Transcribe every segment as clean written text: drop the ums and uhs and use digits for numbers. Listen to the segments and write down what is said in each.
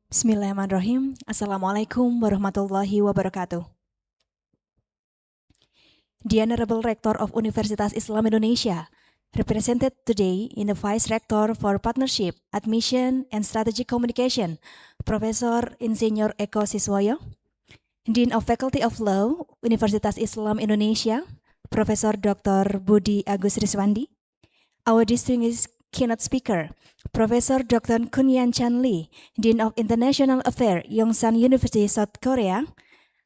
Bismillahirrahmanirrahim. Assalamualaikum warahmatullahi wabarakatuh. The Honorable Rector of Universitas Islam Indonesia, represented today in the Vice Rector for Partnership, Admission, and Strategic Communication, Professor Insinyur Eko Siswoyo, Dean of Faculty of Law, Universitas Islam Indonesia, Professor Dr. Budi Agus Riswandi, our distinguished keynote speaker, Professor Dr. Kunyan Chan Lee, Dean of International Affairs, Yongsan University, South Korea,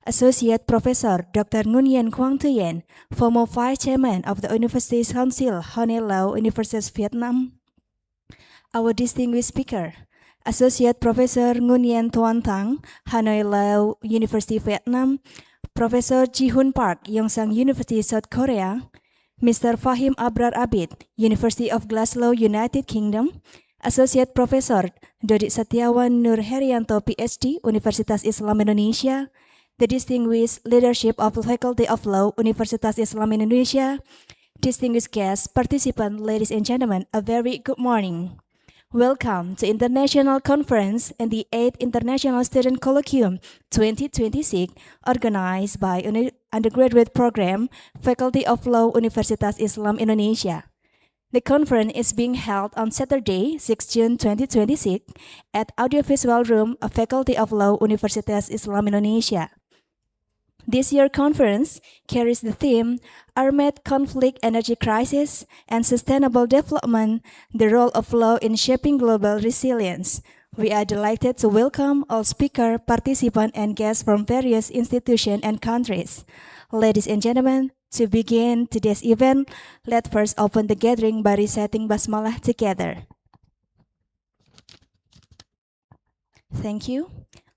Associate Professor Dr. Nguyen Quang Thuyen, former Vice Chairman of the University's Council, Hanoi Lao University, Vietnam. Our distinguished speaker, Associate Professor Nguyen Tuan Thang, Hanoi Lao University, Vietnam, Professor Ji Hoon Park, Yongsan University, South Korea, Mr. Fahim Abrar Abid, University of Glasgow, United Kingdom, Associate Professor Dodi Setiawan Nur Herianto, PhD, Universitas Islam Indonesia, the distinguished leadership of the Faculty of Law, Universitas Islam Indonesia, distinguished guests, participants, ladies and gentlemen, a very good morning. Welcome to International Conference and the 8th International Student Colloquium 2026, organized by Undergraduate Program, Faculty of Law, Universitas Islam Indonesia. The conference is being held on Saturday, 6 June 2026, at Audiovisual Room of Faculty of Law, Universitas Islam Indonesia. This year's conference carries the theme Armed Conflict, Energy Crisis, and Sustainable Development, the Role of Law in Shaping Global Resilience. We are delighted to welcome all speakers, participants, and guests from various institutions and countries. Ladies and gentlemen, to begin today's event, let's first open the gathering by reciting Basmalah together. Thank you.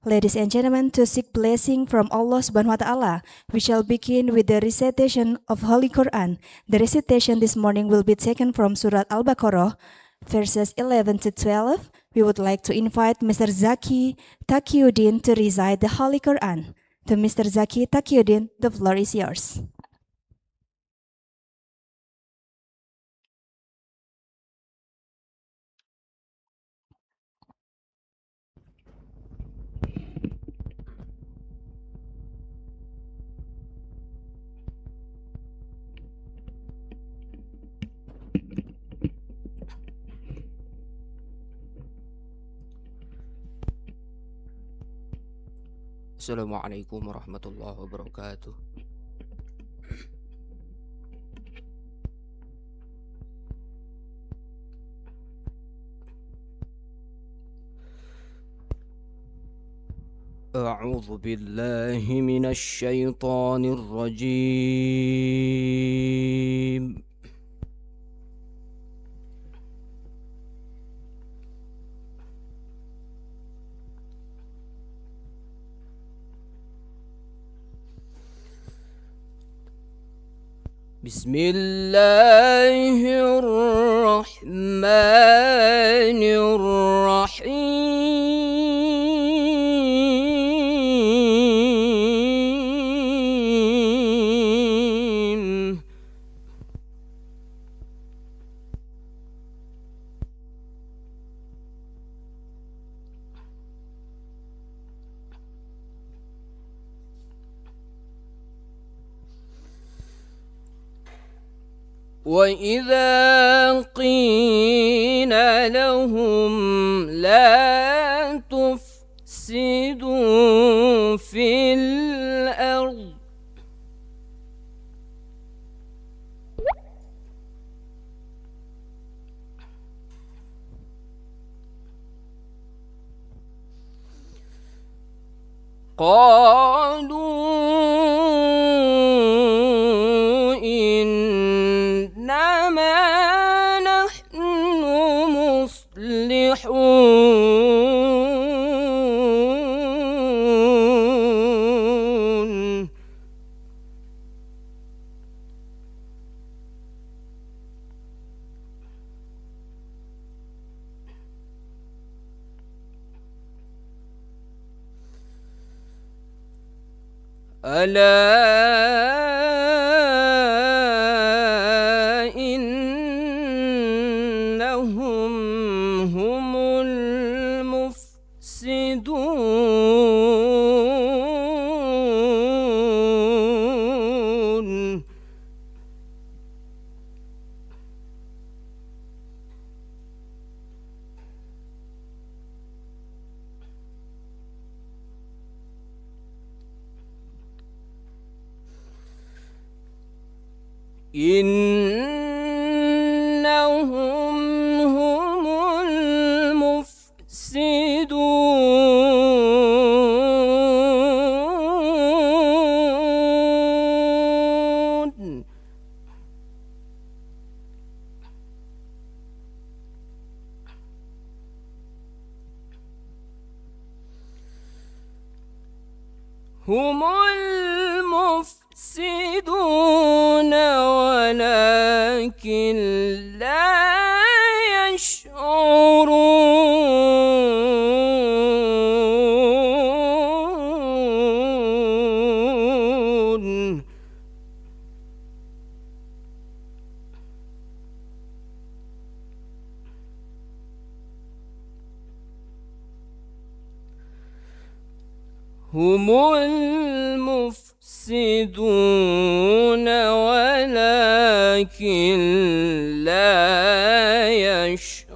Ladies and gentlemen, to seek blessing from Allah Subhanahu wa Ta'ala, we shall begin with the recitation of Holy Quran. The recitation this morning will be taken from Surat Al-Baqarah, verses 11 to 12. We would like to invite Mr. Zaki Taqiyuddin to recite the Holy Quran. To Mr. Zaki Taqiyuddin, the floor is yours. Assalamualaikum warahmatullahi wabarakatuh. A'udzu billahi minasy syaithanir rajim. Bismillahirrahmanirrahim. وإذا قيل لهم لا تفسدوا في الأرض قالوا إنما نحن مصلحون ألا إنهم هم المفسدون إنهم هم المفسدون هم المفسدون ولكن لا يشعرون هم المفسدون ولكن لا يشعرون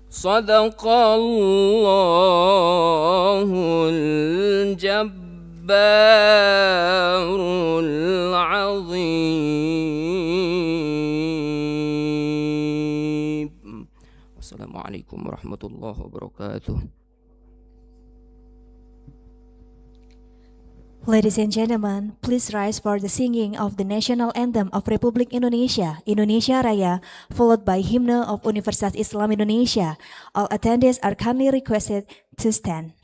صدق الله الجبار العظيم. السلام عليكم ورحمة الله وبركاته. Ladies and gentlemen, please rise for the singing of the national anthem of Republik Indonesia, Indonesia Raya, followed by hymn of Universitas Islam Indonesia. All attendees are kindly requested to stand.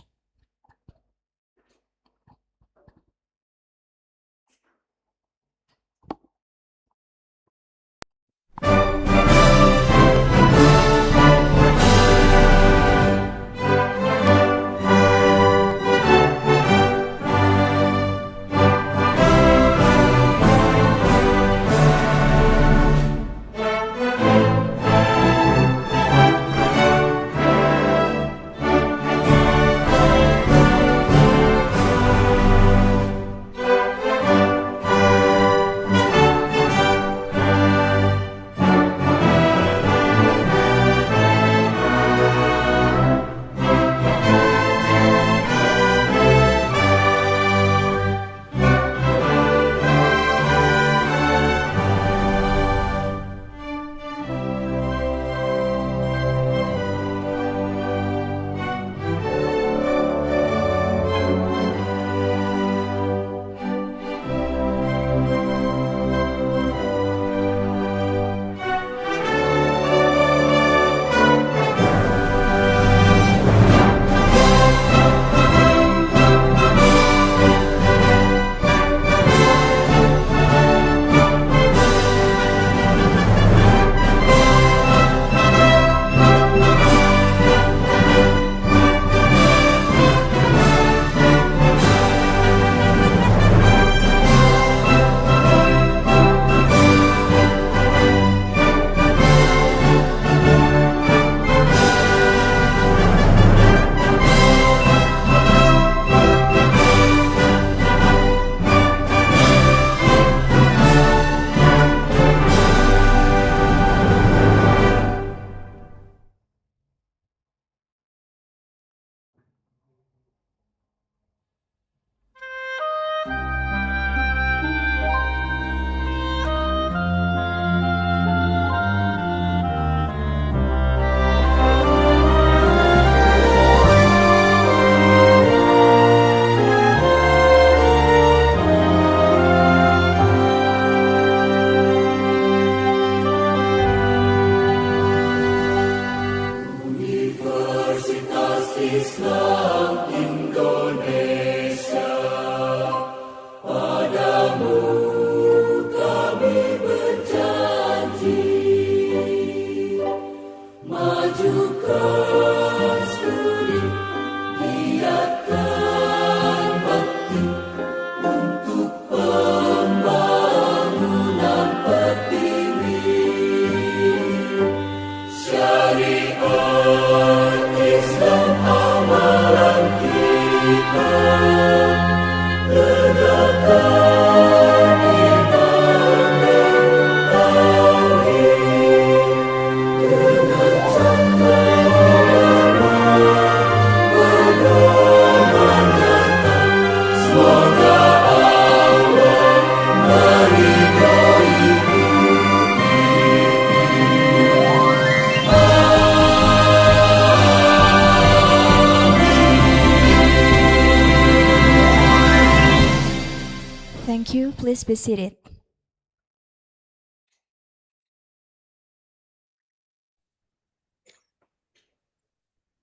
Please be seated.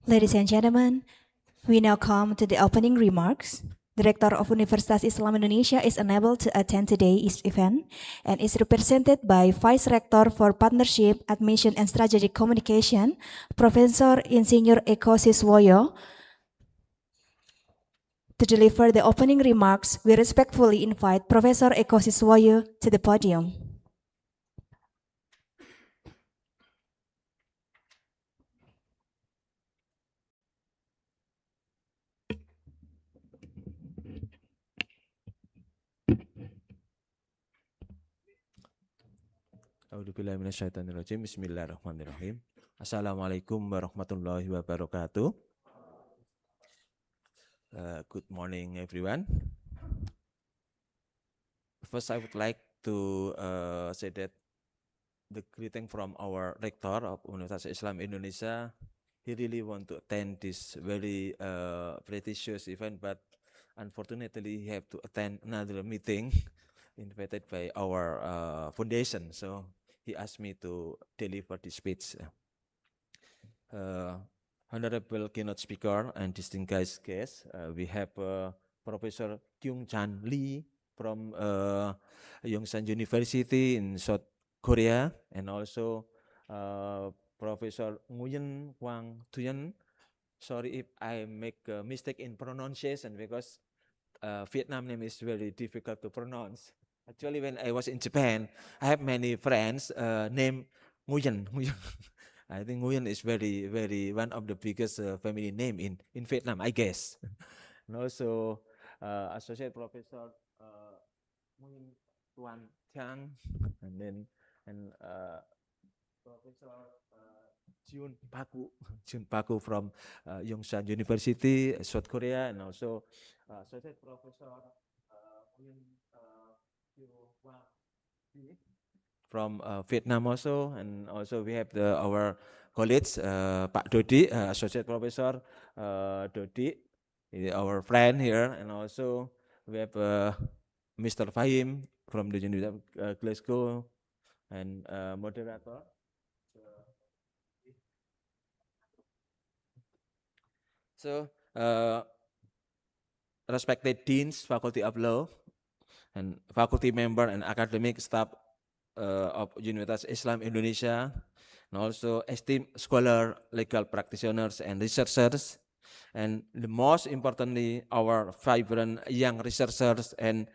Ladies and gentlemen, we now come to the opening remarks. Director of Universitas Islam Indonesia is unable to attend today's event and is represented by Vice Rector for Partnership, Admission and Strategic Communication, Professor Insinyur Eko Siswoyo. To deliver the opening remarks, we respectfully invite Professor Eko Siswoyo to the podium. A'udzubillahiminasyaitonirrajim. Bismillahirrahmanirrahim. Assalamualaikum warahmatullahi wabarakatuh. Good morning, everyone. First, I would like to say that the greeting from our rector of Universitas Islam Indonesia, he really want to attend this very prestigious event, but unfortunately, he have to attend another meeting invited by our foundation. So he asked me to deliver this speech. Honorable keynote speaker and distinguished guests, we have Professor Kyung Chan Lee from Yongsan University in South Korea, and also Professor Nguyen Quang Thuyen. Sorry if I make a mistake in pronunciation, because Vietnam name is very difficult to pronounce. Actually, when I was in Japan, I have many friends named Nguyen. I think Nguyen is very one of the biggest family name in Vietnam, I guess. And also Associate Professor Nguyen Tuan Thiang, and Professor Jun Paku from Yongsan University, South Korea, and also Associate Professor Nguyen from Vietnam also, and also we have our colleagues, Pak Dodi, Associate Professor Dodi, our friend here, and also we have Mr. Fahim from the University of Glasgow, and moderator. So, respected deans, faculty of law, and faculty member and academic staff of Universitas Islam Indonesia, and also esteemed scholar, legal practitioners, and researchers, and the most importantly, our vibrant young researchers and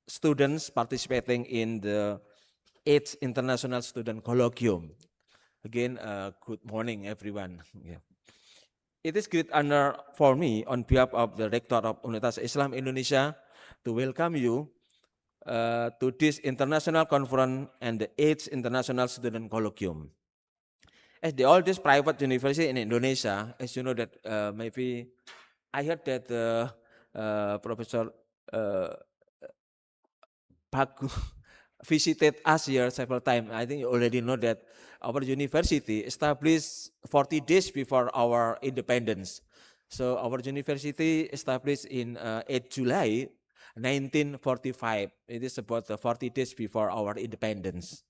students participating in the 8th International Student Colloquium. Again, good morning, everyone. Yeah. It is great honor for me, on behalf of the Rector of Universitas Islam Indonesia, to welcome you to this international conference and the 8th International Student Colloquium. As the oldest private university in Indonesia, as you know that maybe I heard that Professor Paku visited us here several times. I think you already know that our university established 40 days before our independence. So our university established in 8 July 1945. It is about 40 days before our independence.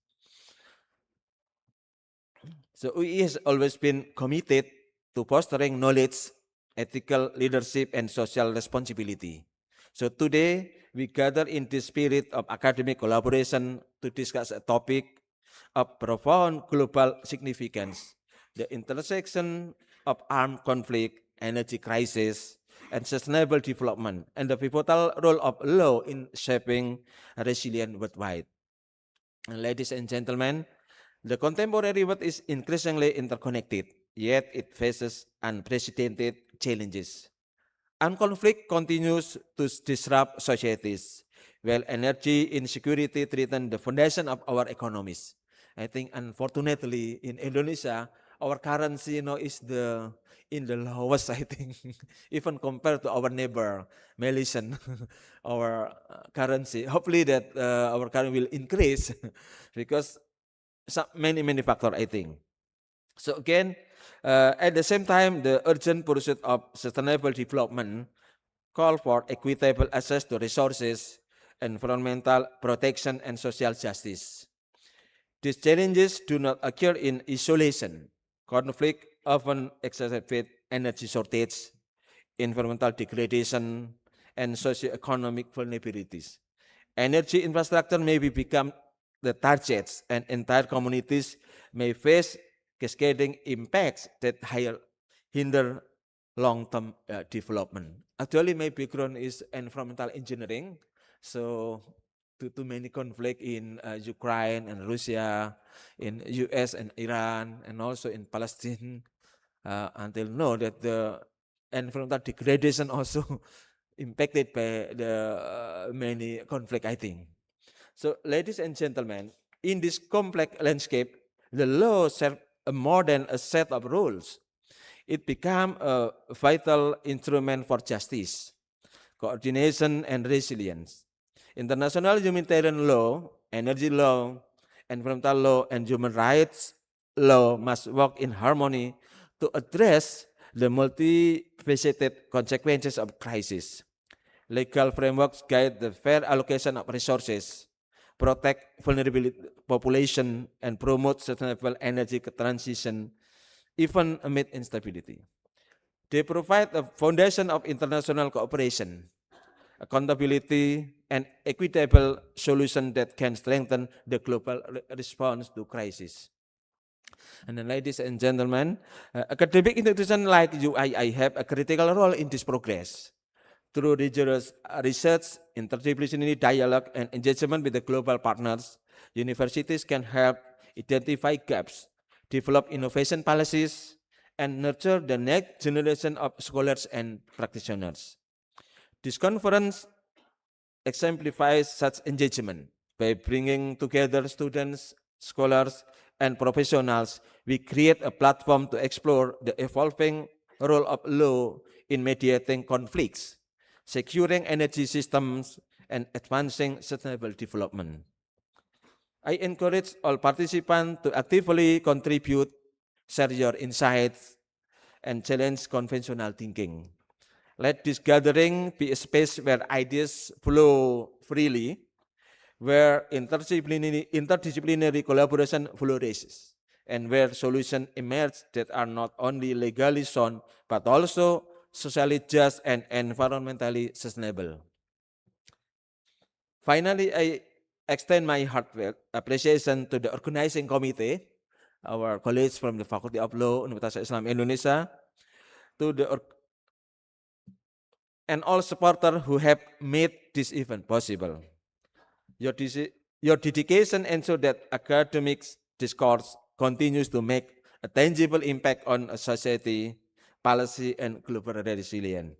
So UE has always been committed to fostering knowledge, ethical leadership, and social responsibility. So today, we gather in the spirit of academic collaboration to discuss a topic of profound global significance: the intersection of armed conflict, energy crisis, and sustainable development, and the pivotal role of law in shaping a resilient worldwide. And ladies and gentlemen, the contemporary world is increasingly interconnected, yet it faces unprecedented challenges. Armed conflict continues to disrupt societies, while energy insecurity threatens the foundation of our economies. I think, unfortunately, in Indonesia, our currency, is in the lowest. I think, even compared to our neighbor Malaysia, our currency. Hopefully, that our currency will increase because many factors, I think. So again, at the same time, the urgent pursuit of sustainable development call for equitable access to resources environmental protection, and social justice. These challenges do not occur in isolation. Conflict often exacerbate energy shortage, environmental degradation, and socioeconomic vulnerabilities. Energy infrastructure may become the targets, and entire communities may face cascading impacts that hinder long-term development. Actually, my background is environmental engineering, so due to many conflict in Ukraine and Russia, in US and Iran, and also in Palestine, until now that the environmental degradation also impacted by the many conflict, I think. So, ladies and gentlemen, in this complex landscape, the law serves more than a set of rules. It became a vital instrument for justice, coordination, and resilience. International humanitarian law, energy law, environmental law, and human rights law must work in harmony to address the multifaceted consequences of crisis. Legal frameworks guide the fair allocation of resources, protect vulnerable population, and promote sustainable energy transition even amid instability. They provide a foundation of international cooperation, accountability, and equitable solution that can strengthen the global response to crisis. And then, ladies and gentlemen, academic institutions like UII have a critical role in this progress. Through rigorous research, interdisciplinary dialogue, and engagement with the global partners, universities can help identify gaps, develop innovation policies, and nurture the next generation of scholars and practitioners. This conference exemplifies such engagement. By bringing together students, scholars, and professionals, we create a platform to explore the evolving role of law in mediating conflicts, securing energy systems, and advancing sustainable development. I encourage all participants to actively contribute, share your insights, and challenge conventional thinking. Let this gathering be a space where ideas flow freely, where interdisciplinary collaboration flourishes, and where solutions emerge that are not only legally sound, but also socially just and environmentally sustainable. Finally, I extend my heartfelt appreciation to the organizing committee, our colleagues from the Faculty of Law, Universitas Islam Indonesia, to the and all supporters who have made this event possible. Your, your dedication ensures that academic discourse continues to make a tangible impact on a society, policy, and global resilience.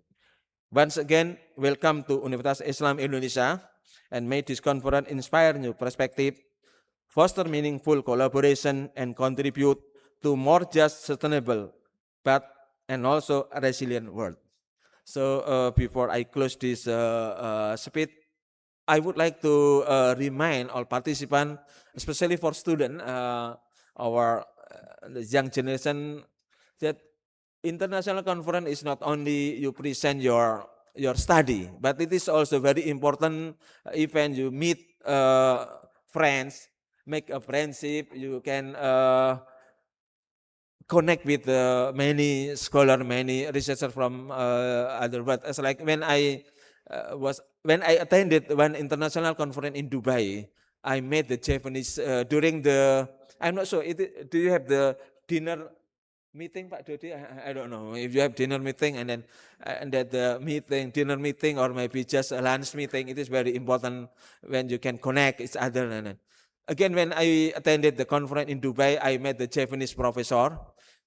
Once again, welcome to Universitas Islam Indonesia, and may this conference inspire new perspective, foster meaningful collaboration, and contribute to more just, sustainable, but and also a resilient world. So before I close this speech, I would like to remind all participants, especially for students, our the young generation, that international conference is not only you present your study, but it is also very important event. You meet friends, make a friendship. You can connect with many scholars, many researchers from other world. It's like when I attended one international conference in Dubai, I met the Japanese during the. I'm not sure. Do you have the dinner meeting, Pak Dodi? I don't know if you have dinner meeting and then and that the dinner meeting, or maybe just a lunch meeting. It is very important when you can connect each other. And then, again, when I attended the conference in Dubai, I met the Japanese professor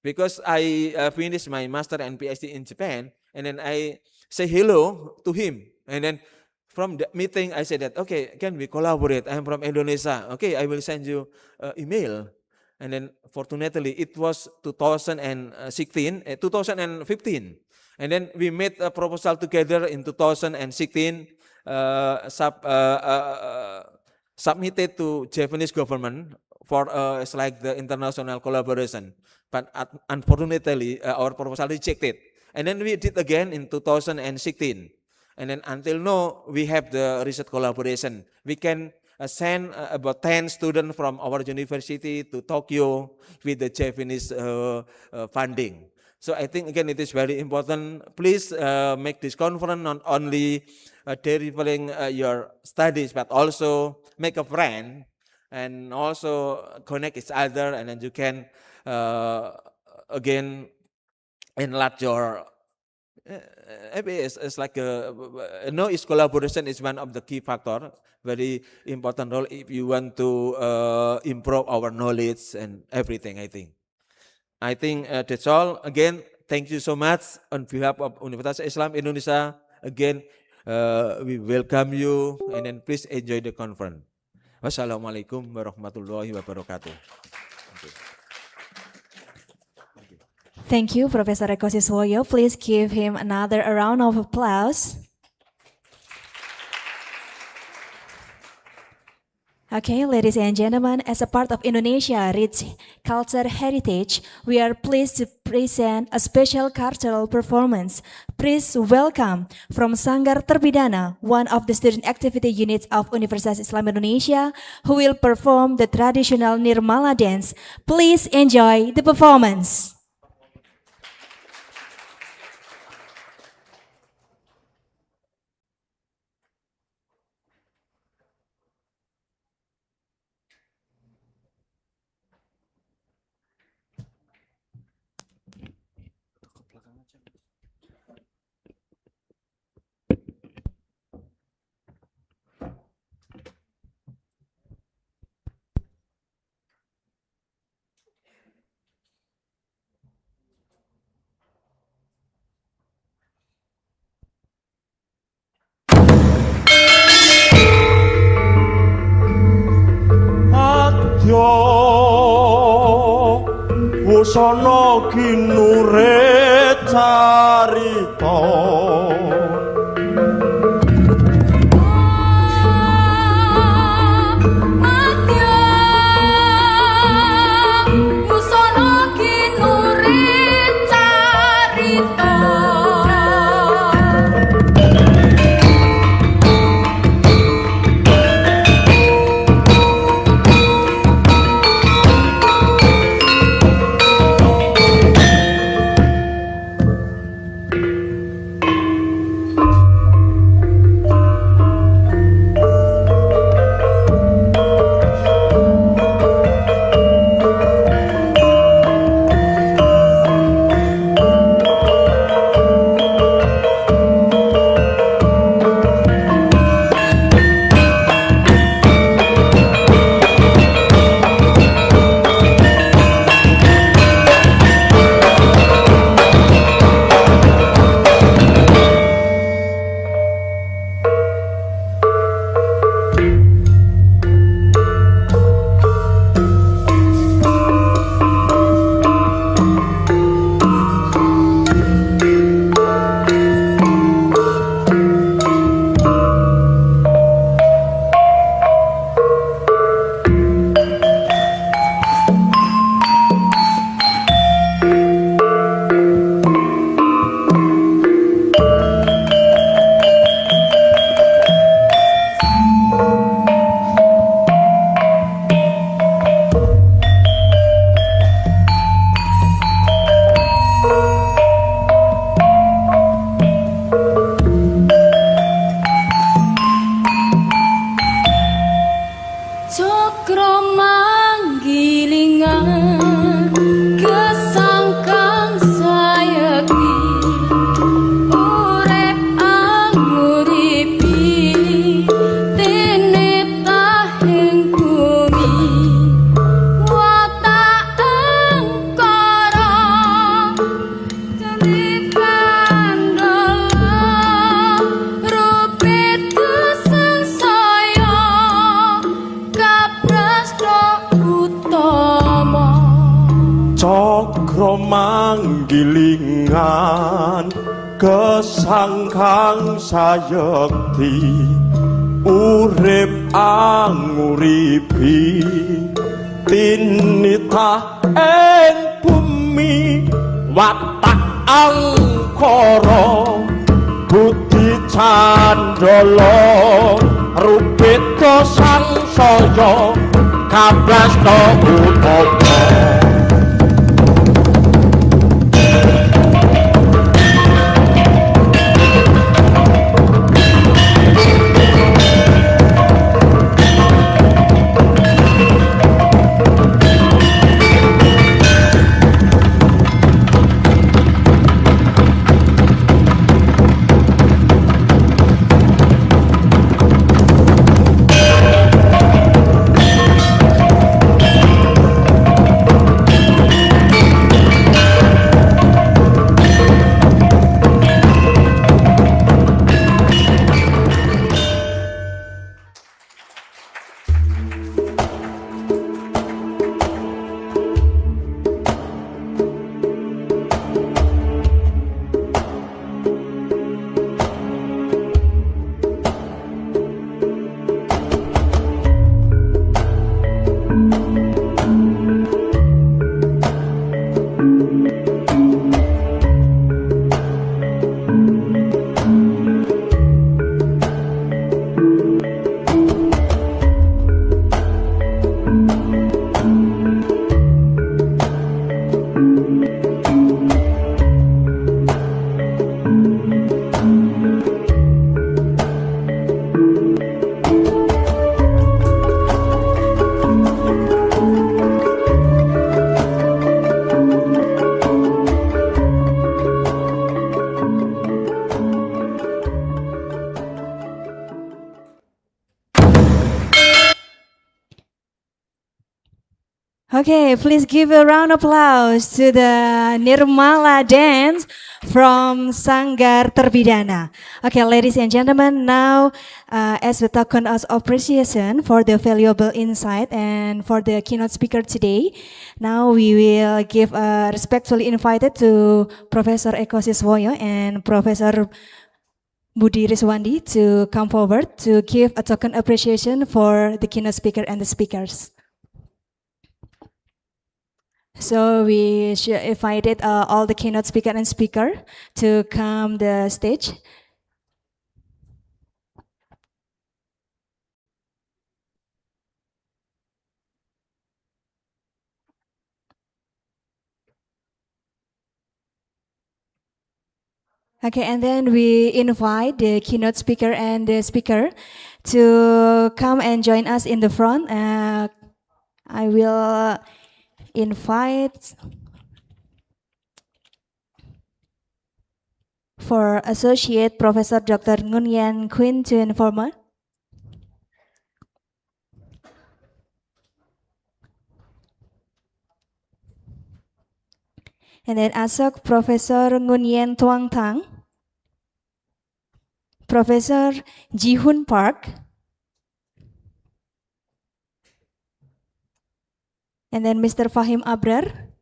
because I finished my master and PhD in Japan, and then I say hello to him, and then from the meeting I said that, okay, can we collaborate? I'm from Indonesia. Okay, I will send you email. And then fortunately it was 2015, and then we made a proposal together in 2016, submitted to Japanese government for it's like the international collaboration. But unfortunately our proposal rejected. And then we did again in 2016. And then until now, we have the research collaboration. We can send about 10 students from our university to Tokyo with the Japanese funding. So I think again it is very important. Please make this conference not only delivering your studies, but also make a friend and also connect each other, and then you can again enlarge your it's like its collaboration is one of the key factor, very important role if you want to improve our knowledge and everything. I think that's all. Again, thank you so much on behalf of Universitas Islam Indonesia. Again, we welcome you, and then please enjoy the conference. Wassalamualaikum warahmatullahi wabarakatuh. Thank you, Professor Eko Siswoyo. Please give him another round of applause. Okay, ladies and gentlemen, as a part of Indonesia rich culture heritage, we are pleased to present a special cultural performance. Please welcome from Sanggar Terbidana, one of the student activity units of Universitas Islam Indonesia, who will perform the traditional Nirmala dance. Please enjoy the performance. Busana kinure carita manggilingan kesangkang sayekti urip anguripi tinitah ing bumi watak angkara budi candala rupita sangsaya kaprasta utama. Okay, please give a round of applause to the Nirmala dance from Sanggar Terbidana. Okay, ladies and gentlemen, now as a token of appreciation for the valuable insight and for the keynote speaker today, now we will give respectfully invited to Professor Eko Siswoyo and Professor Budi Rizwandi to come forward to give a token appreciation for the keynote speaker and the speakers. So we invited all the keynote speaker and speaker to come the stage. Okay, and then we invite the keynote speaker and the speaker to come and join us in the front. I will invite for Associate Professor Dr. Ngun Yen Quinn to inform us. And then Asok Professor Ngun Yen Tuang Tang, Professor Ji-Hun Park, and then Mr. Fahim Abrar,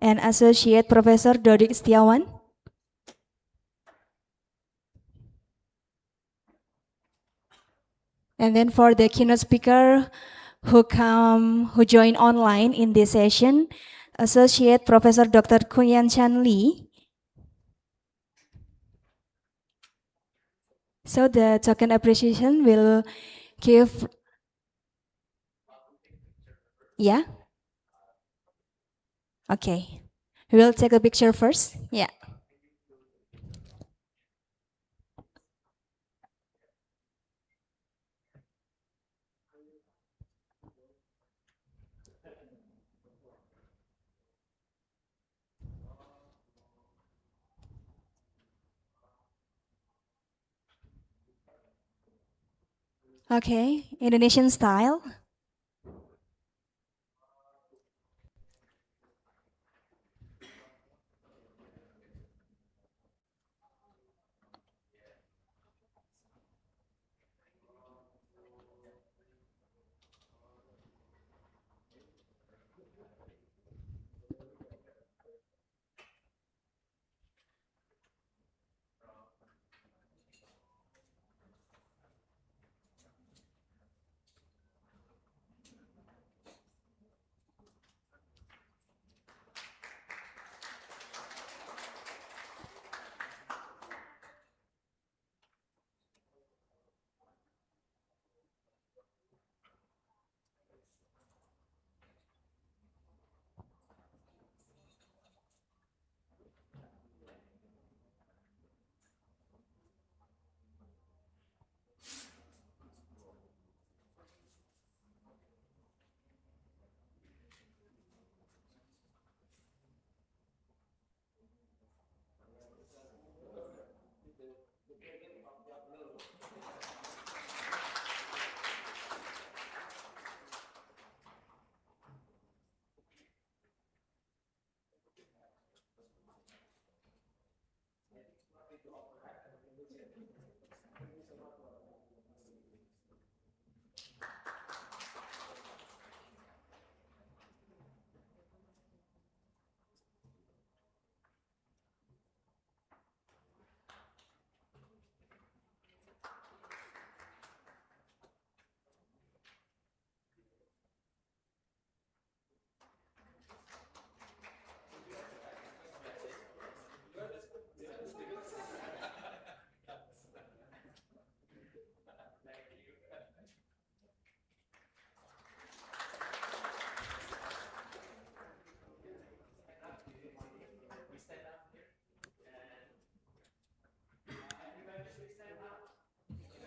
and Associate Professor Dodik Setiawan. And then for the keynote speaker who join online in this session, Associate Professor Dr. Kunyan Chan Lee. So the token appreciation will give, yeah? Okay, we will take a picture first, yeah. Okay, Indonesian style.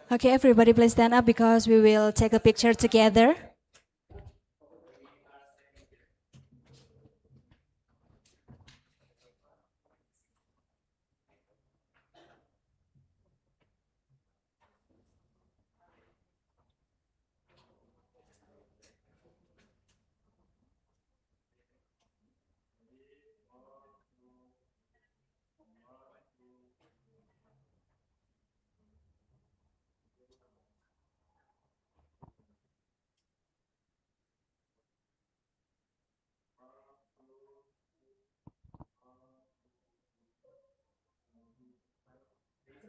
Okay, everybody please stand up because we will take a picture together.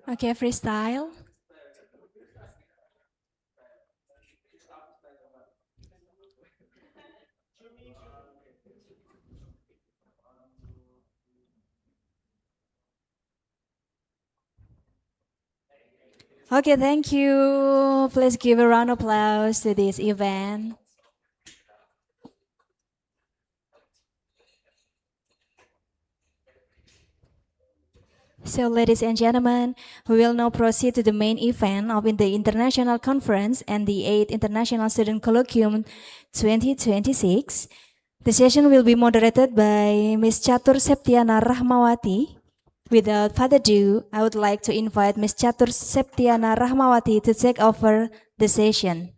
Okay, freestyle. Okay, thank you. Please give a round of applause to this event. So, ladies and gentlemen, we will now proceed to the main event of the International Conference and the 8th International Student Colloquium 2026. The session will be moderated by Ms. Chatur Septiana Rahmawati. Without further ado, I would like to invite Ms. Chatur Septiana Rahmawati to take over the session.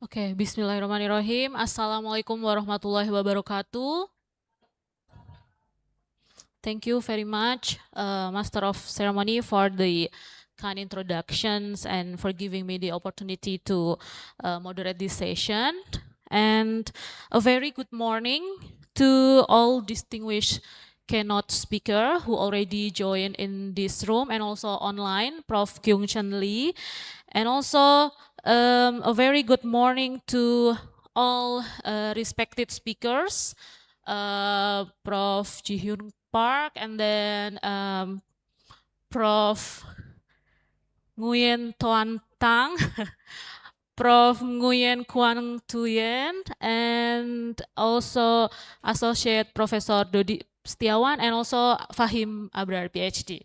Oke, bismillahirrahmanirrahim. Assalamualaikum warahmatullahi wabarakatuh. Thank you very much, Master of Ceremony, for the kind introductions and for giving me the opportunity to moderate this session. And a very good morning to all distinguished keynote speaker who already joined in this room and also online, Prof. Kyung Chun Lee. And also a very good morning to all respected speakers, Prof. Ji Hyun Park, and then Prof. Nguyen Toan Tang, Prof. Nguyen Kuan Tuyen, and also Associate Professor Dodi Setiawan, and also Fahim Abrar, PhD.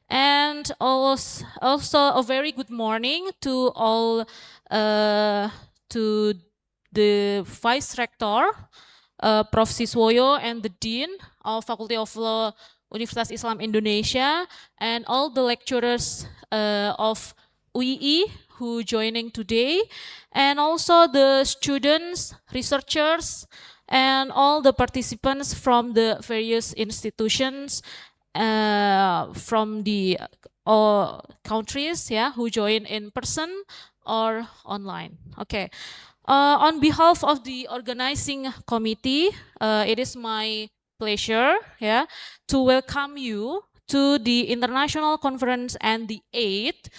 And also a very good morning to all, to the Vice Rector, Prof. Siswoyo, and the Dean of Faculty of Law, Universitas Islam Indonesia, and all the lecturers of UII who joining today, and also the students, researchers, and all the participants from the various institutions from the countries, yeah, who join in person or online. Okay. On behalf of the organizing committee, it is my pleasure, yeah, to welcome you to the International Conference and the 8th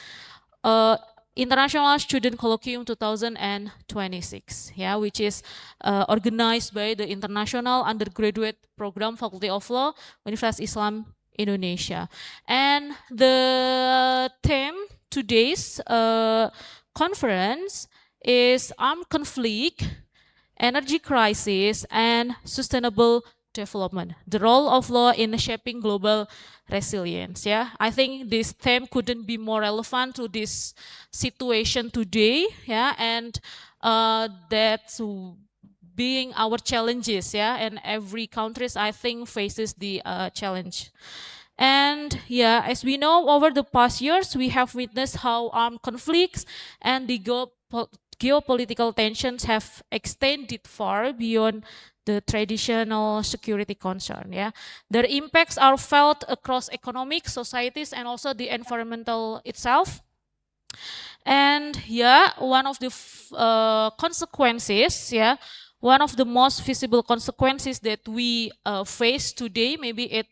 International Student Colloquium 2026, yeah, which is organized by the International Undergraduate Program Faculty of Law, Universitas Islam Indonesia. And the theme today's conference is armed conflict, energy crisis, and sustainable development, the role of law in shaping global resilience. Yeah, I think this theme couldn't be more relevant to this situation today. Yeah, and that's being our challenges. Yeah, and every countries I think faces the challenge. And yeah, as we know, over the past years, we have witnessed how armed conflicts and the geopolitical tensions have extended far beyond the traditional security concern. Yeah, their impacts are felt across economic, societies, and also the environmental itself. And yeah, one of the consequences, yeah, one of the most visible consequences that we face today, maybe it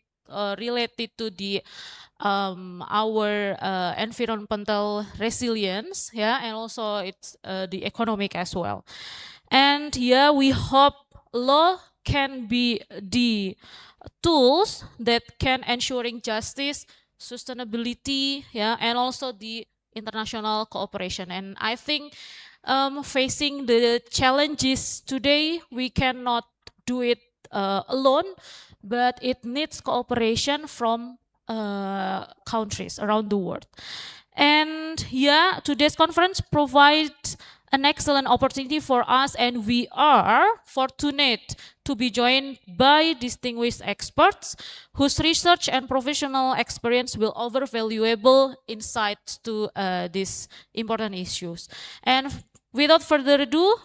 related to the our environmental resilience, yeah, and also it's the economic as well. And yeah, we hope law can be the tools that can ensuring justice, sustainability, yeah, and also the international cooperation. And I think facing the challenges today, we cannot do it alone, but it needs cooperation from countries around the world. And yeah, today's conference provides an excellent opportunity for us, and we are fortunate to be joined by distinguished experts whose research and professional experience will offer valuable insights to these important issues. And without further ado,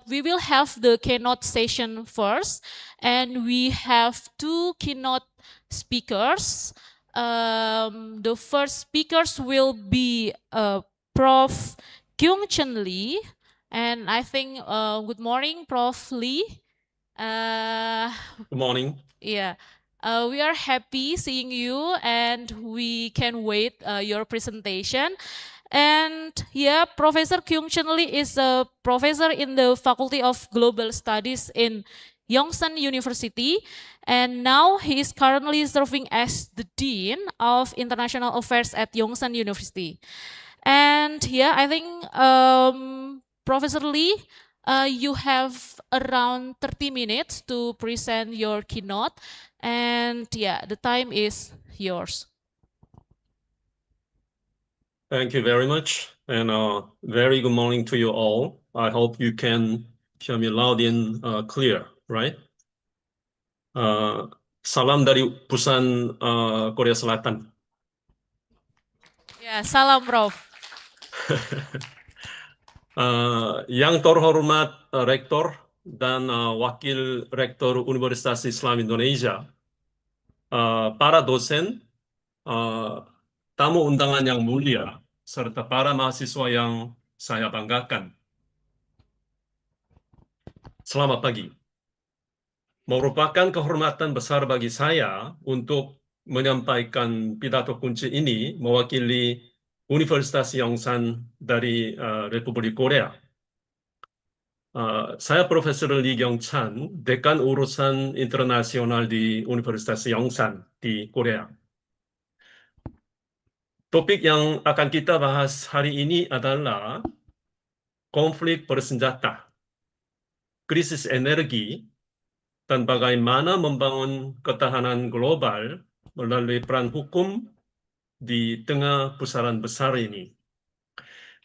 we will have the keynote session first, and we have two keynote speakers. The first speakers will be Prof. Kyung Chun Lee, and I think good morning, Prof. Lee. Good morning. Yeah. We are happy seeing you, and we can wait your presentation. And yeah, Professor Kyung Chun Lee is a professor in the Faculty of Global Studies in Yongsan University, and now he is currently serving as the Dean of International Affairs at Yongsan University. And yeah, I think Professor Lee, you have around 30 minutes to present your keynote, and yeah, the time is yours. Thank you very much, and very good morning to you all. I hope you can hear me loud and clear, right? Salam dari Busan, Korea Selatan. Ya, salam Prof. Yang terhormat Rektor dan Wakil Rektor Universitas Islam Indonesia, para dosen, tamu undangan yang mulia, serta para mahasiswa yang saya banggakan. Selamat pagi. Merupakan kehormatan besar bagi saya untuk menyampaikan pidato kunci ini mewakili Universitas Yongsan dari Republik Korea. Saya Profesor Lee Kyung-chan, Dekan Urusan Internasional di Universitas Yongsan di Korea. Topik yang akan kita bahas hari ini adalah konflik bersenjata, krisis energi, dan bagaimana membangun ketahanan global melalui peran hukum di tengah pusaran besar ini.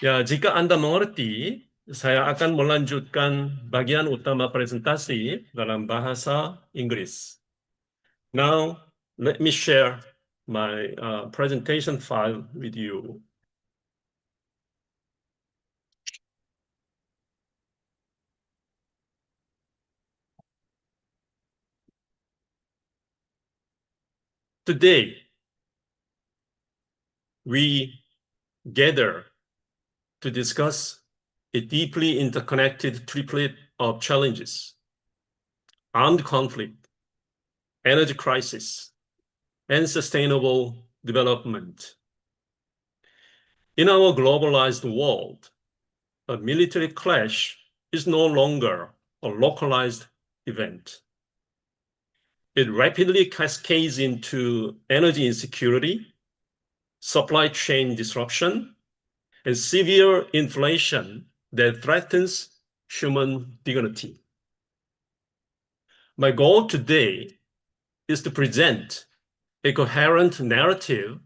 Ya, jika Anda mengerti, saya akan melanjutkan bagian utama presentasi dalam bahasa Inggris. Now, let me share my presentation file with you. Today, we gather to discuss a deeply interconnected triplet of challenges: armed conflict, energy crisis, and sustainable development. In our globalized world, a military clash is no longer a localized event. It rapidly cascades into energy insecurity, supply chain disruption, and severe inflation that threatens human dignity. My goal today is to present a coherent narrative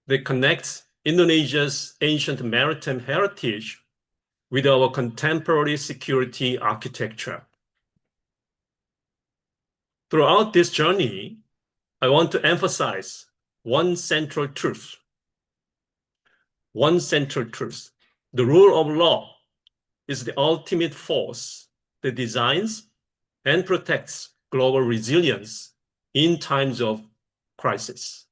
that connects Indonesia's ancient maritime heritage with our contemporary security architecture. Throughout this journey, I want to emphasize one central truth. One central truth. The rule of law is the ultimate force that designs and protects global resilience in times of crisis.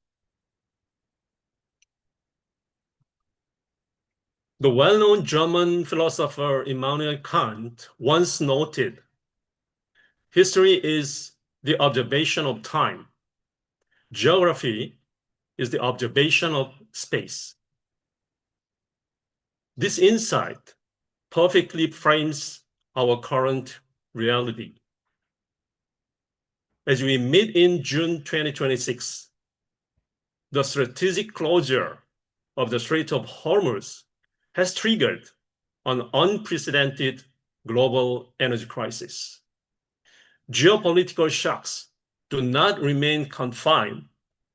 The well-known German philosopher Immanuel Kant once noted, history is the observation of time. Geography is the observation of space. This insight perfectly frames our current reality. As we meet in June 2026, the strategic closure of the Strait of Hormuz has triggered an unprecedented global energy crisis. Geopolitical shocks do not remain confined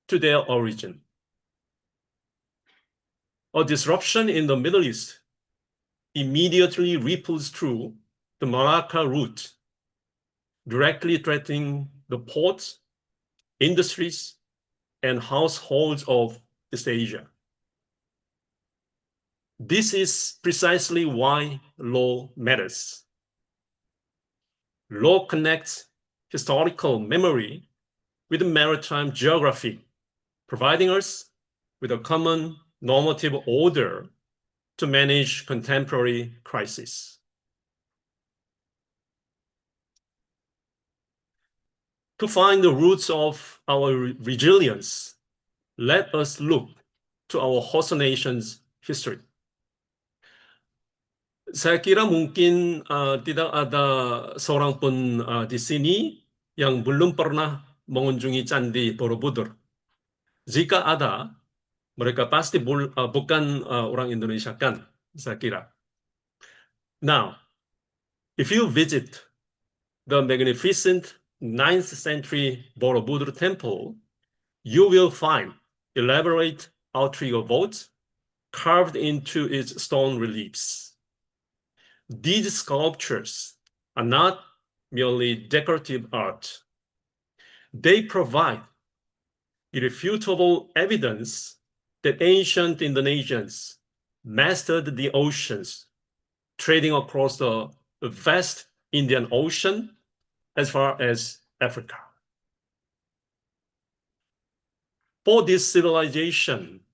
to their origin. A disruption in the Middle East immediately ripples through the Malacca route, directly threatening the ports, industries, and households of East Asia. This is precisely why law matters. Law connects historical memory with maritime geography, providing us with a common normative order to manage contemporary crises. To find the roots of our resilience, let us look to our host nation's history. Saya kira mungkin tidak ada seorang pun di sini yang belum pernah mengunjungi Candi Borobudur. Jika ada, mereka pasti bukan orang Indonesia kan, saya kira. Now, if you visit the magnificent 9th century Borobudur temple, you will find elaborate outrigger boats carved into its stone reliefs. These sculptures are not merely decorative art. They provide irrefutable evidence that ancient Indonesians mastered the oceans, trading across the vast Indian Ocean as far as Africa. For this civilization,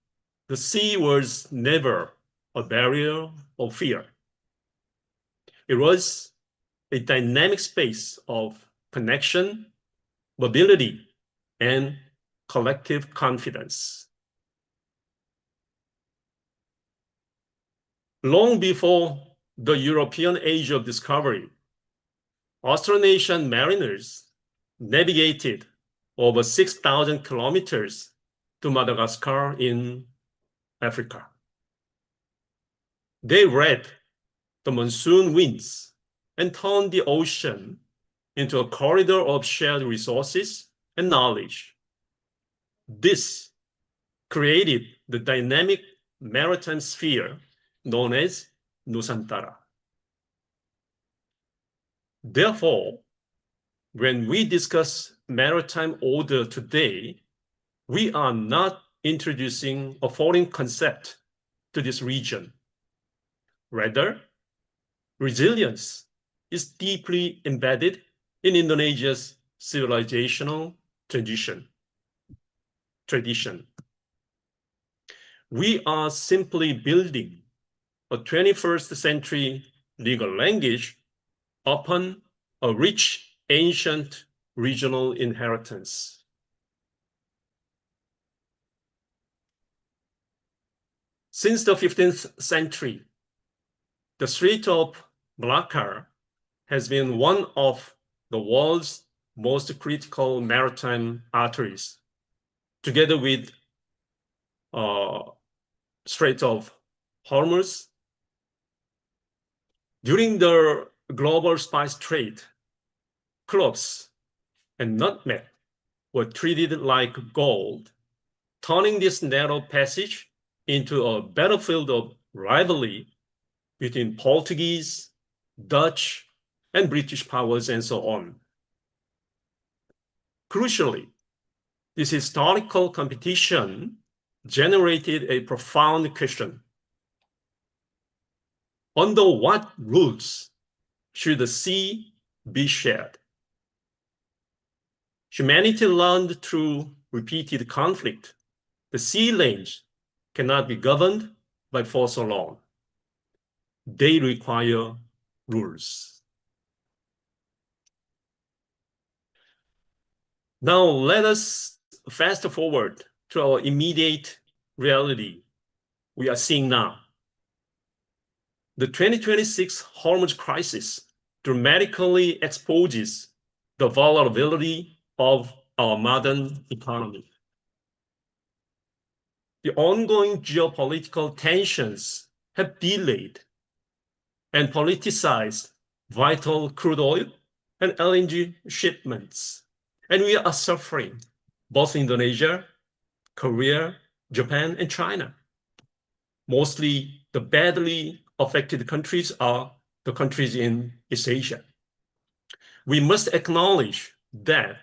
the sea was never a barrier of fear. It was a dynamic space of connection, mobility, and collective confidence. Long before the European age of discovery, Austronesian mariners navigated over 6,000 kilometers to Madagascar in Africa. They read the monsoon winds and turned the ocean into a corridor of shared resources and knowledge. This created the dynamic maritime sphere known as Nusantara. Therefore, when we discuss maritime order today, we are not introducing a foreign concept to this region. Rather, resilience is deeply embedded in Indonesia's civilizational tradition. We are simply building a 21st century legal language upon a rich ancient regional inheritance. Since the 15th century, the Strait of Malacca has been one of the world's most critical maritime arteries, together with Strait of Hormuz. During the global spice trade, cloves and nutmeg were treated like gold, turning this narrow passage into a battlefield of rivalry between Portuguese, Dutch, and British powers and so on. Crucially, This historical competition generated a profound question. Under what rules should the sea be shared? Humanity learned through repeated conflict. The sea lanes cannot be governed by force alone. They require rules. Now let us fast forward to our immediate reality we are seeing now. The 2026 Hormuz crisis dramatically exposes the vulnerability of our modern economy. The ongoing geopolitical tensions have delayed and politicized vital crude oil and LNG shipments. And we are suffering, both Indonesia, Korea, Japan, and China. Mostly the badly affected countries are the countries in East Asia. We must acknowledge that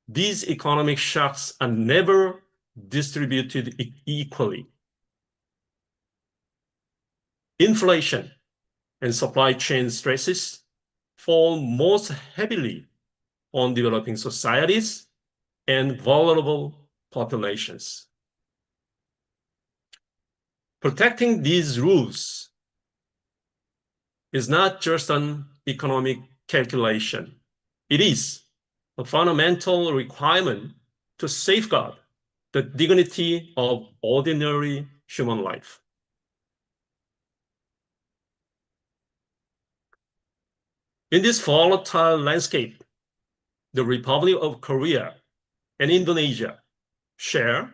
these economic shocks are never distributed equally. Inflation and supply chain stresses fall most heavily on developing societies and vulnerable populations. Protecting these rules is not just an economic calculation. It is a fundamental requirement to safeguard the dignity of ordinary human life. In this volatile landscape, the Republic of Korea and Indonesia share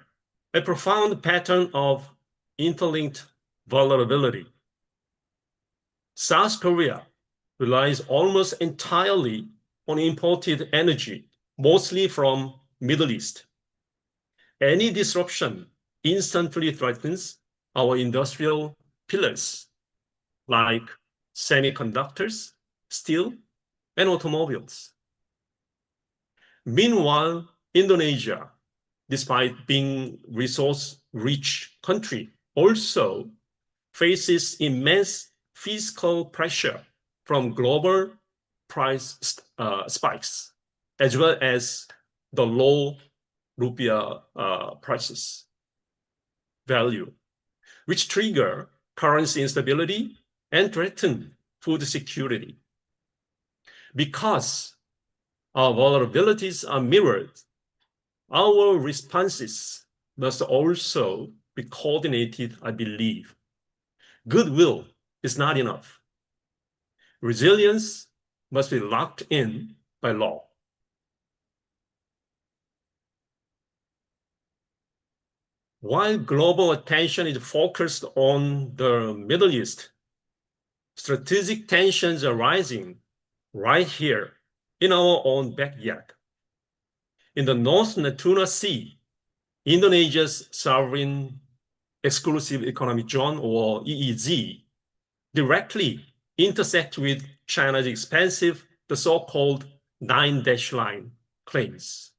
a profound pattern of interlinked vulnerability. South Korea relies almost entirely on imported energy, mostly from Middle East. Any disruption instantly threatens our industrial pillars like semiconductors, steel, and automobiles. Meanwhile, Indonesia, despite being resource-rich country, also faces immense fiscal pressure from global price spikes, as well as the low rupiah prices value, which trigger currency instability and threaten food security. Because our vulnerabilities are mirrored, our responses must also be coordinated, I believe. Goodwill is not enough. Resilience must be locked in by law. While global attention is focused on the Middle East, strategic tensions are rising right here in our own backyard. In the North Natuna Sea, Indonesia's sovereign exclusive economic zone, or EEZ, directly intersect with China's expansive, the so-called nine-dash line claims.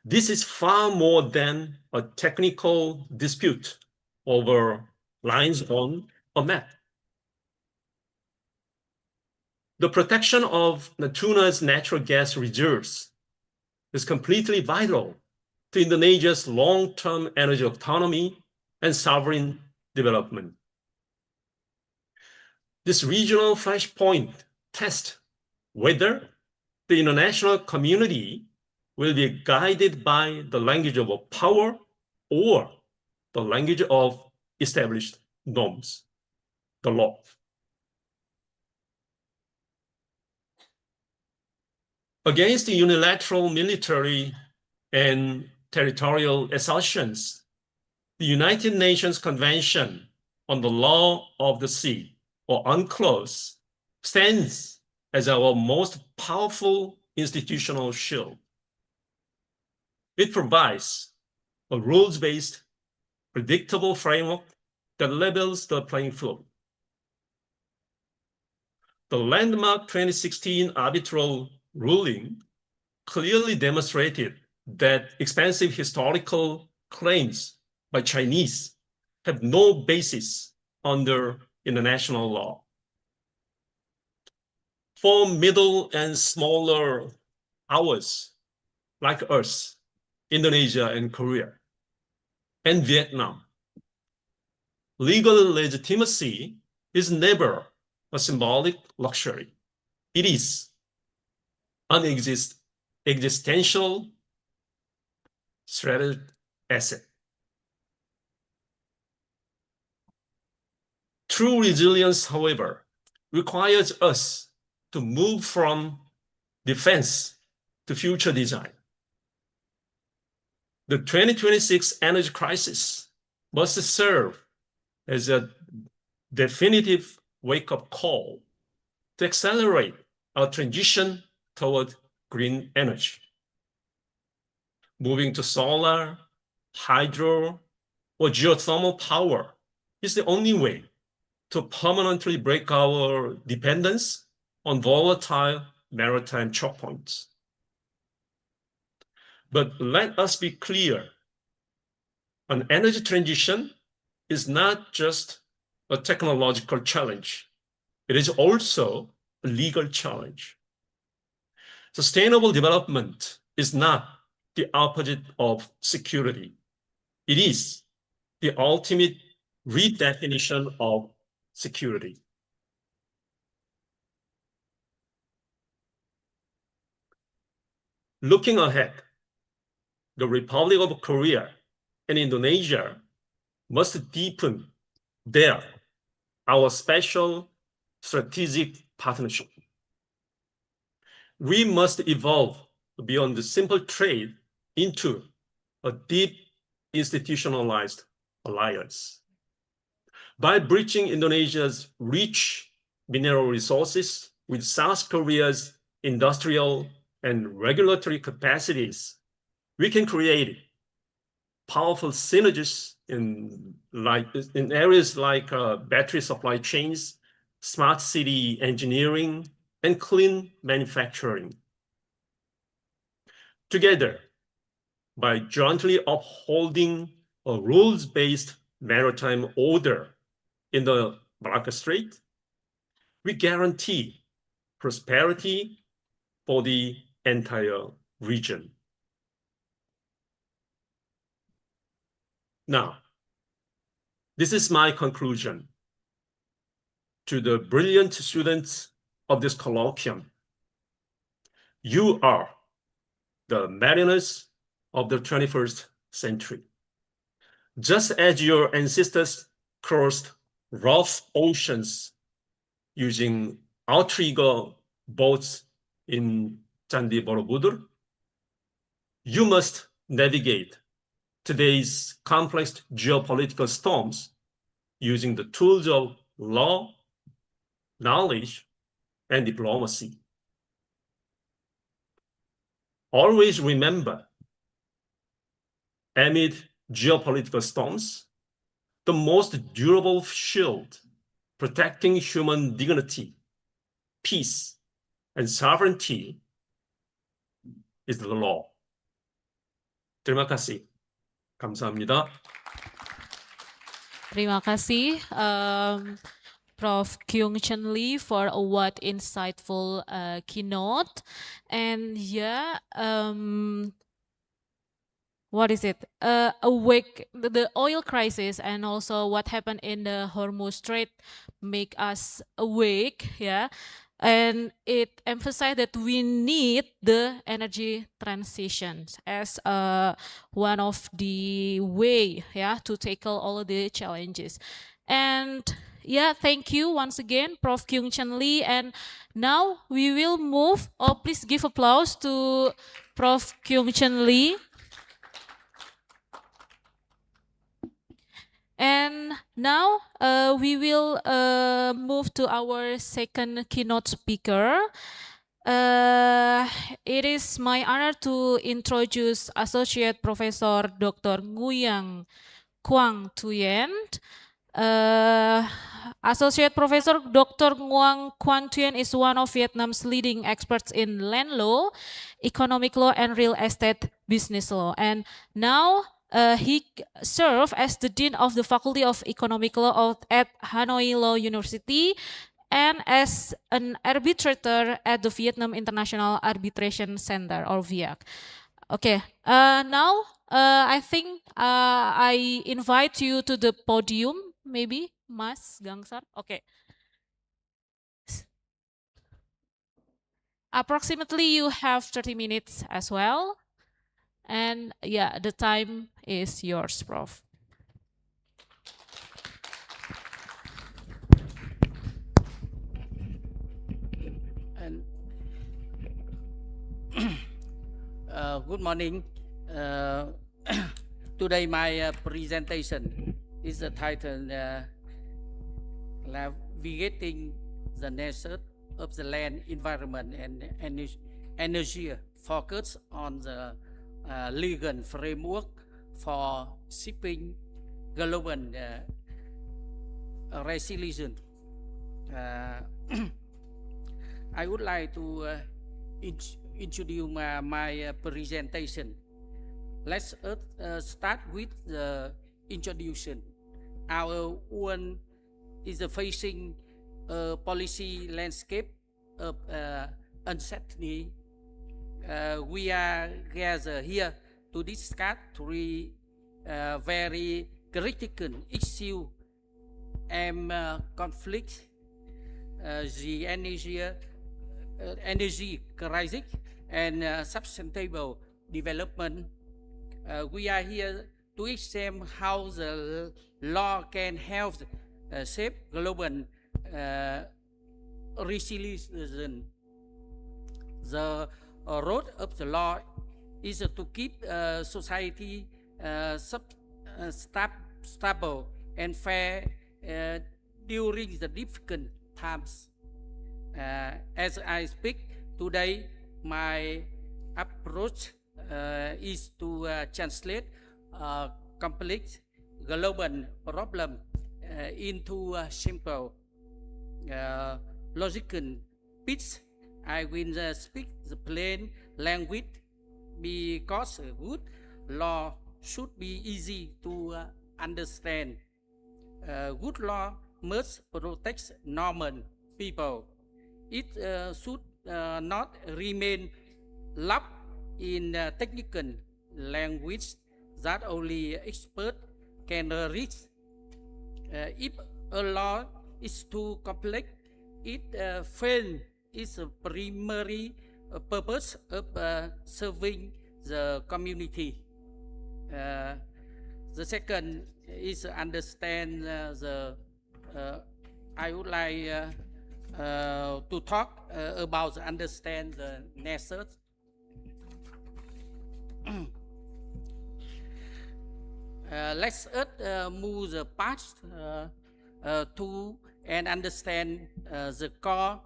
This is far more than a technical dispute over lines on a map. The protection of Natuna's natural gas reserves is completely vital to Indonesia's long-term energy autonomy and sovereign development. This regional flashpoint tests whether the international community will be guided by the language of power or the language of established norms, the law. Against the unilateral military and territorial assertions, the United Nations Convention on the Law of the Sea, or UNCLOS, stands as our most powerful institutional shield. It provides a rules-based, predictable framework that levels the playing field. The landmark 2016 arbitral ruling clearly demonstrated that expansive historical claims by Chinese have no basis under international law. For middle and smaller powers like us, Indonesia and Korea, and Vietnam, legal legitimacy is never a symbolic luxury. It is an existential strategic asset. True resilience, however, requires us to move from defense to future design. The 2026 energy crisis must serve as a definitive wake-up call to accelerate our transition toward green energy. Moving to solar, hydro, or geothermal power is the only way to permanently break our dependence on volatile maritime choke points. But let us be clear, an energy transition is not just a technological challenge. It is also a legal challenge. Sustainable development is not the opposite of security. It is the ultimate redefinition of security. Looking ahead, the Republic of Korea and Indonesia must deepen our special strategic partnership. We must evolve beyond the simple trade into a deep institutionalized alliance. By bridging Indonesia's rich mineral resources with South Korea's industrial and regulatory capacities, we can create powerful synergies in areas like battery supply chains, smart city engineering, and clean manufacturing. Together, by jointly upholding a rules-based maritime order in the Malacca Strait, we guarantee prosperity for the entire region. Now, this is my conclusion to the brilliant students of this colloquium. You are the mariners of the 21st century. Just as your ancestors crossed rough oceans using outrigger boats in Candi Borobudur, you must navigate today's complex geopolitical storms using the tools of law, knowledge, and diplomacy. Always remember, amid geopolitical storms, the most durable shield protecting human dignity, peace, and sovereignty is the law. terima kasih. 감사합니다. Terima kasih, Prof. Kyung Chun Lee, for a what insightful keynote. And yeah, what is it? The oil crisis and also what happened in the Hormuz Strait make us awake, yeah. And it emphasized that we need the energy transition as one of the way, yeah, to tackle all of the challenges. And yeah, thank you once again, Prof. Kyung Chun Lee. And now we will move. Oh, please give applause to Prof. Kyung Chun Lee. And now we will move to our second keynote speaker. It is my honor to introduce Associate Professor Dr. Nguyang Quang Thuyen. Associate Professor Dr. Nguyen Quan Thuyen is one of Vietnam's leading experts in land law, economic law, and real estate business law. And now he served as the Dean of the Faculty of Economic Law at Hanoi Law University and as an arbitrator at the Vietnam International Arbitration Center, or VIAC. Okay, now I think I invite you to the podium, maybe, Mas Gangsar. Okay. Approximately you have 30 minutes as well. And yeah, the time is yours, Prof. And good morning. Today my presentation is titled Navigating the Nature of the Land, Environment and Energy, focus on the legal framework for shipping global resilience. I would like to introduce my presentation. Let's start with the introduction. Our world is facing a policy landscape of uncertainty. We are gathered here to discuss three very critical issues and conflicts: the energy crisis and sustainable development. We are here to examine how the law can help shape global resilience. The role of the law is to keep society stable and fair during the difficult times. As I speak today, my approach is to translate complex global problem into simple logical bits. I will speak the plain language because good law should be easy to understand. Good law must protect normal people. It should not remain locked in technical language that only experts can read. If a law is too complex, it fails its primary purpose of serving the community. The second is understand I would like to talk about understand the nature. Let's move the past to and understand the core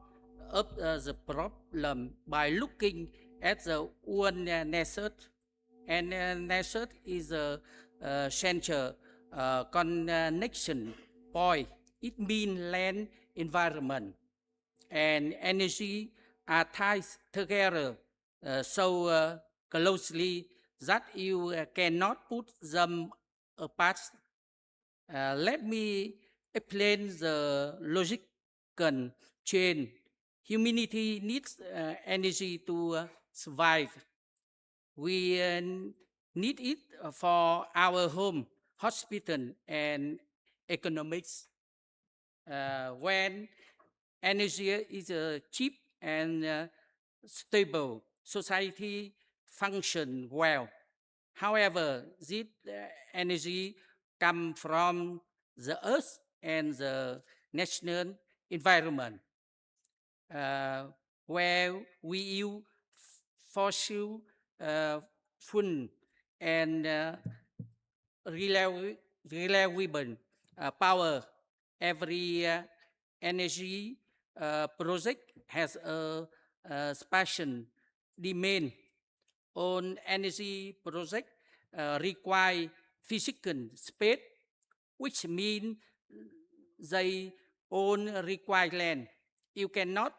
of the problem by looking at the one nature. And nature is a central connection point. It means land, environment, and energy are tied together so closely that you cannot put them apart. Let me explain the logical chain. Humanity needs energy to survive. We need it for our home, hospital, and economics. When energy is cheap and stable, society function well. However, this energy comes from the earth and the national environment, where we use fossil fuel and reliable power. Every energy project has a special demand. On energy project require physical space, which means they own required land. You cannot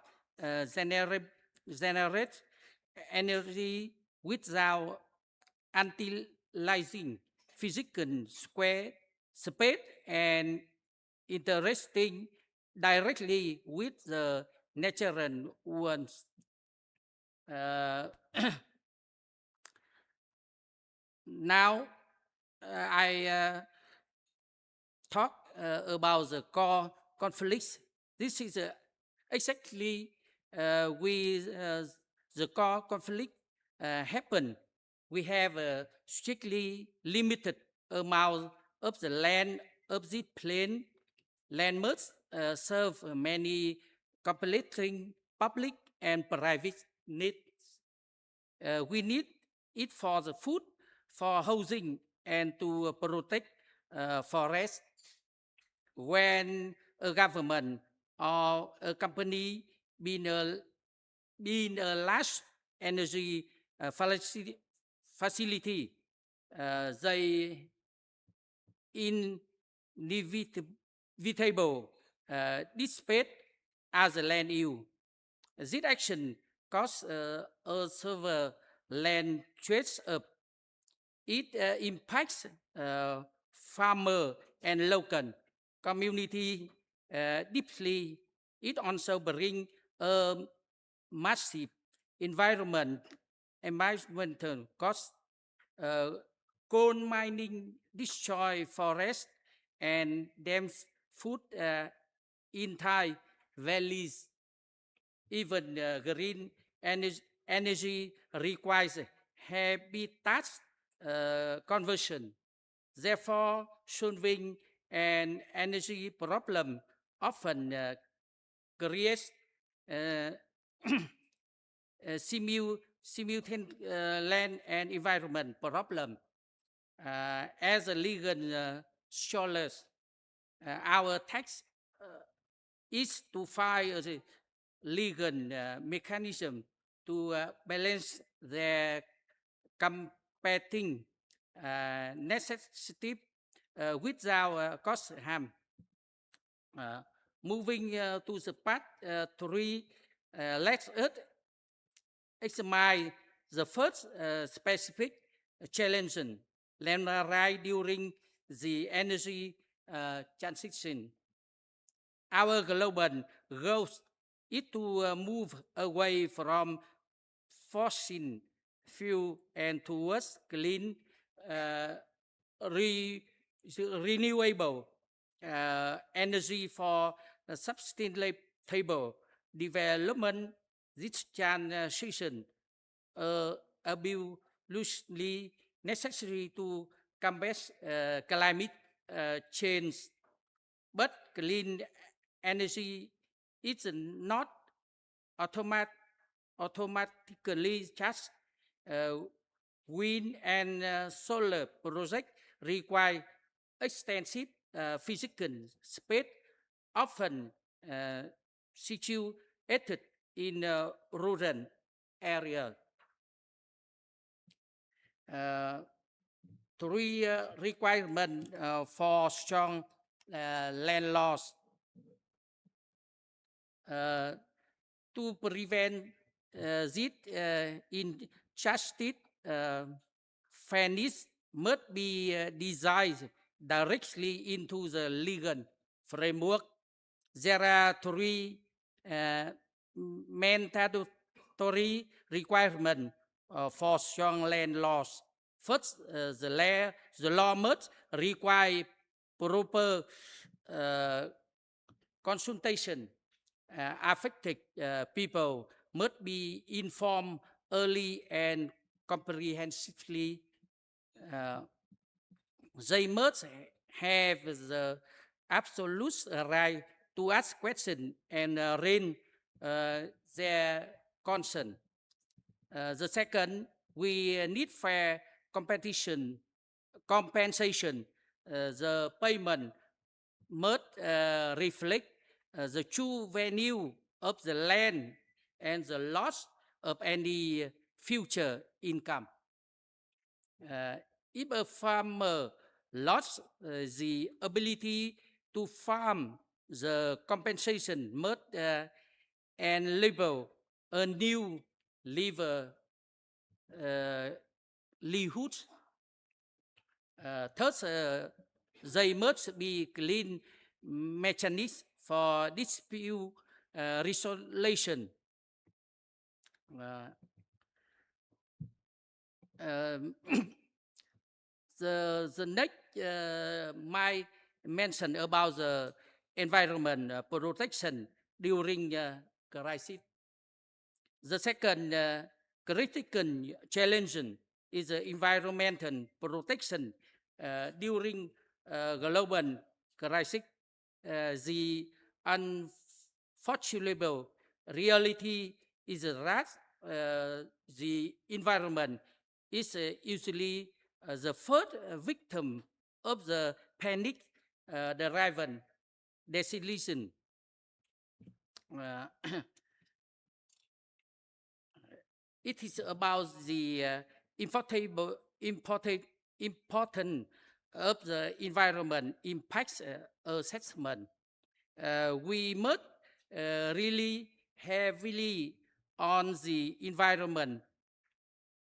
generate energy without utilizing physical square space and interacting directly with the natural ones. Now I talk about the core conflicts. This is exactly with the core conflict happen. We have a strictly limited amount of the land of this plain. Land must serve many completing public and private needs. We need it for the food, for housing, and to protect forests. When a government or a company being a large energy facility, they inevitable dissipate as a land use. This action causes a severe land trades up. It impacts farmer and local community deeply. It also brings a massive environmental cost. Coal mining destroy forest and dams food entire valleys. Even green energy requires habitat conversion. Therefore, solving an energy problem often creates simultaneous land and environment problem. As a legal scholars, our task is to find a legal mechanism to balance their competing necessity without cost harm. Moving to the part 3, let us examine the first specific challenge, land right during the energy transition. Our global goal is to move away from fossil fuel and towards clean, renewable energy for sustainable development. This transition absolutely necessary to combat climate change. But clean energy is not automatically just wind and solar projects require extensive physical space, often situated in rural areas. Three requirements for strong land laws to prevent this injustice. Fairness must be designed directly into the legal framework. There are three mandatory requirements for strong land laws. First, the law must require proper consultation. Affected people must be informed early and comprehensively. They must have the absolute right to ask questions and raise their concern. The second, we need fair compensation. The payment must reflect the true value of the land and the loss of any future income. If a farmer lost the ability to farm the compensation must enable a new livelihood. Thus, they must be clean mechanisms for dispute resolution. Um, the next my mention about the environment protection during crisis. The second critical challenge is environmental protection during global crisis. The unfortunate reality is that the environment is usually the first victim of the panic driven decision. It is about the important of the environment impacts assessment. We must really heavily on the environment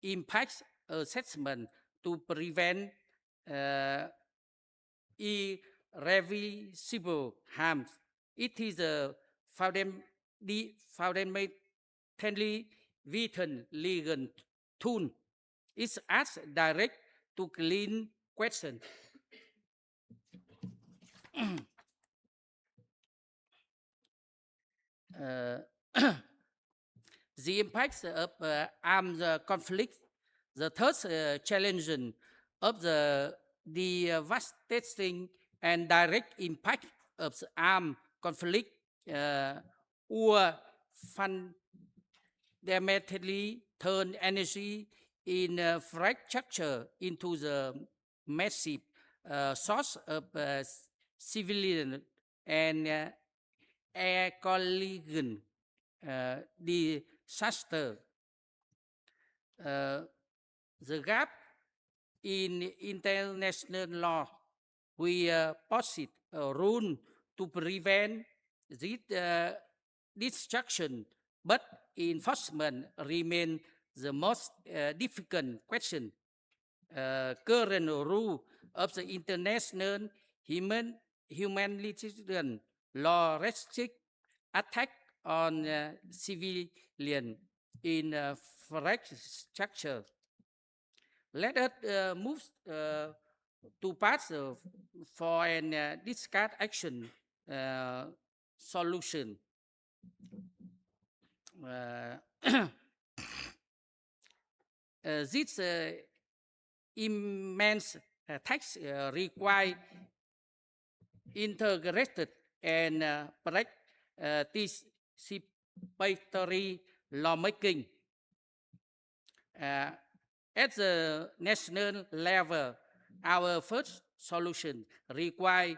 impacts assessment to prevent irreversible harms. It is a fundamentally vital legal tool. It asks direct to clean question. The impacts of armed conflict, the third challenge of the devastating and direct impact of the armed conflict or fundamentally turn energy infrastructure into the massive source of civilian and ecological disaster. The gap in international law, we posit a rule to prevent this destruction, but enforcement remains the most difficult question. Current rule of the international humanitarian law restrict attack on civilian infrastructure. Let us move to parts for an discard action solution. This immense tax require integrated and participatory lawmaking. At the national level, our first solution requires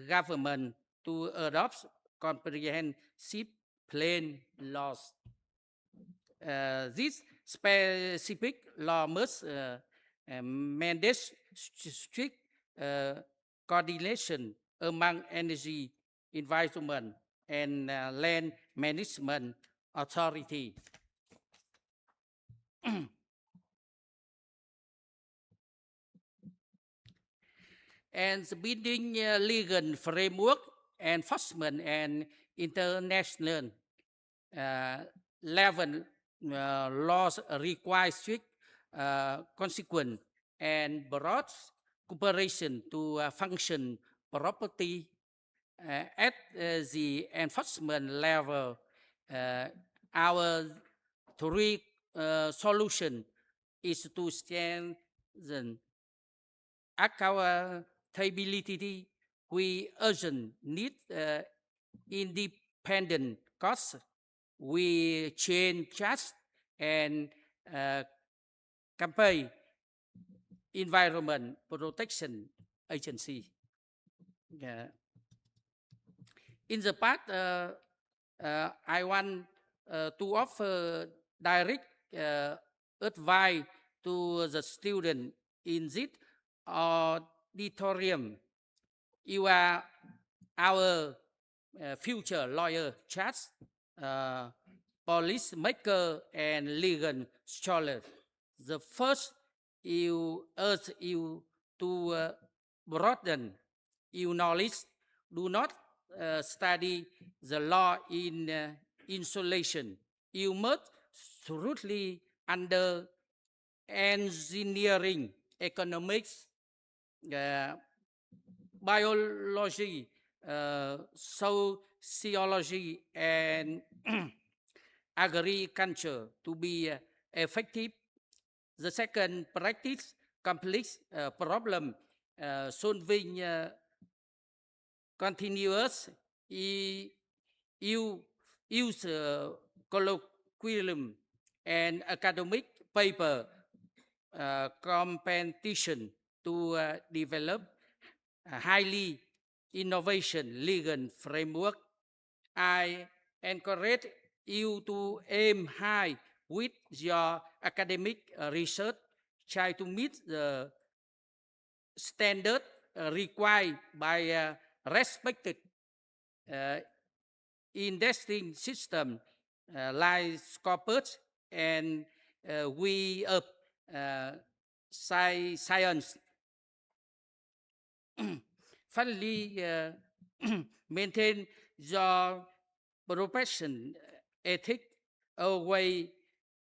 government to adopt comprehensive plain laws. This specific law must mandate strict coordination among energy, environment, and land management authority. And the building legal framework, enforcement, and international level laws require strict consequence and broad cooperation to function properly. At the enforcement level, our three solution is to strengthen accountability. We urgent need independent costs. We change trust and campaign environment protection agency. In the past, I want to offer direct advice to the student in this auditorium. You are our future lawyer judge, police maker, and legal scholar. The first, you urge you to broaden your knowledge. Do not study the law in isolation. You must thoroughly under engineering, economics, uh, biology, sociology, and agriculture to be effective. The second, practice complex problem solving, continuous. You use colloquium and academic paper competition to develop a highly innovation legal framework. I encourage you to aim high with your academic research. Try to meet the standard required by respected indexing system like Scopus and we up science. Finally, maintain your profession ethic, always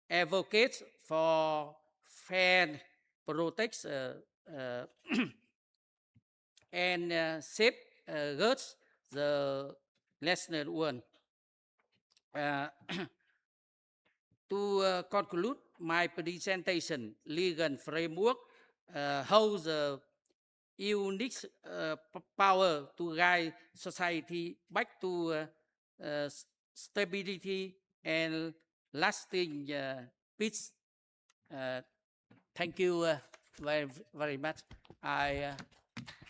advocates for fair protects and safeguards the lesser one. To conclude my presentation, legal framework holds a unique power to guide society back to stability and lasting peace. Thank you very, very much. I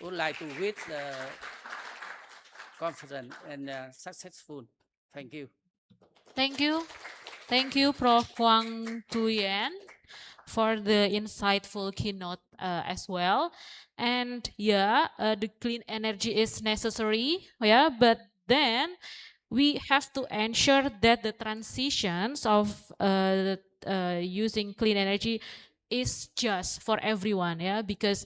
would like to wish confident and successful. Thank you. Thank you. Thank you, Prof. Huang Tuyen, for the insightful keynote as well. And yeah, the clean energy is necessary, yeah, but then we have to ensure that the transitions of using clean energy is just for everyone, yeah, because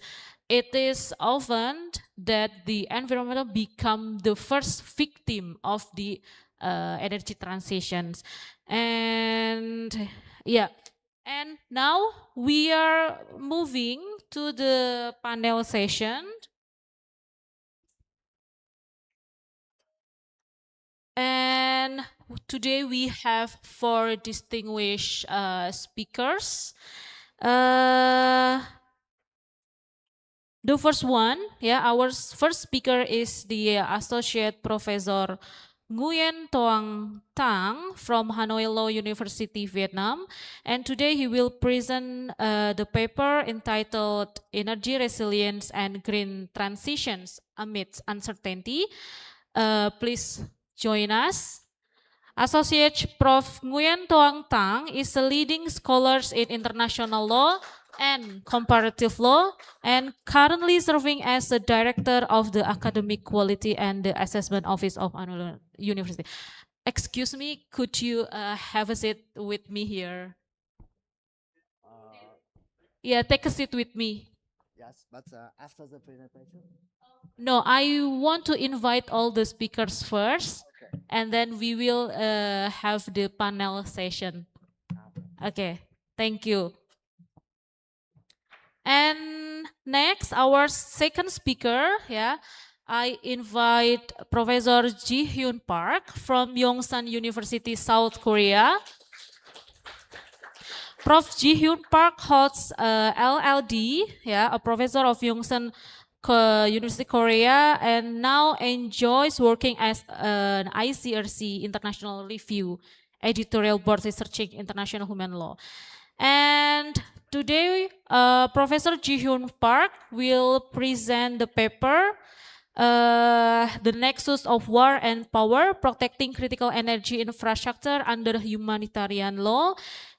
it is often that the environmental become the first victim of the energy transitions. And yeah, and now we are moving to the panel session. And today we have 4 distinguished speakers. The first one, yeah, our first speaker is the Associate Professor Nguyen Toang Tang from Hanoi Law University, Vietnam. And today he will present the paper entitled Energy Resilience and Green Transitions Amidst Uncertainty. Please join us. Associate Prof. Nguyen Toang Tang is a leading scholar in international law and comparative law, and currently serving as the director of the Academic Quality and the Assessment Office of Hanoi University. Excuse me, could you have a seat with me here? Yeah, take a seat with me. Yes, but after the presentation? No, I want to invite all the speakers first, Okay. and then we will have the panel session. Okay, thank you. And next, our second speaker, yeah, I invite Professor Ji Hyun Park from Yongsan University, South Korea. Prof. Ji Hyun Park holds LLD, yeah, a professor of Yongsan University, Korea, and now enjoys working as an ICRC International Review editorial board researching international human law. And today, Professor Ji Hyun Park will present the paper, The Nexus of War and Power, Protecting Critical Energy Infrastructure Under Humanitarian Law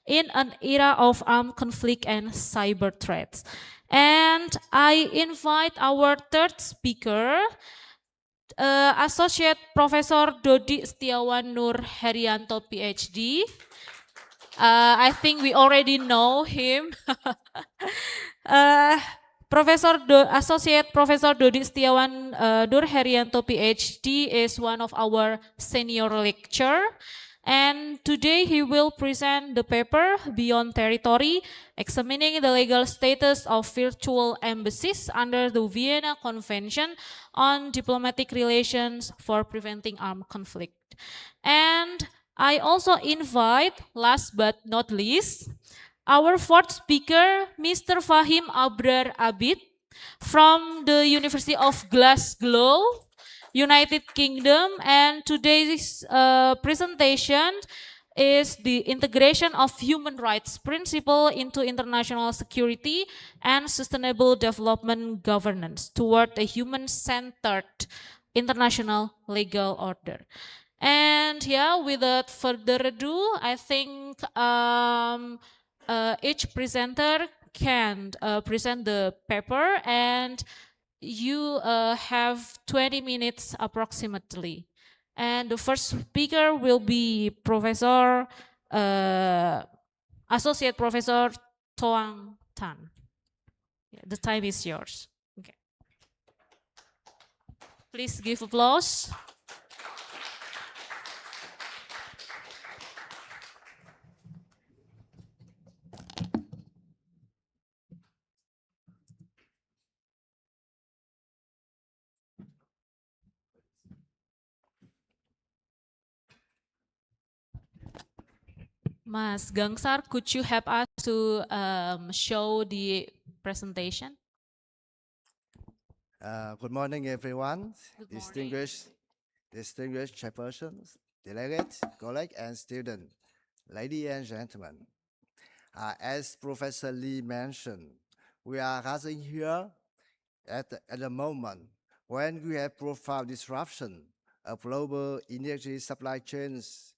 in an Era of Armed Conflict and Cyber Threats. And I invite our third speaker, Associate Professor Dodi Setiawan Nur Herianto, PhD. I think we already know him. Associate Professor Dodi Setiawan Nur Herianto, PhD, is one of our senior lecturer. And today he will present the paper Beyond Territory, examining the legal status of virtual embassies under the Vienna Convention on Diplomatic Relations for Preventing Armed Conflict. And I also invite, last but not least, our fourth speaker, Mr. Fahim Abrar Abid from the University of Glasgow, United Kingdom, and today's presentation is the integration of human rights principle into international security and sustainable development governance toward a human-centered international legal order. And yeah, without further ado, I think each presenter can present the paper, and you have 20 minutes approximately. And the first speaker will be Associate Professor Toang Tan. Yeah, the time is yours. Okay. Please give applause. Mas Gangsar, could you help us to show the presentation? Good morning, everyone. Good Distinguished chairpersons, delegates, colleagues, and students, ladies and gentlemen. As Professor Lee mentioned, we are gathering here at the moment when we have profound disruption of global energy supply chains,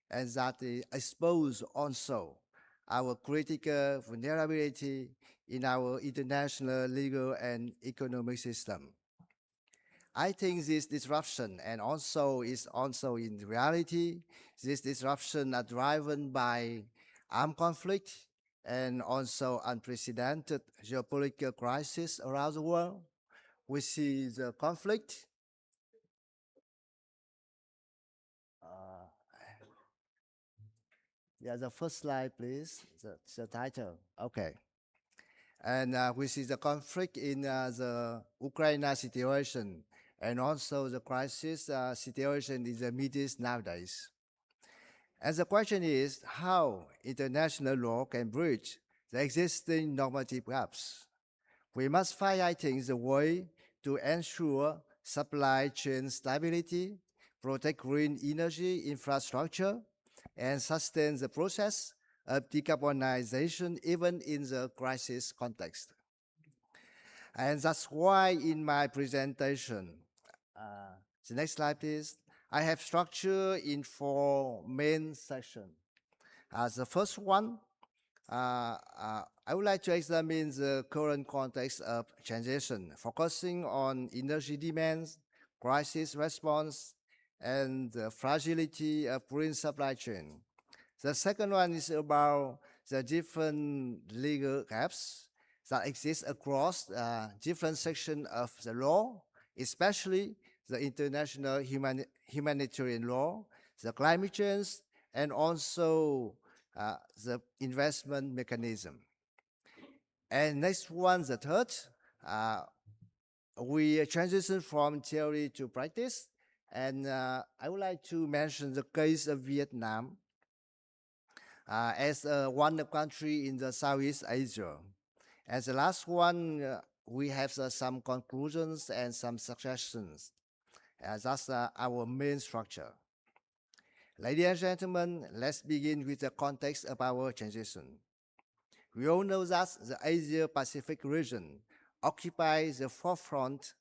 and that expose also our critical vulnerability in our international legal and economic system. I think this disruption and also is also in reality, this disruption are driven by armed conflict and also unprecedented geopolitical crisis around the world. We see the conflict. Yeah, the first slide, please. The title. Okay. And we see the conflict in the Ukraine situation and also the crisis situation in the Middle East nowadays. And the question is how international law can bridge the existing normative gaps. We must find, I think, the way to ensure supply chain stability, protect green energy infrastructure, and sustain the process of decarbonization even in the crisis context. And that's why in my presentation, the next slide please, I have structured in 4 main sections. The first one, I would like to examine the current context of transition, focusing on energy demands, crisis response, and the fragility of green supply chain. The second one is about the different legal gaps that exist across different sections of the law, especially the international humanitarian law, the climate change, and also the investment mechanism. And next one, the third, we transition from theory to practice. And I would like to mention the case of Vietnam as one country in the Southeast Asia. As the last one, we have some conclusions and some suggestions. That's our main structure. Ladies and gentlemen, let's begin with the context of our transition. We all know that the Asia-Pacific region occupies the forefront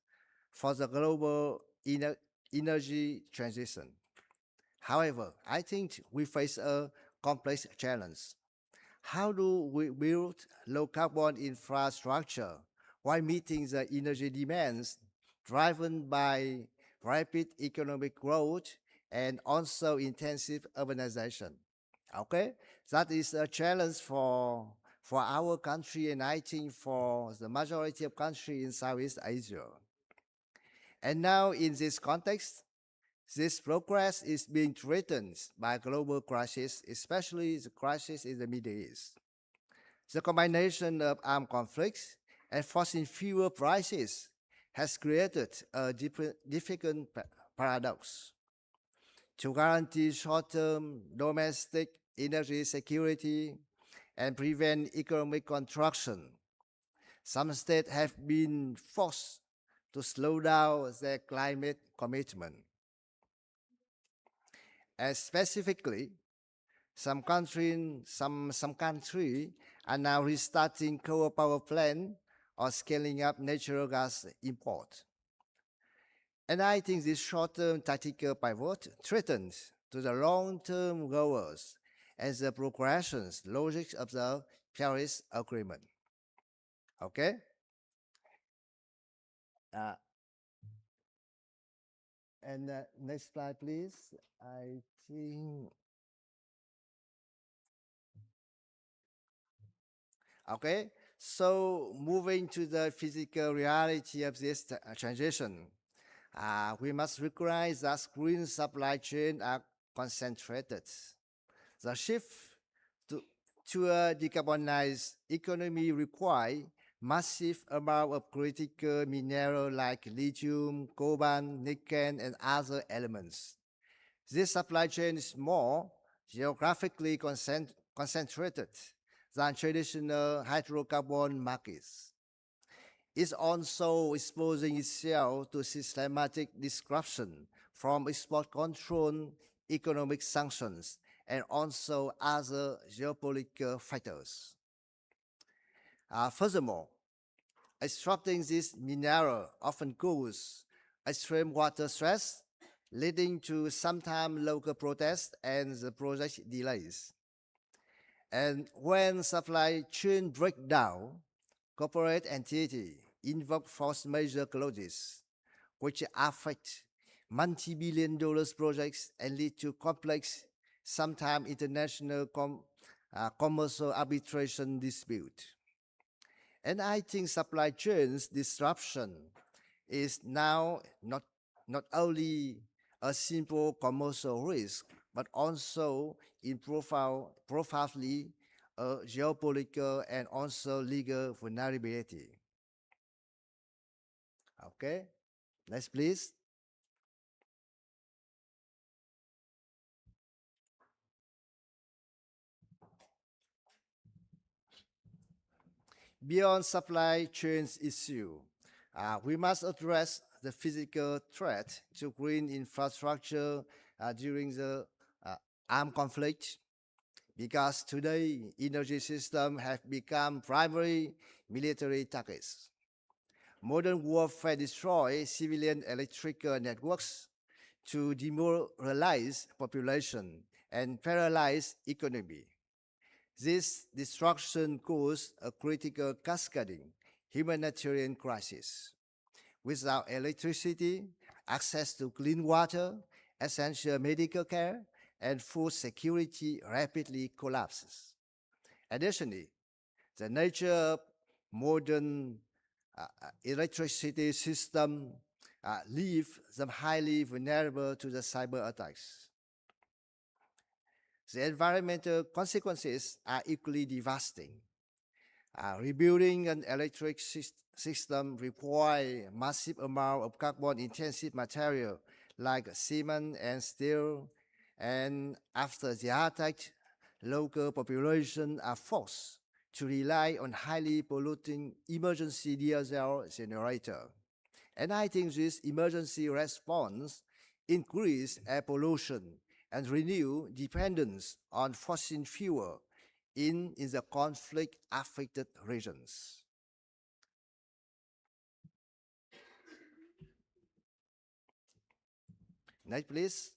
for the global energy transition. However, I think we face a complex challenge. How do we build low-carbon infrastructure while meeting the energy demands driven by rapid economic growth, and also intensive urbanization. Okay, that is a challenge for our country, and I think for the majority of countries in Southeast Asia. And now, in this context, this progress is being threatened by global crisis, especially the crisis in the Middle East. The combination of armed conflicts and fossil fuel prices has created a difficult paradox. To guarantee short-term domestic energy security and prevent economic contraction, some states have been forced to slow down their climate commitment. And specifically, some country are now restarting coal power plant or scaling up natural gas import. And I think this short-term tactical pivot threatens to the long-term goals and the progressions logic of the Paris Agreement. Okay? And next slide, please. I think. Okay, so moving to the physical reality of this transition, we must recognize that green supply chains are concentrated. The shift to a decarbonized economy requires massive amount of critical minerals like lithium, cobalt, nickel, and other elements. This supply chain is more geographically concentrated than traditional hydrocarbon markets. It's also exposing itself to systematic disruption from export control, economic sanctions, and also other geopolitical factors. Furthermore, extracting this mineral often causes extreme water stress, leading to sometimes local protests and the project delays. And when supply chain break down, corporate entity invoke force majeure clauses, which affect multi-billion dollars projects and lead to complex, sometimes international commercial arbitration dispute. And I think supply chains disruption is now not only a simple commercial risk, but also in profoundly geopolitical and also legal vulnerability. Okay, next please. Beyond supply chains issue, we must address the physical threat to green infrastructure during the armed conflict, because today energy systems have become primary military targets. Modern warfare destroys civilian electrical networks to demoralize population and paralyze economy. This destruction caused a critical cascading humanitarian crisis. Without electricity, access to clean water, essential medical care, and food security rapidly collapses. Additionally, the nature of modern electricity system leave them highly vulnerable to the cyber attacks. The environmental consequences are equally devastating. Rebuilding an electric system requires massive amount of carbon-intensive material like cement and steel, and after the attack, local populations are forced to rely on highly polluting emergency diesel generator. And I think this emergency response increase air pollution and renew dependence on fossil fuel in the conflict-affected regions. Next, please.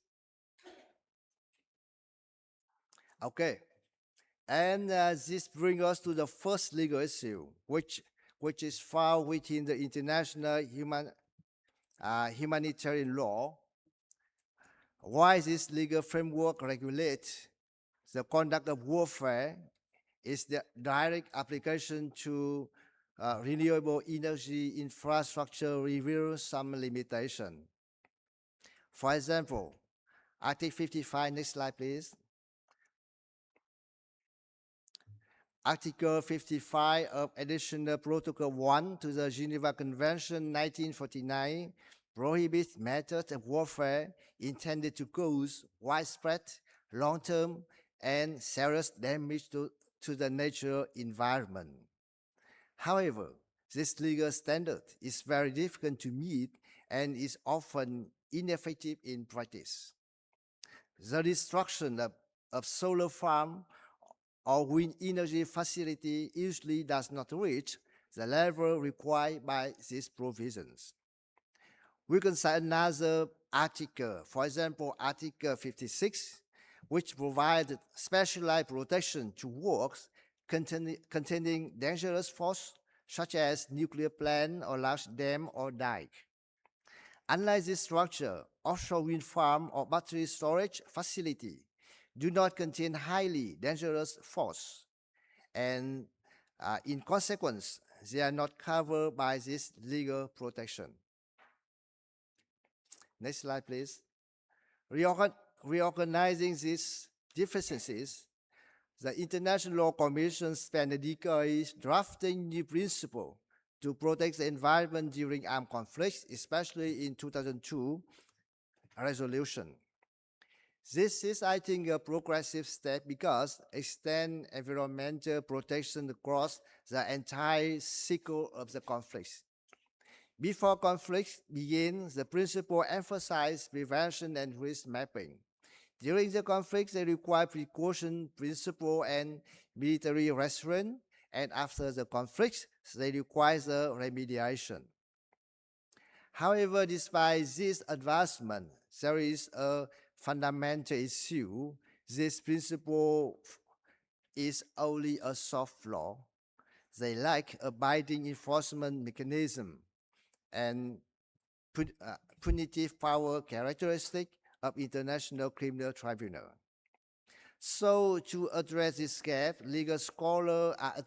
Okay, and this brings us to the first legal issue, which is found within the international humanitarian law. Why this legal framework regulates the conduct of warfare is the direct application to renewable energy infrastructure reveals some limitation. For example, Article 55, next slide please. Article 55 of Additional Protocol 1 to the Geneva Convention 1949 prohibits methods of warfare intended to cause widespread, long-term, and serious damage to the natural environment. However, this legal standard is very difficult to meet and is often ineffective in practice. The destruction of solar farm or wind energy facility usually does not reach the level required by these provisions. We can cite another article, for example, Article 56, which provides specialized protection to works containing dangerous force, such as nuclear plant or large dam or dike. Unlike this structure, offshore wind farm or battery storage facility do not contain highly dangerous force, and in consequence, they are not covered by this legal protection. Next slide, please. Reorganizing these deficiencies, the International Law Commission spent a decade drafting new principles to protect the environment during armed conflicts, especially in 2002 resolution. This is, I think, a progressive step because extend environmental protection across the entire cycle of the conflicts. Before conflicts begin, the principle emphasized prevention and risk mapping. During the conflicts, they require precaution principle and military restraint, and after the conflicts, they require the remediation. However, despite this advancement, there is a fundamental issue. This principle is only a soft law. They lack a binding enforcement mechanism and punitive power characteristic of International Criminal Tribunal. So to address this gap, legal scholars are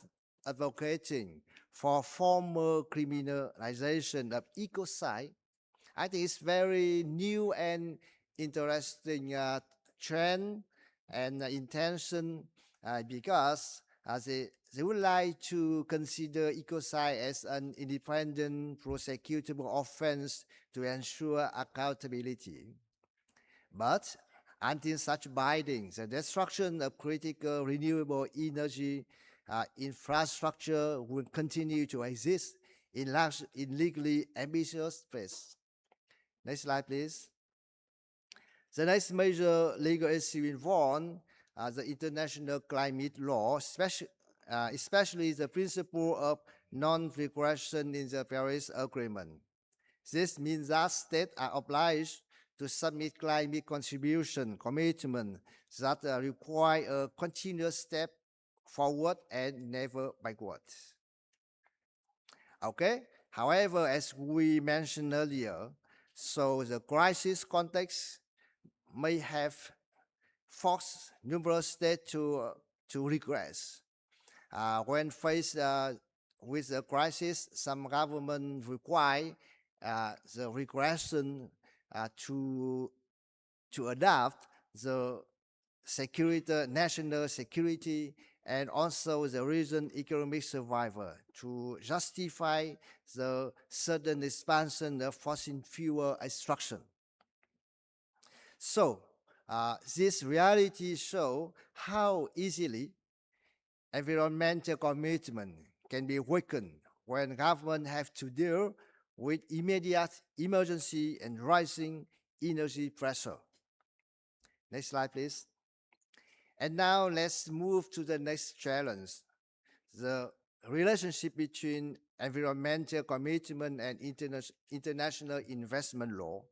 advocating for formal criminalization of ecocide. I think it's very new and interesting trend and intention because they would like to consider ecocide as an independent prosecutable offense to ensure accountability. But until such binding, the destruction of critical renewable energy infrastructure will continue to exist in legally ambitious space. Next slide, please. The next major legal issue involved the international climate law, especially the principle of non-regression in the Paris Agreement. This means that states are obliged to submit climate contribution commitment that require a continuous step forward and never backward. Okay. However, as we mentioned earlier, so the crisis context may have forced numerous states to regress. When faced with the crisis, some governments require the regression to adapt the national security and also the region economic survival to justify the sudden expansion of fossil fuel extraction. So this reality shows how easily environmental commitment can be weakened when governments have to deal with immediate emergency and rising energy pressure. Next slide, please. And now let's move to the next challenge, the relationship between environmental commitment and international investment law.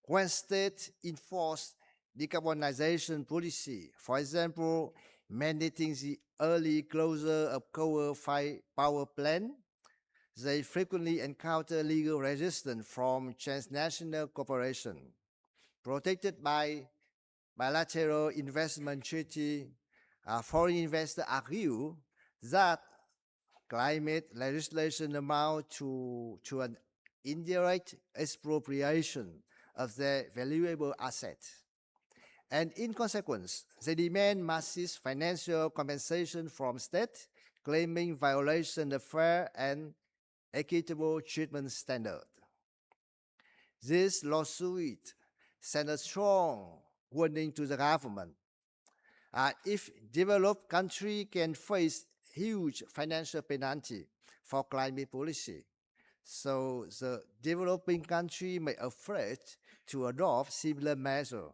When states enforce decarbonization policy, for example, mandating the early closure of coal-fired power plant, they frequently encounter legal resistance from transnational corporations. Protected by bilateral investment treaty, foreign investors argue that climate legislation amount to an indirect expropriation of their valuable asset. And in consequence, they demand massive financial compensation from state, claiming violation of fair and equitable treatment standard. This lawsuit sent a strong warning to the government. If developed country can face huge financial penalty for climate policy, so the developing country may afraid to adopt similar measure.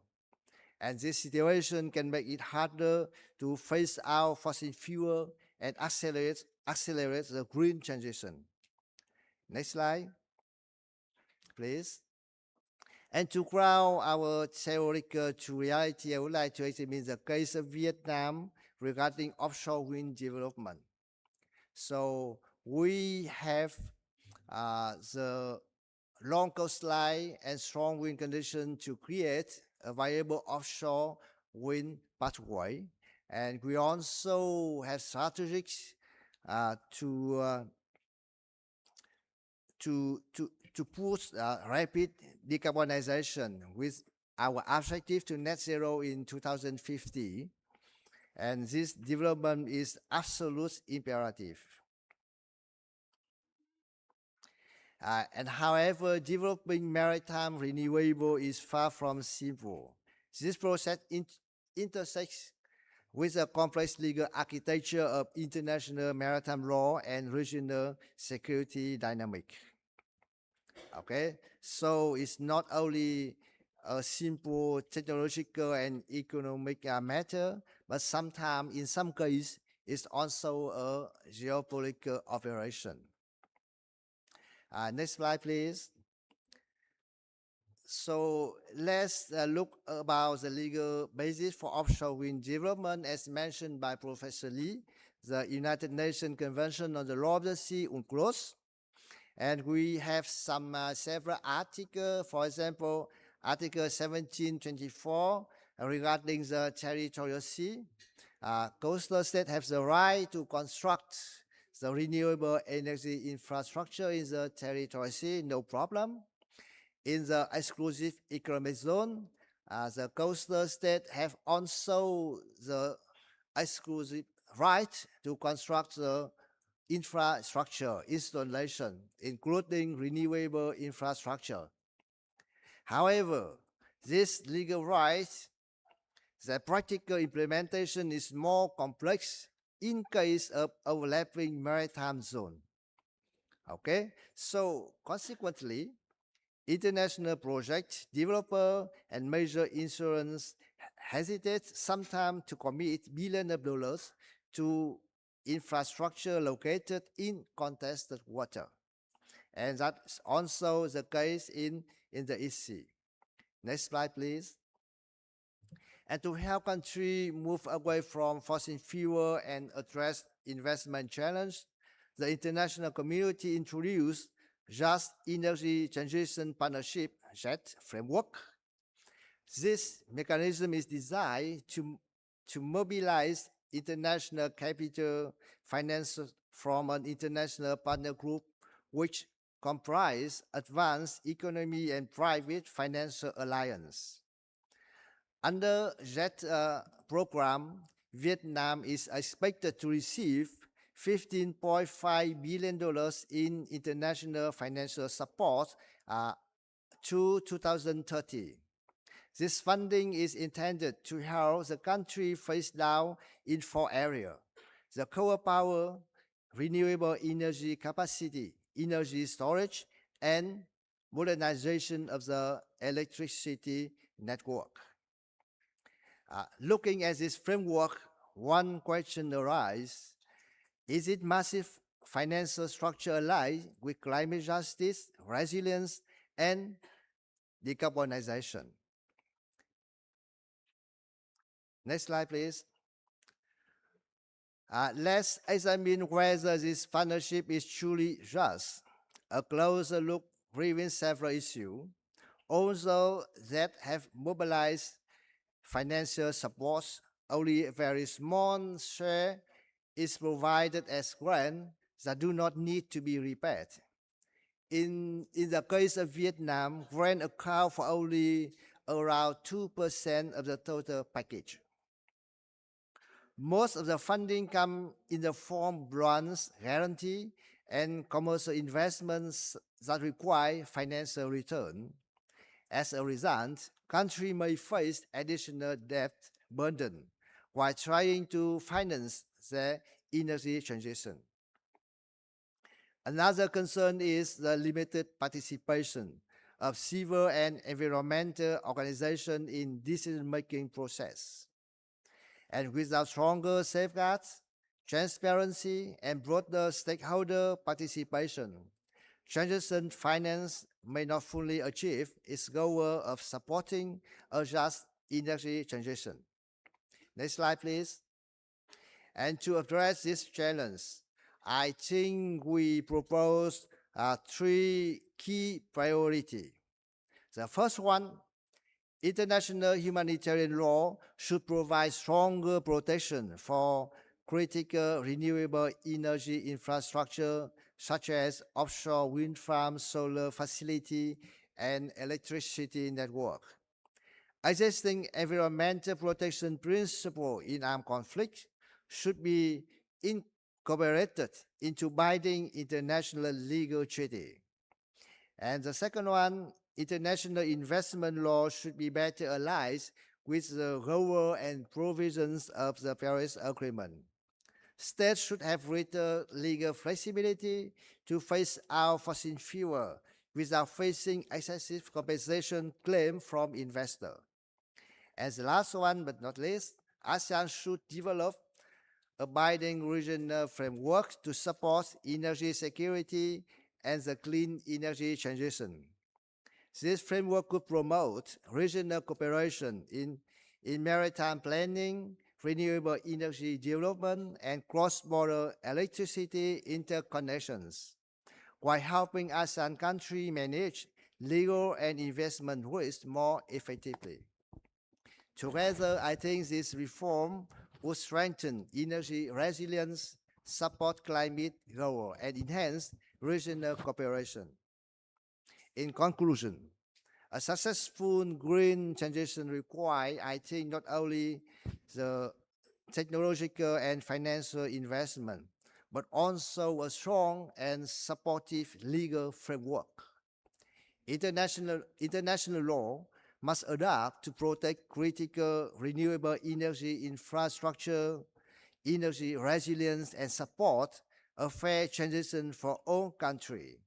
And this situation can make it harder to phase out fossil fuel and accelerate the green transition. Next slide, please. And to ground our theoretical to reality, I would like to examine the case of Vietnam regarding offshore wind development. So we have the long coastline and strong wind conditions to create a viable offshore wind pathway. And we also have strategies to push rapid decarbonization with our objective to net zero in 2050. And this development is absolute imperative. And however, developing maritime renewable is far from simple. This process intersects with a complex legal architecture of international maritime law and regional security dynamic. Okay, so it's not only a simple technological and economic matter, but sometimes, in some cases, it's also a geopolitical operation. Next slide, please. So let's look about the legal basis for offshore wind development as mentioned by Professor Lee, the United Nations Convention on the Law of the Sea, UNCLOS. And we have some several articles, for example, Article 1724 regarding the territorial sea. Coastal states have the right to construct the renewable energy infrastructure in the territorial sea, no problem. In the exclusive economic zone, the coastal states have also the exclusive right to construct the infrastructure installation, including renewable infrastructure. However, this legal right, the practical implementation is more complex in case of overlapping maritime zone. Okay, so consequently, international project developer and major insurance hesitate sometimes to commit billions of dollars to infrastructure located in contested water. And that's also the case in the East Sea. Next slide, please. And to help countries move away from fossil fuel and address investment challenge, the international community introduced Just Energy Transition Partnership, JET framework. This mechanism is designed to mobilize international capital finance from an international partner group which comprise advanced economy and private financial alliance. Under that program, Vietnam is expected to receive $15.5 billion in international financial support to 2030. This funding is intended to help the country phase down in 4 areas: the core power, renewable energy capacity, energy storage, and modernization of the electricity network. Looking at this framework, one question arises: is it massive financial structure aligned with climate justice, resilience, and decarbonization? Next slide, please. Let's examine whether this partnership is truly just. A closer look reveals several issues, although that have mobilized financial support. Only a very small share is provided as grant that do not need to be repaid. In the case of Vietnam, grant account for only around 2% of the total package. Most of the funding come in the form of grants, guarantee, and commercial investments that require financial return. As a result, country may face additional debt burden while trying to finance their energy transition. Another concern is the limited participation of civil and environmental organizations in decision-making process. And without stronger safeguards, transparency, and broader stakeholder participation, transition finance may not fully achieve its goal of supporting a just energy transition. Next slide, please. And to address this challenge, I think we propose three key priorities. The first one, international humanitarian law should provide stronger protection for critical renewable energy infrastructure such as offshore wind farms, solar facility, and electricity network. Existing environmental protection principle in armed conflict should be incorporated into binding international legal treaty. And the second one, international investment law should be better aligned with the goals and provisions of the Paris Agreement. States should have greater legal flexibility to phase out fossil fuel without facing excessive compensation claims from investors. As the last one but not least, ASEAN should develop a binding regional framework to support energy security and the clean energy transition. This framework could promote regional cooperation in maritime planning, renewable energy development, and cross-border electricity interconnections, while helping ASEAN countries manage legal and investment risk more effectively. Together, I think this reform would strengthen energy resilience, support climate goals, and enhance regional cooperation. In conclusion, a successful green transition requires, I think, not only the technological and financial investment, but also a strong and supportive legal framework. International law must adapt to protect critical renewable energy infrastructure, energy resilience, and support a fair transition for all countries.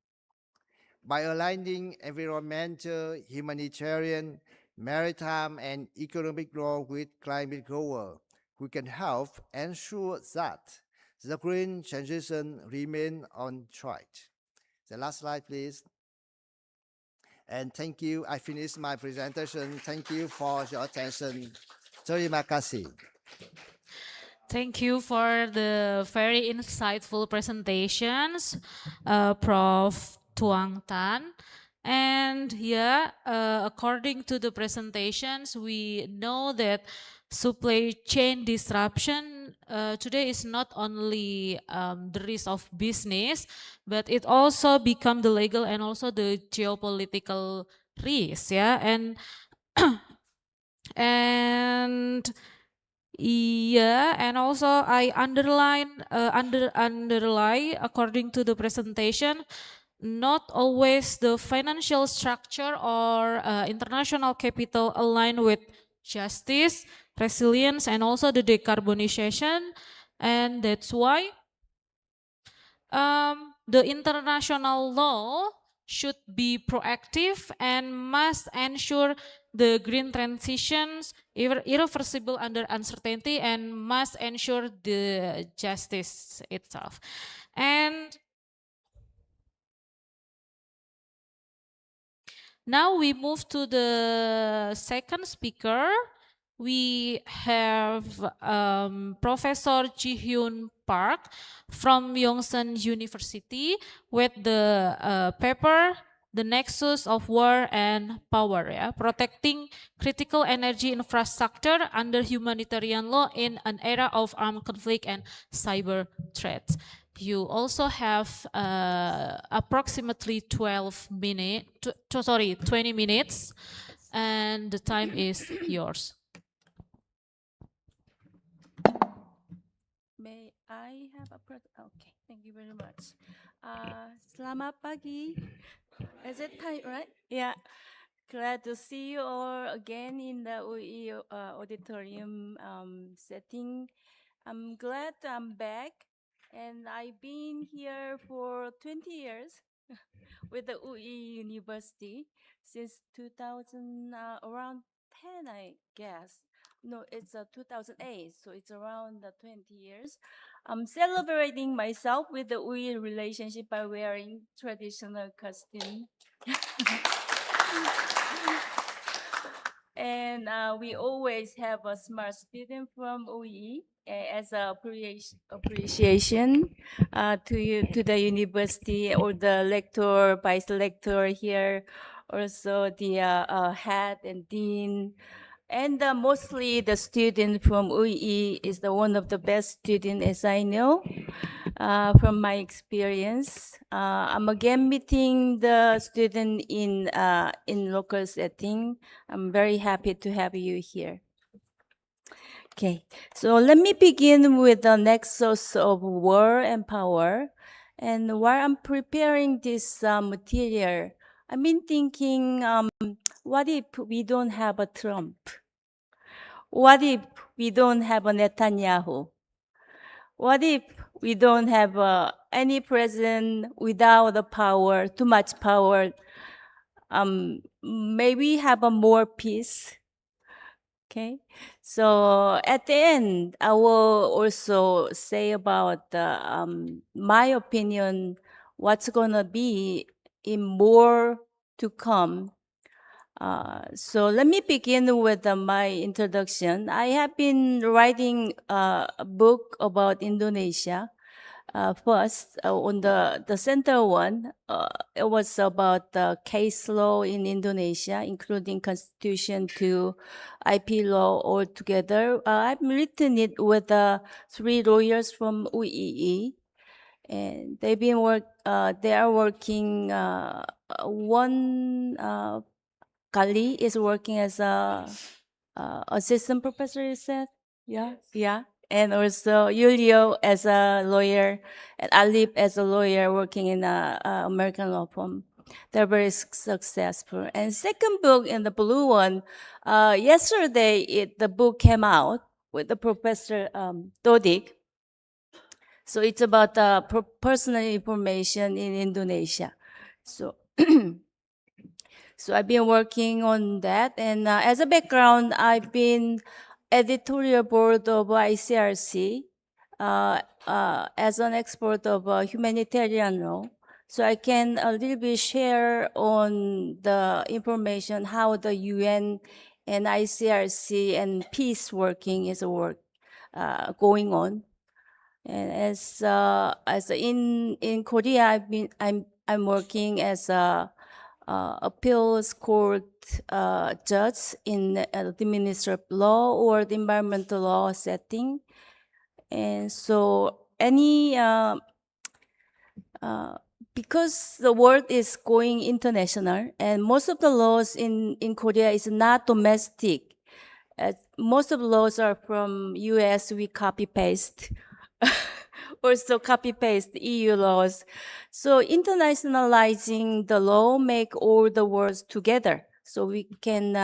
By aligning environmental, humanitarian, maritime, and economic law with climate goals, we can help ensure that the green transition remains on track. The last slide, please. And thank you. I finished my presentation. Thank you for your attention. Terima kasih. Thank you for the very insightful presentations, Prof. Tuang Tan. And yeah, according to the presentations, we know that supply chain disruption today is not only the risk of business, but it also become the legal and also the geopolitical risk, yeah. And yeah, and also I underline according to the presentation, not always the financial structure or international capital align with justice, resilience, and also the decarbonization, and that's why the international law should be proactive and must ensure the green transitions irreversible under uncertainty and must ensure the justice itself. And now we move to the second speaker, we have Professor Ji-hyun Park from Yongsan University with the paper The Nexus of War and Power, ya, protecting critical energy infrastructure under humanitarian law in an era of armed conflict and cyber threats. You also have approximately 20 minutes, and the time is yours. May I have a okay, thank you very much. Selamat pagi. Is it time, right? Yeah. Glad to see you all again in the UE auditorium setting. I'm glad I'm back, and I've been here for 20 years with the UE University since 2000, around 10, I guess. No, it's 2008, so it's around 20 years. I'm celebrating myself with the UE relationship by wearing traditional costume. And we always have a smart student from OE as a appreciation to the university, or the lector, vice lector here, also the head and dean. And mostly the student from UE is one of the best student as I know. From my experience, I'm again meeting the student in local setting. I'm very happy to have you here. Okay, so let me begin with the nexus of war and power. And while I'm preparing this material, I've been thinking, what if we don't have a Trump? What if we don't have a Netanyahu? What if we don't have any president without the power, too much power? Maybe have a more peace. Okay, so at the end, I will also say about my opinion, what's gonna be in more to come. So let me begin with my introduction. I have been writing a book about Indonesia. First, on the center one, it was about the case law in Indonesia, including constitution to IP law all together. I've written it with 3 lawyers from UEE. And they've been they are working, one Kali is working as a assistant professor, you said? Yeah, yeah. And also Julio as a lawyer, and Alip as a lawyer working in a American law firm. They're very successful. And second book, in the blue one, yesterday the book came out with the Professor Dodik. So it's about personal information in Indonesia. So So I've been working on that. And as a background, I've been editorial board of ICRC as an expert of humanitarian law. So I can a little bit share on the information, how the UN and ICRC and peace working is going on. And as in Korea, I'm working as a appeals court judge in the administrative law or the environmental law setting. And so because the world is going international, and most of the laws in Korea is not domestic. Most of the laws are from US, we copy paste. Also copy paste EU laws. So internationalizing the law make all the words together, so we can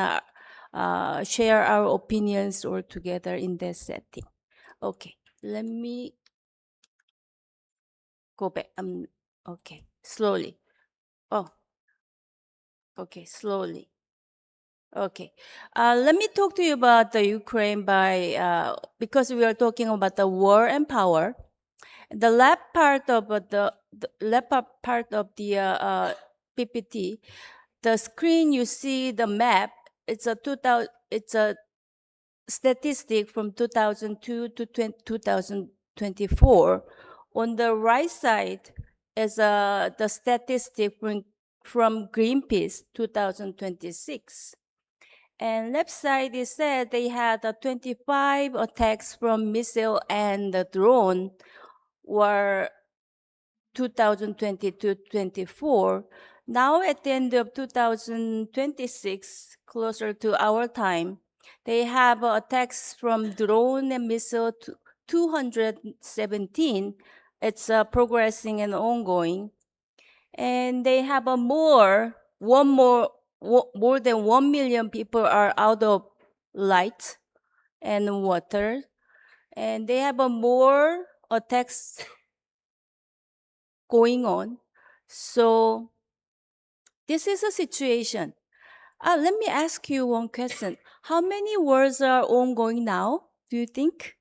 share our opinions all together in this setting. Okay, let me go back. Okay, slowly. Oh, okay, slowly. Okay, let me talk to you about the Ukraine because we are talking about the war and power. The left part of the PPT, the screen you see the map. It's a statistic from 2002 to 2024. On the right side is the statistic from Greenpeace 2026. And left side is said they had 25 attacks from missile and the drone were 2022-24. Now at the end of 2026, closer to our time, they have attacks from drone and missile to 217. It's progressing and ongoing. And they have more than 1 million people are out of light and water. And they have more attacks going on. So this is a situation. Let me ask you one question. How many wars are ongoing now, do you think?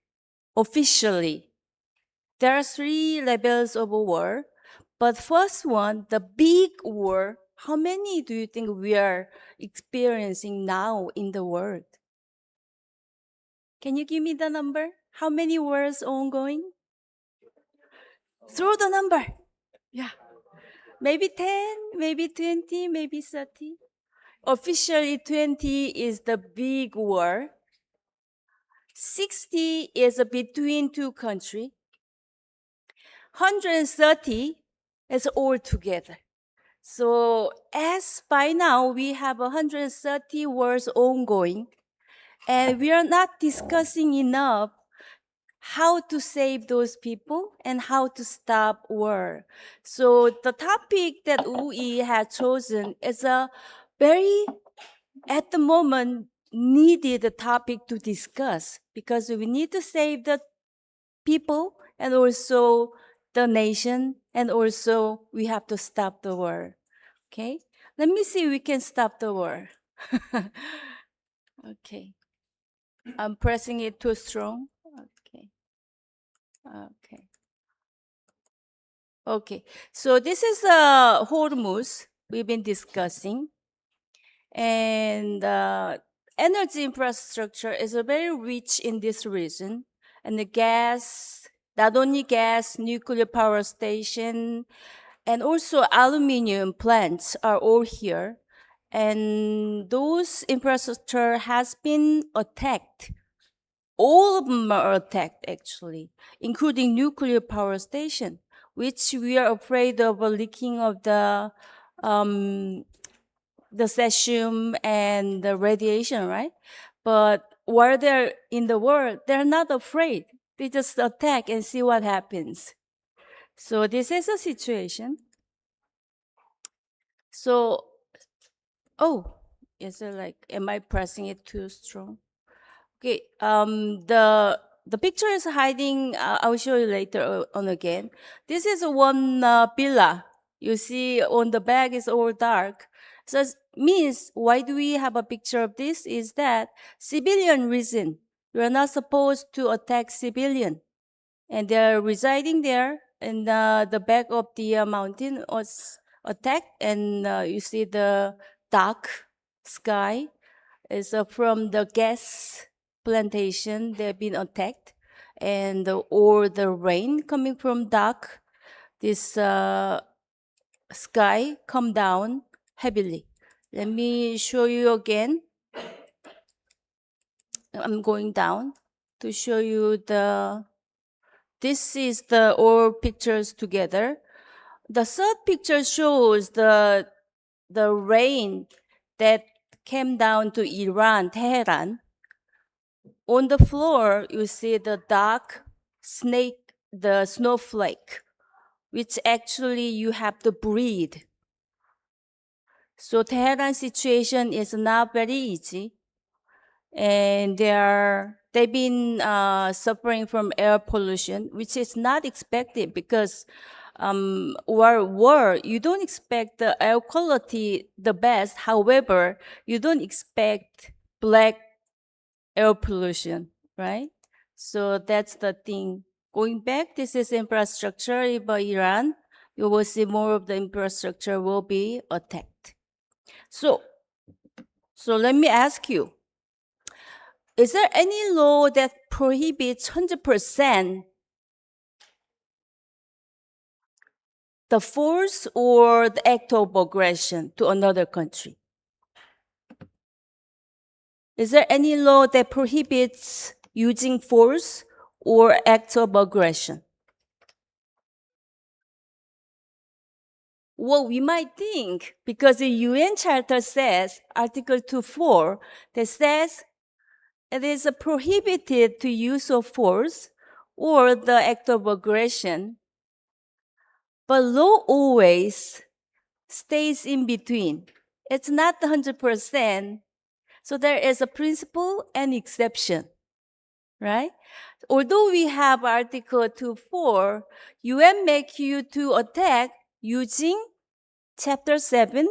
Officially. There are 3 levels of war. But first one, the big war, how many do you think we are experiencing now in the world? Can you give me the number? How many wars ongoing? Throw the number. Yeah. Maybe 10, maybe 20, maybe 30. Officially, 20 is the big war. 60 is between 2 countries. 130 is all together. So as by now, we have 130 wars ongoing, and we are not discussing enough how to save those people and how to stop war. So the topic that UI has chosen is a very, at the moment, needed topic to discuss because we need to save the people and also the nation, and also we have to stop the war. Okay? Let me see if we can stop the war. Okay. I'm pressing it too strong. Okay. Okay. Okay. So this is Hormuz we've been discussing. And energy infrastructure is very rich in this region. And the gas, not only gas, nuclear power station, and also aluminum plants are all here. And those infrastructure has been attacked. All of them are attacked, actually, including nuclear power station, which we are afraid of a leaking of the cesium and the radiation, right? But while they're in the world, they're not afraid. They just attack and see what happens. So this is a situation. So, oh, is it like, am I pressing it too strong? Okay, the picture is hiding. I'll show you later on again. This is one villa. You see on the back is all dark. So it means why do we have a picture of this? Is that civilian reason. We are not supposed to attack civilian, and they're residing there. And the back of the mountain was attacked, and you see the dark sky is from the gas plantation. They've been attacked, and or the rain coming from dark, this sky come down heavily. Let me show you again. I'm going down to show you this is the all pictures together. The third picture shows the rain that came down to Iran, Tehran. On the floor, you see the dark snake, the snowflake, which actually you have to breathe. So Tehran situation is not very easy, and they've been suffering from air pollution, which is not expected because war, you don't expect the air quality the best. However, you don't expect black air pollution, right? So that's the thing. Going back, this is infrastructure by Iran. You will see more of the infrastructure will be attacked. So let me ask you, is there any law that prohibits 100% the force or the act of aggression to another country? Is there any law that prohibits using force or acts of aggression? Well, we might think, because the UN Charter says, Article 2.4, that says it is prohibited to use of force or the act of aggression, but law always stays in between. It's not 100%, so there is a principle and exception, right? Although we have Article 2.4, UN make you to attack using Chapter 7,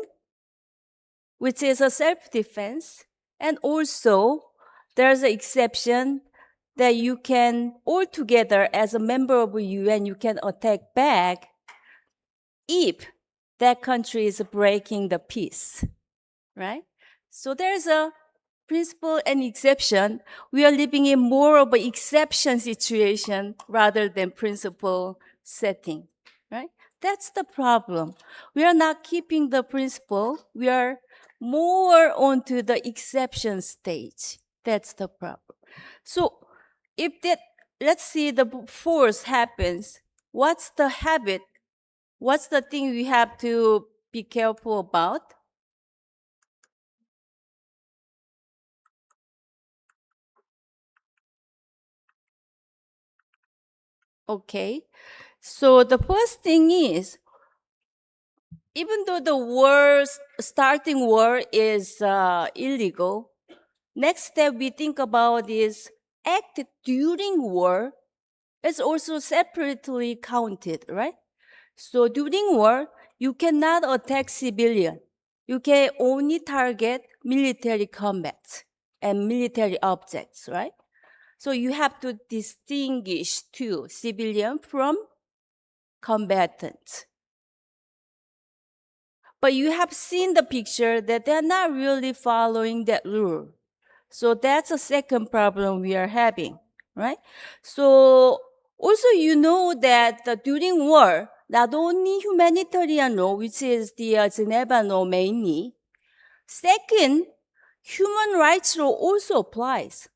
which is a self-defense, and also there's an exception that you can, all together as a member of the UN, you can attack back if that country is breaking the peace, right? So there's a principle and exception. We are living in more of an exception situation rather than principle setting, right? That's the problem. We are not keeping the principle. We are more onto the exception stage. That's the problem. So if that, let's see, the force happens, what's the habit? What's the thing we have to be careful about? Okay. So the first thing is, even though the starting war is illegal, next step we think about is act during war is also separately counted, right? So during war, you cannot attack civilian. You can only target military combat and military objects, right? So you have to distinguish two, civilian from combatants. But you have seen the picture that they're not really following that rule. So that's a second problem we are having, right? So also you know that during war, not only humanitarian law, which is the Geneva law mainly, second, human rights law also applies.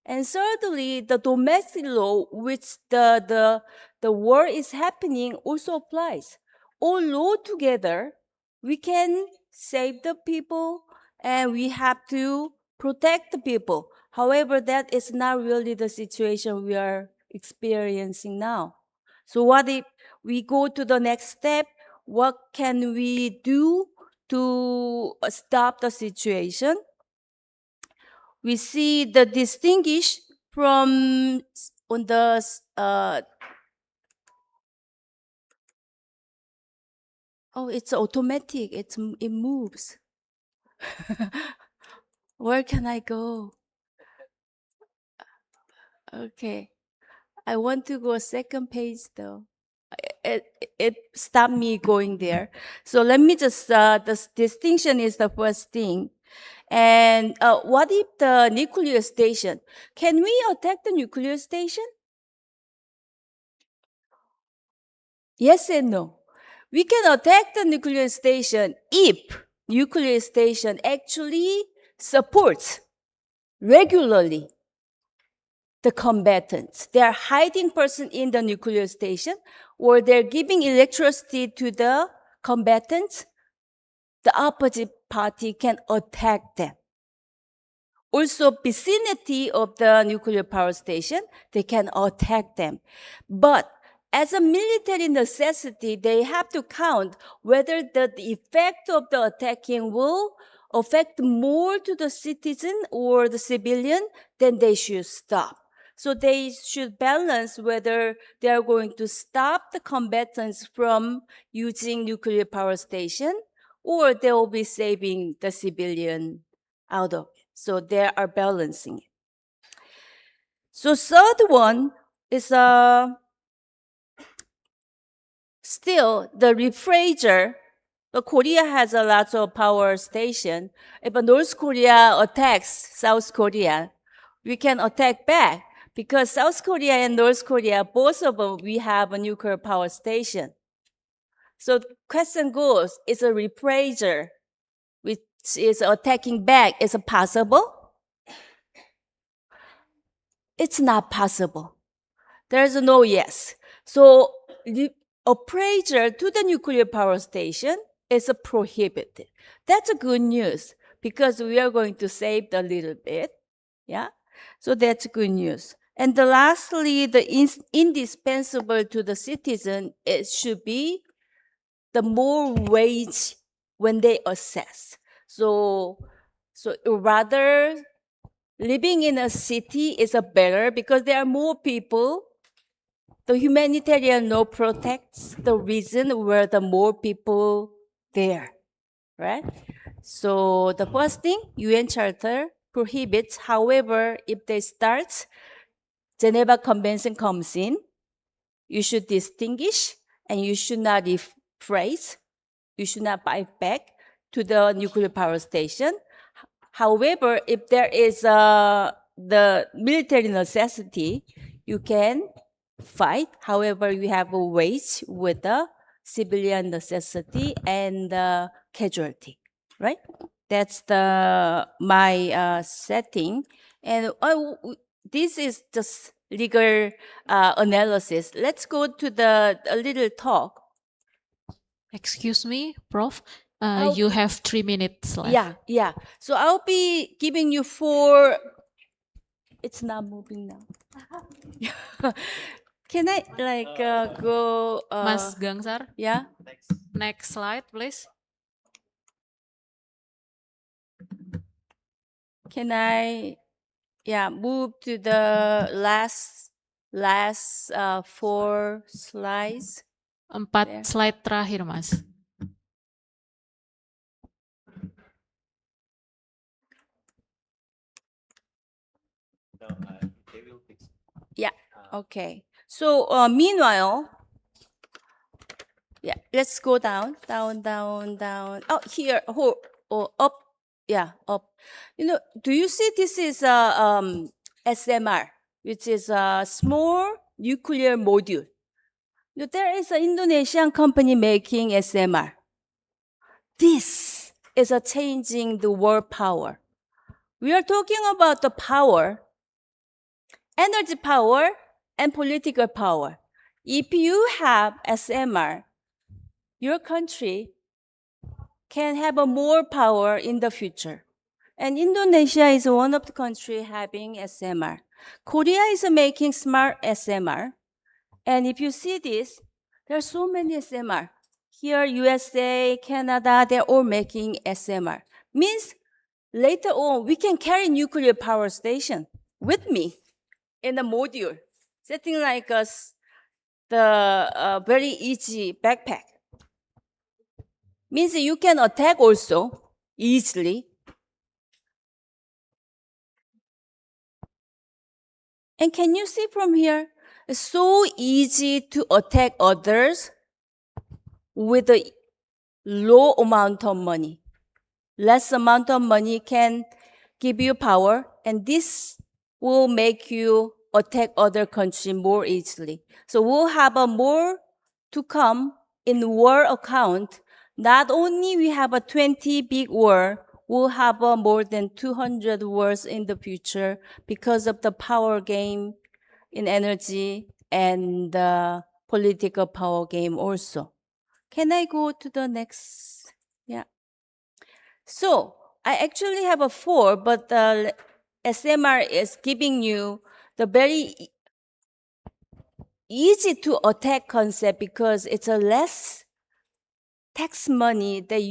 And thirdly, the domestic law, which the war is happening, also applies. All law together, we can save the people and we have to protect the people. However, that is not really the situation we are experiencing now. So what if we go to the next step? What can we do to stop the situation? We see the distinguish from on the oh, it's automatic. It moves. Where can I go? Okay, I want to go second page though. It stopped me going there. So let me just the distinction is the first thing. And what if the nuclear station? Can we attack the nuclear station? Yes and no. We can attack the nuclear station if nuclear station actually supports regularly the combatants. They are hiding person in the nuclear station or they're giving electricity to the combatants. The opposite party can attack them. Also, vicinity of the nuclear power station, they can attack them. But as a military necessity, they have to count whether the effect of the attacking will affect more to the citizen or the civilian, then they should stop. So they should balance whether they are going to stop the combatants from using nuclear power station or they will be saving the civilian out of it. So they are balancing it. So third one is still the rephrasure. Korea has a lot of power station. If North Korea attacks South Korea, we can attack back because South Korea and North Korea, both of them, we have a nuclear power station. So question goes, is a reprisal, which is attacking back, is it possible? It's not possible. There's no yes. So the appraisal to the nuclear power station is prohibited. That's a good news because we are going to save a little bit. Yeah. So that's good news. And lastly, the indispensable to the citizen, it should be the more wage when they assess. So rather living in a city is a better because there are more people. The humanitarian law protects the reason where the more people there, right? So the first thing, UN Charter prohibits. However, if they start, Geneva Convention comes in, you should distinguish and you should not rephrase, you should not buy back to the nuclear power station. However, if there is the military necessity, you can fight. However, you have a wage with the civilian necessity and casualty, right? That's my setting. And this is just legal analysis. Let's go to a little talk. Excuse me, Prof. Oh. You have 3 minutes left. Yeah. So I'll be giving you 4. It's not moving now. Can I go? Mas Gangsar, Yeah. next slide, please. Can I? Yeah, move to the last 4 slides. 4 There. slide terakhir, Mas. Yeah. Okay. So meanwhile, yeah, let's go down. Oh, here. Up. Yeah, up. Do you see this is SMR, which is a small nuclear module. There is an Indonesian company making SMR. This is a changing the world power. We are talking about the power, energy power, and political power. If you have SMR, your country can have more power in the future. And Indonesia is one of the countries having SMR. Korea is making smart SMR. And if you see this, there are so many SMR. Here, USA, Canada, they're all making SMR. Means later on, we can carry nuclear power station with me in a module, setting like the very easy backpack. Means you can attack also easily. And can you see from here? It's so easy to attack others with a low amount of money. Less amount of money can give you power, and this will make you attack other countries more easily. So we'll have more to come in war account. Not only we have a 20 big war, we'll have more than 200 wars in the future because of the power game in energy and the political power game also. Can I go to the next? Yeah. So I actually have a 4, but the SMR is giving you the very easy to attack concept because it's a less tax money that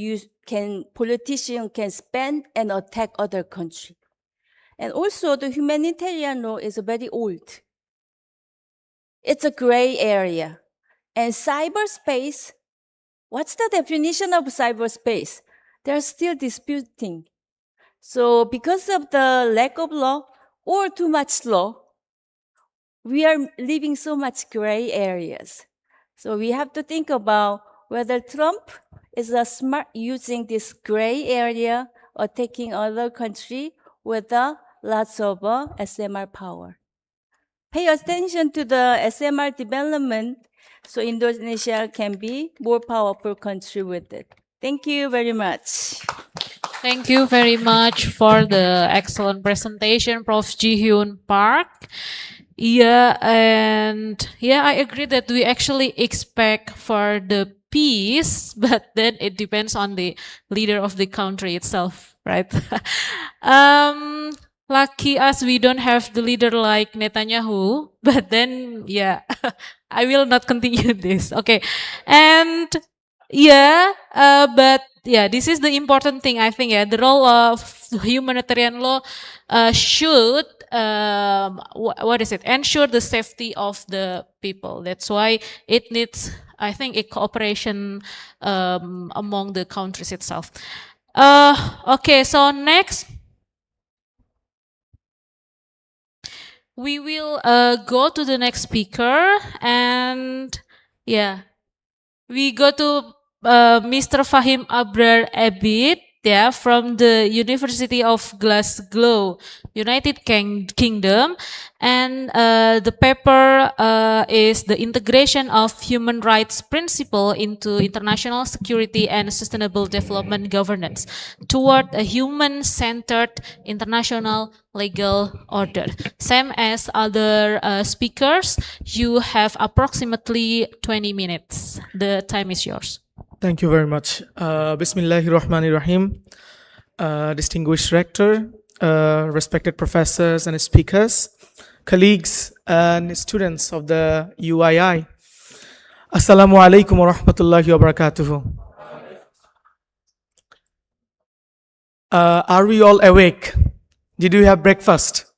politician can spend and attack other country. And also the humanitarian law is very old. It's a gray area. And cyberspace, what's the definition of cyberspace? They're still disputing. So because of the lack of law or too much law, we are living so much gray areas. So we have to think about whether Trump is smart using this gray area attacking other country with a lots of SMR power. Pay attention to the SMR development so Indonesia can be more powerful country with it. Thank you very much. Thank you very much for the excellent presentation, Prof. Ji-hyun Park. Yeah, and yeah, I agree that we actually expect for the peace, but then it depends on the leader of the country itself, right? Lucky us, we don't have the leader like Netanyahu, but then, yeah, I will not continue this. Okay, and yeah, but yeah, this is the important thing, I think. Yeah, the role of humanitarian law should what is it? Ensure the safety of the people. That's why it needs, I think, a cooperation among the countries itself. Okay, so next we will go to the next speaker, and yeah, we go to Mr. Fahim Abrar Abid, yeah, from the University of Glasgow, United Kingdom, and the paper is the integration of human rights principle into international security and sustainable development governance toward a human-centered international legal order. Same as other speakers, you have approximately 20 minutes. The time is yours. Thank you very much. Bismillahirrahmanirrahim. Distinguished Rector, respected professors and speakers, colleagues and students of the UII. Assalamu alaikum wa rahmatullahi wa barakatuhu. Are we all awake? Did you have breakfast?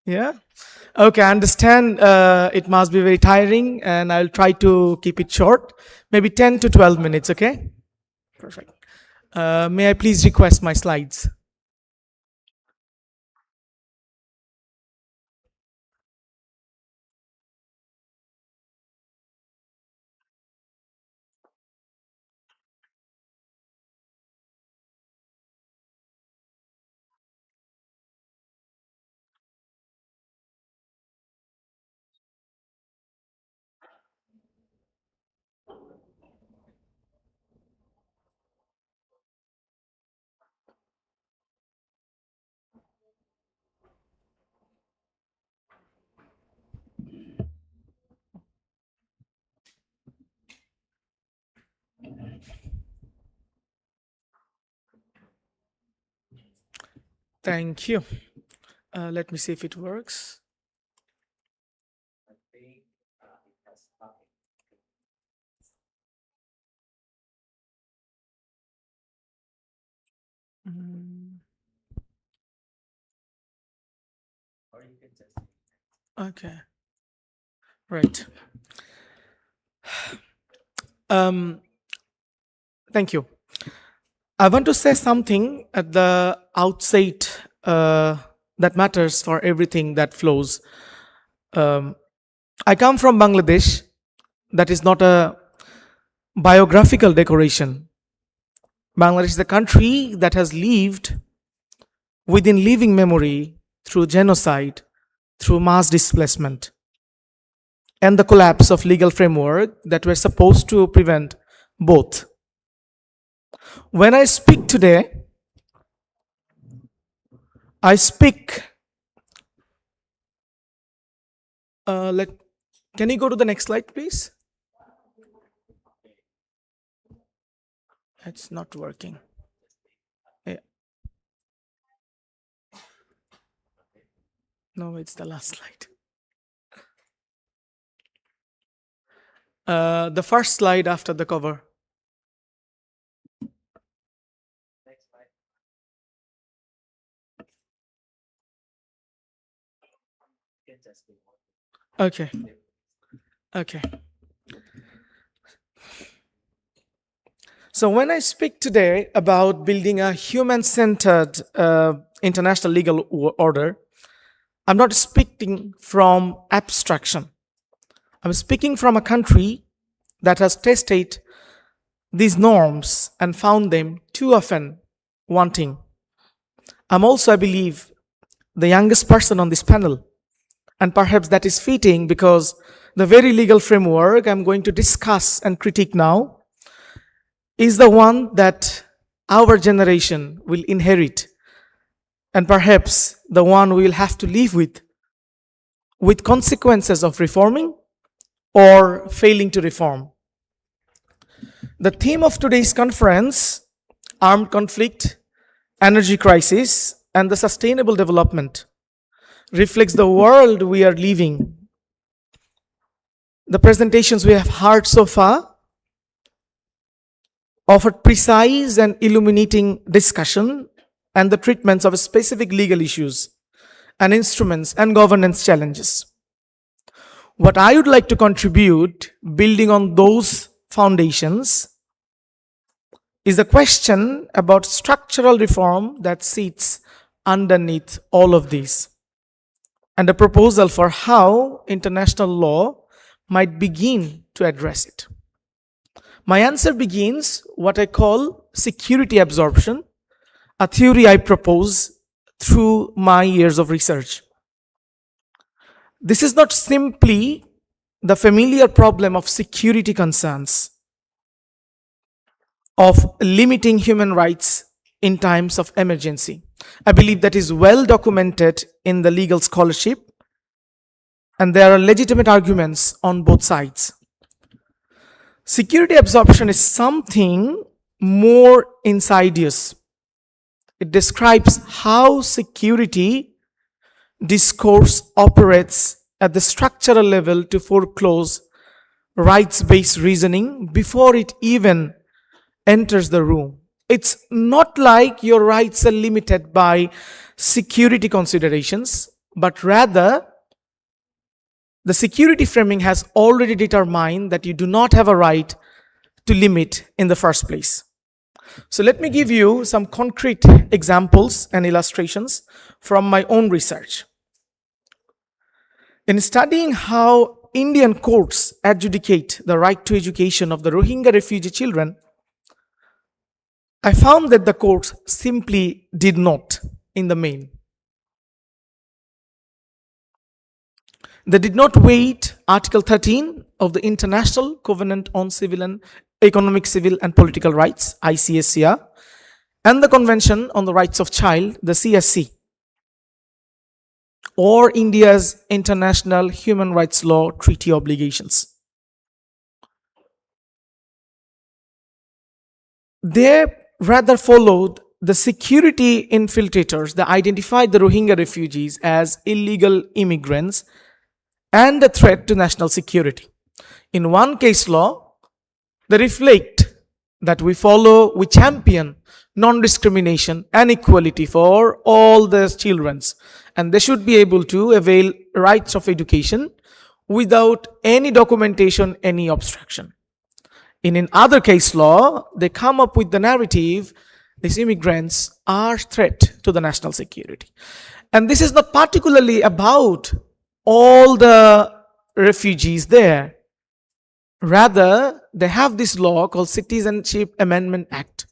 Yeah? Okay, I understand it must be very tiring, and I'll try to keep it short, maybe 10 to 12 minutes, okay? Perfect. May I please request my slides? Thank you. Let me see if it works. Okay. Right. Thank you. I want to say something at the outset that matters for everything that flows. I come from Bangladesh. That is not a biographical decoration. Bangladesh is a country that has lived within living memory through genocide, through mass displacement, and the collapse of legal framework that were supposed to prevent both. When I speak today, I speak. Can you go to the next slide, please? It's not working. Yeah. No, it's the last slide. The first slide after the cover. Okay. Okay. So when I speak today about building a human-centered international legal order, I'm not speaking from abstraction. I'm speaking from a country that has tested these norms and found them too often wanting. I'm also, I believe, the youngest person on this panel. And perhaps that is fitting because the very legal framework I'm going to discuss and critique now is the one that our generation will inherit, and perhaps the one we will have to live with consequences of reforming or failing to reform. The theme of today's conference, armed conflict, energy crisis, and the sustainable development, reflects the world we are living. The presentations we have heard so far offered precise and illuminating discussion and the treatments of specific legal issues and instruments and governance challenges. What I would like to contribute, building on those foundations, is a question about structural reform that sits underneath all of this, and a proposal for how international law might begin to address it. My answer begins what I call security absorption, a theory I propose through my years of research. This is not simply the familiar problem of security concerns, of limiting human rights in times of emergency. I believe that is well documented in the legal scholarship, and there are legitimate arguments on both sides. Security absorption is something more insidious. It describes how security discourse operates at the structural level to foreclose rights-based reasoning before it even enters the room. It's not like your rights are limited by security considerations, but rather the security framing has already determined that you do not have a right to limit in the first place. So let me give you some concrete examples and illustrations from my own research. In studying how Indian courts adjudicate the right to education of the Rohingya refugee children, I found that the courts simply did not, in the main. They did not weight Article 13 of the International Covenant on Civil and Economic, Civil and Political Rights, ICSCR, and the Convention on the Rights of Child, the CSC, or India's international human rights law treaty obligations. They rather followed the security infiltrators that identified the Rohingya refugees as illegal immigrants and a threat to national security. In one case law, they reflect that we champion non-discrimination and equality for all the children, and they should be able to avail rights of education without any documentation, any obstruction. In other case law, they come up with the narrative, these immigrants are threat to the national security. And this is not particularly about all the refugees there. Rather, they have this law called Citizenship Amendment Act,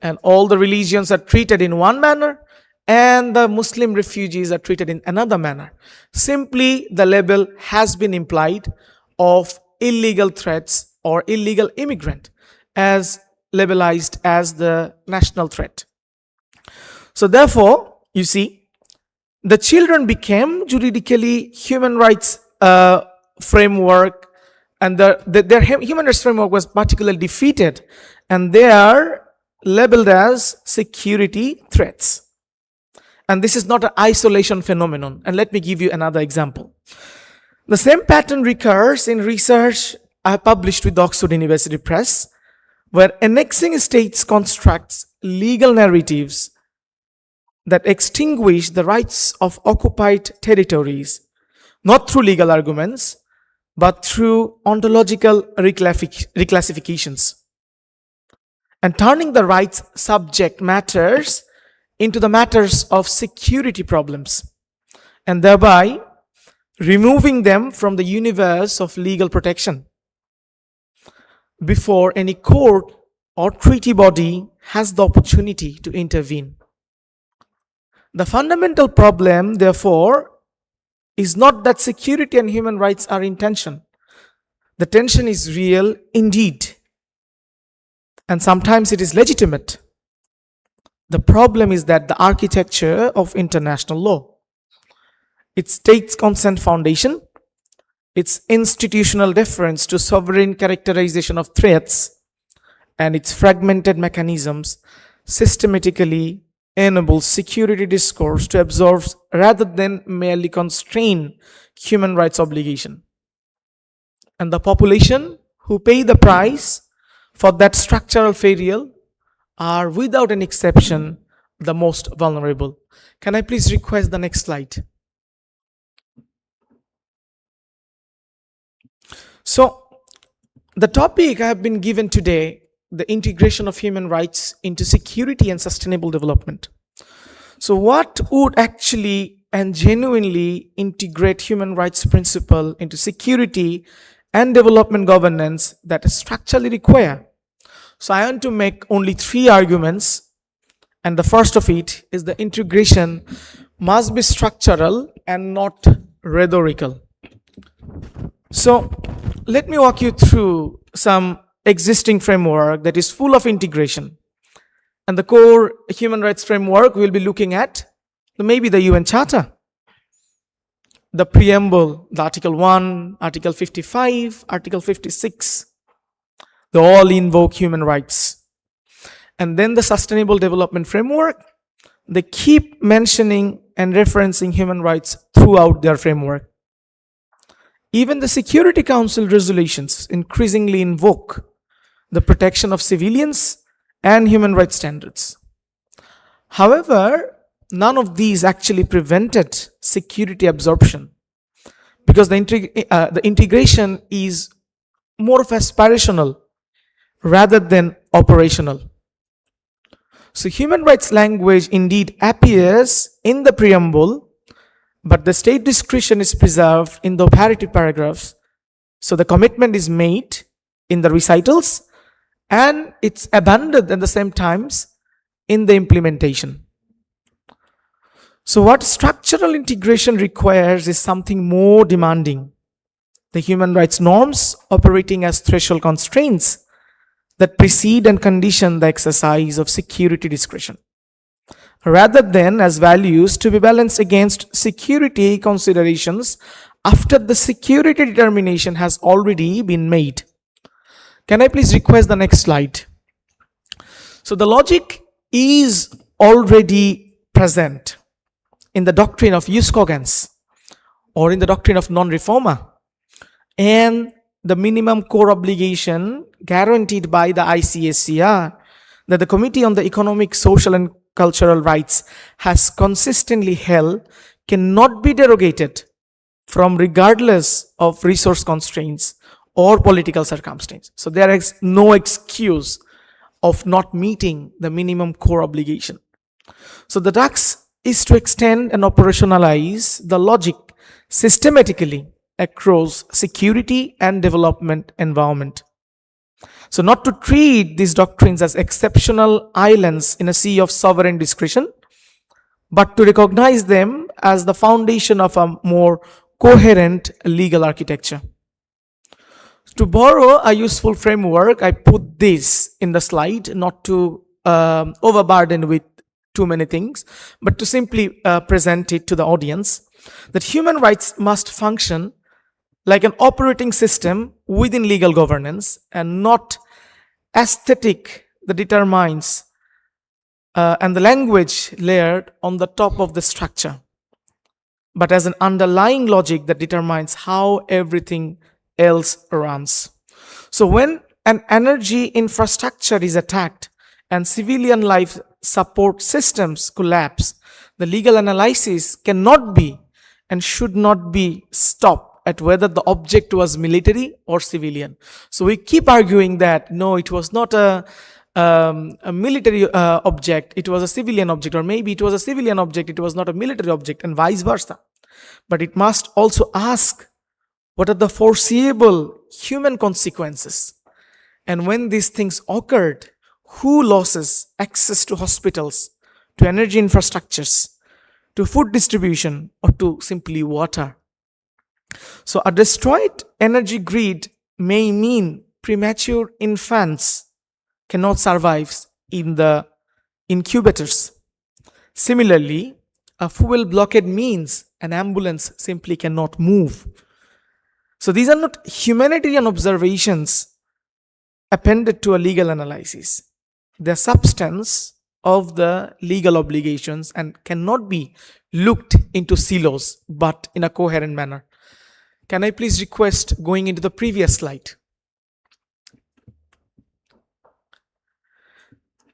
and all the religions are treated in one manner and the Muslim refugees are treated in another manner. Simply, the label has been implied of illegal threats or illegal immigrant as labelized as the national threat. So therefore, you see, the children became juridically human rights framework, and their human rights framework was particularly defeated, and they are labeled as security threats. And this is not an isolation phenomenon. And let me give you another example. The same pattern recurs in research I published with the Oxford University Press, where annexing states constructs legal narratives that extinguish the rights of occupied territories, not through legal arguments, but through ontological reclassifications, and turning the rights subject matters into the matters of security problems, and thereby removing them from the universe of legal protection before any court or treaty body has the opportunity to intervene. The fundamental problem, therefore, is not that security and human rights are in tension. The tension is real indeed, and sometimes it is legitimate. The problem is that the architecture of international law, its state consent foundation, its institutional deference to sovereign characterization of threats, and its fragmented mechanisms systematically enables security discourse to absorb rather than merely constrain human rights obligation. And the population who pay the price for that structural failure are, without an exception, the most vulnerable. Can I please request the next slide? So, the topic I have been given today, the integration of human rights into security and sustainable development. So, what would actually and genuinely integrate human rights principle into security and development governance that is structurally required? So, I want to make only 3 arguments, and the first of it is the integration must be structural and not rhetorical. So, let me walk you through some existing framework that is full of integration. And the core human rights framework we'll be looking at maybe the UN Charter, the preamble, the Article 1, Article 55, Article 56. They all invoke human rights. And then the Sustainable Development Framework, they keep mentioning and referencing human rights throughout their framework. Even the Security Council resolutions increasingly invoke the protection of civilians and human rights standards. However, none of these actually prevented security absorption, because the integration is more of aspirational rather than operational. So human rights language indeed appears in the preamble, but the state discretion is preserved in the operative paragraphs. So the commitment is made in the recitals and it's abandoned at the same times in the implementation. So what structural integration requires is something more demanding. The human rights norms operating as threshold constraints that precede and condition the exercise of security discretion, rather than as values to be balanced against security considerations after the security determination has already been made. Can I please request the next slide? So the logic is already present in the doctrine of jus cogens or in the doctrine of non-reforma, and the minimum core obligation guaranteed by the ICSCR that the Committee on the Economic, Social and Cultural Rights has consistently held cannot be derogated from regardless of resource constraints or political circumstance. So there is no excuse of not meeting the minimum core obligation. So the task is to extend and operationalize the logic systematically across security and development environment. So not to treat these doctrines as exceptional islands in a sea of sovereign discretion, but to recognize them as the foundation of a more coherent legal architecture. To borrow a useful framework, I put this in the slide, not to overburden with too many things, but to simply present it to the audience, that human rights must function like an operating system within legal governance and not aesthetic that determines and the language layered on the top of the structure, but as an underlying logic that determines how everything else runs. So when an energy infrastructure is attacked and civilian life support systems collapse, the legal analysis cannot be and should not be stopped at whether the object was military or civilian. So we keep arguing that no, it was not a military object, it was a civilian object, or maybe it was a civilian object, it was not a military object, and vice versa. But it must also ask, what are the foreseeable human consequences? And when these things occurred, who loses access to hospitals, to energy infrastructures, to food distribution, or to simply water. So a destroyed energy grid may mean premature infants cannot survive in the incubators. Similarly, a fuel blockade means an ambulance simply cannot move. So these are not humanitarian observations appended to a legal analysis. They are substance of the legal obligations and cannot be looked into silos but in a coherent manner. Can I please request going into the previous slide?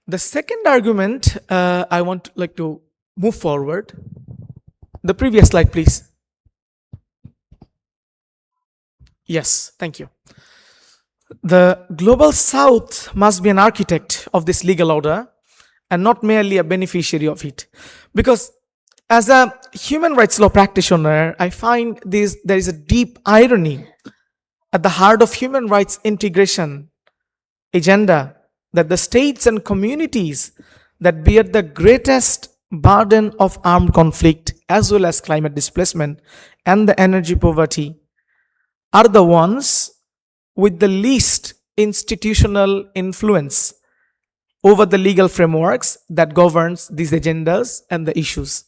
The second argument I want to move forward. The previous slide, please. Yes, thank you. The global south must be an architect of this legal order and not merely a beneficiary of it. Because as a human rights law practitioner, I find there is a deep irony at the heart of human rights integration agenda, that the states and communities that bear the greatest burden of armed conflict as well as climate displacement and the energy poverty are the ones with the least institutional influence over the legal frameworks that governs these agendas and the issues.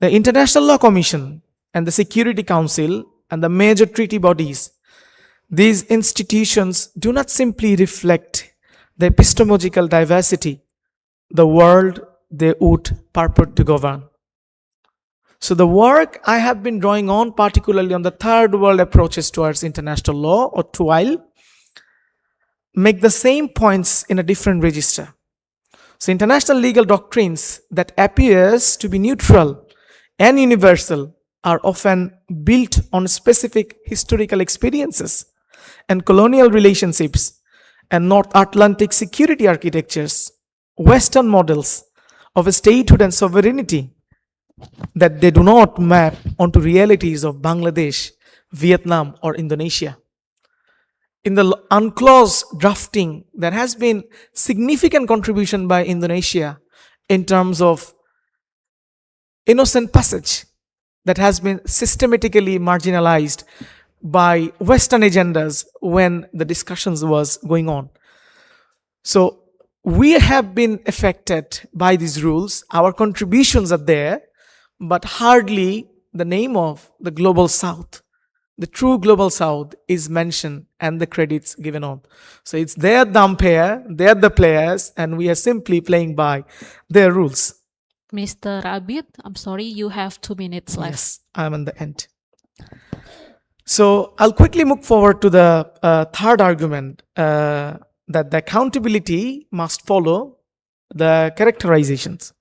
The International Law Commission and the Security Council and the major treaty bodies, these institutions do not simply reflect the epistemological diversity, the world they would purport to govern. So the work I have been drawing on, particularly on the third world approaches towards international law, or TWILE, make the same points in a different register. So international legal doctrines that appears to be neutral and universal are often built on specific historical experiences and colonial relationships and North Atlantic security architectures, Western models of statehood and sovereignty, that they do not map onto realities of Bangladesh, Vietnam, or Indonesia. In the UNCLOS drafting, there has been significant contribution by Indonesia in terms of innocent passage that has been systematically marginalized by Western agendas when the discussions was going on. So we have been affected by these rules. Our contributions are there, but hardly the name of the global south, the true global south, is mentioned and the credits given on. So it's their the umpire, they're the players, and we are simply playing by their rules. Mr. Abid, I'm sorry, you have 2 minutes left. Yes, I'm on the end. So I'll quickly move forward to the third argument, that the accountability must follow the characterizations.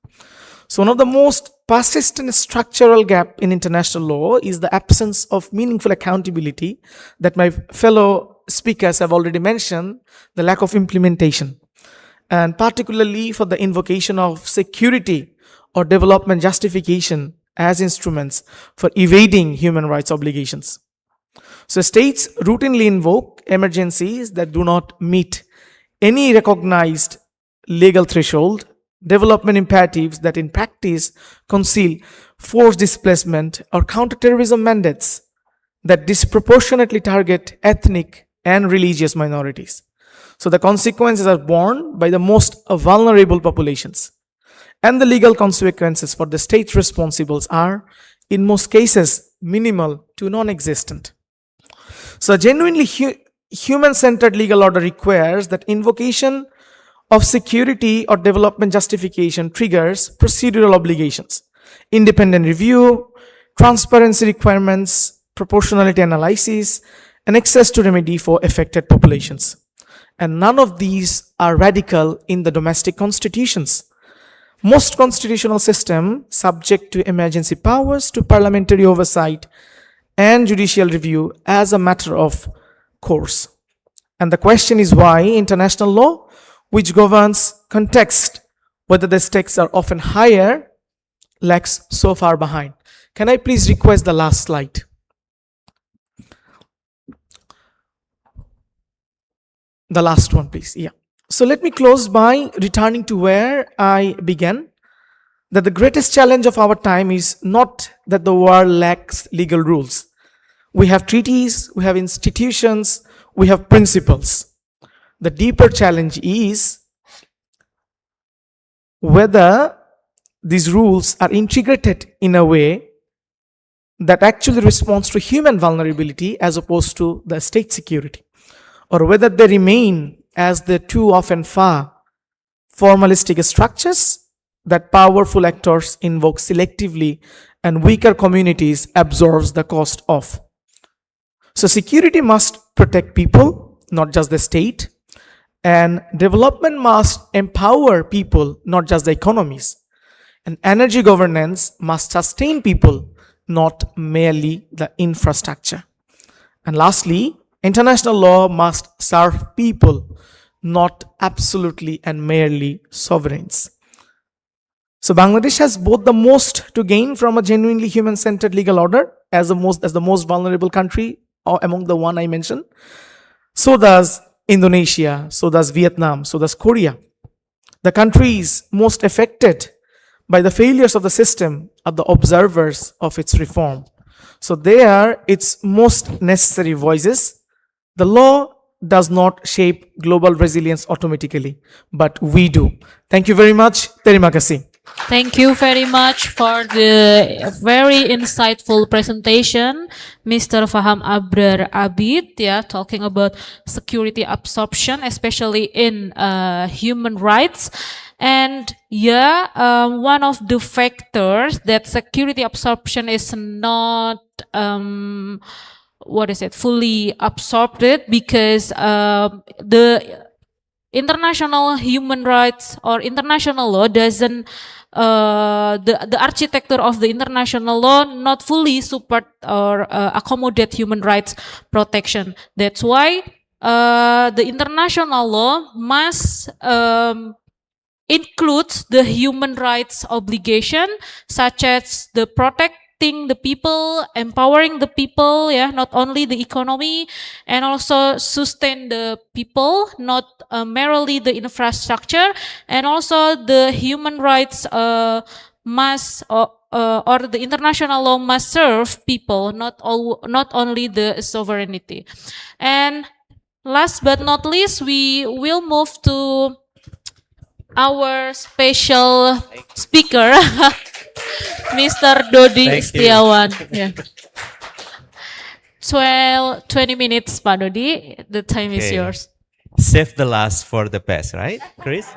So one of the most persistent structural gap in international law is the absence of meaningful accountability that my fellow speakers have already mentioned, the lack of implementation, and particularly for the invocation of security or development justification as instruments for evading human rights obligations. So states routinely invoke emergencies that do not meet any recognized legal threshold, development imperatives that in practice conceal forced displacement, or counterterrorism mandates that disproportionately target ethnic and religious minorities. So the consequences are borne by the most vulnerable populations. And the legal consequences for the state responsibles are, in most cases, minimal to non-existent. So a genuinely human-centered legal order requires that invocation of security or development justification triggers procedural obligations, independent review, transparency requirements, proportionality analysis, and access to remedy for affected populations. And none of these are radical in the domestic constitutions. Most constitutional systems subject to emergency powers to parliamentary oversight and judicial review as a matter of course. And the question is why international law, which governs context, whether the stakes are often higher, lags so far behind. Can I please request the last slide? The last one, please. Yeah. So let me close by returning to where I began. that the greatest challenge of our time is not that the world lacks legal rules. We have treaties, we have institutions, we have principles. The deeper challenge is whether these rules are integrated in a way that actually responds to human vulnerability as opposed to the state security, or whether they remain as the too often far formalistic structures that powerful actors invoke selectively and weaker communities absorbs the cost of. So security must protect people, not just the state, and development must empower people, not just the economies. And energy governance must sustain people, not merely the infrastructure. And lastly, international law must serve people, not absolutely and merely sovereigns. So Bangladesh has both the most to gain from a genuinely human-centered legal order as the most vulnerable country or among the one I mentioned. So does Indonesia, so does Vietnam, so does Korea. The countries most affected by the failures of the system are the observers of its reform. So they are its most necessary voices. The law does not shape global resilience automatically, but we do. Thank you very much. Terima kasih. Thank you very much for the very insightful presentation, Mr. Faham Abrar Abid, talking about security absorption, especially in human rights. And one of the factors that security absorption is not fully absorbed because the international human rights or international law doesn't the architecture of the international law not fully support or accommodate human rights protection. That's why the international law must includes the human rights obligation, such as the protecting the people, empowering the people, not only the economy, and also sustain the people, not merely the infrastructure, and also the human rights must or the international law must serve people, not only the sovereignty. And last but not least, we will move to our special speaker, Mr. Dodi Setiawan. 20 minutes, Pak Dodi. The time is Okay. yours. Save the last for the best, right, Chris?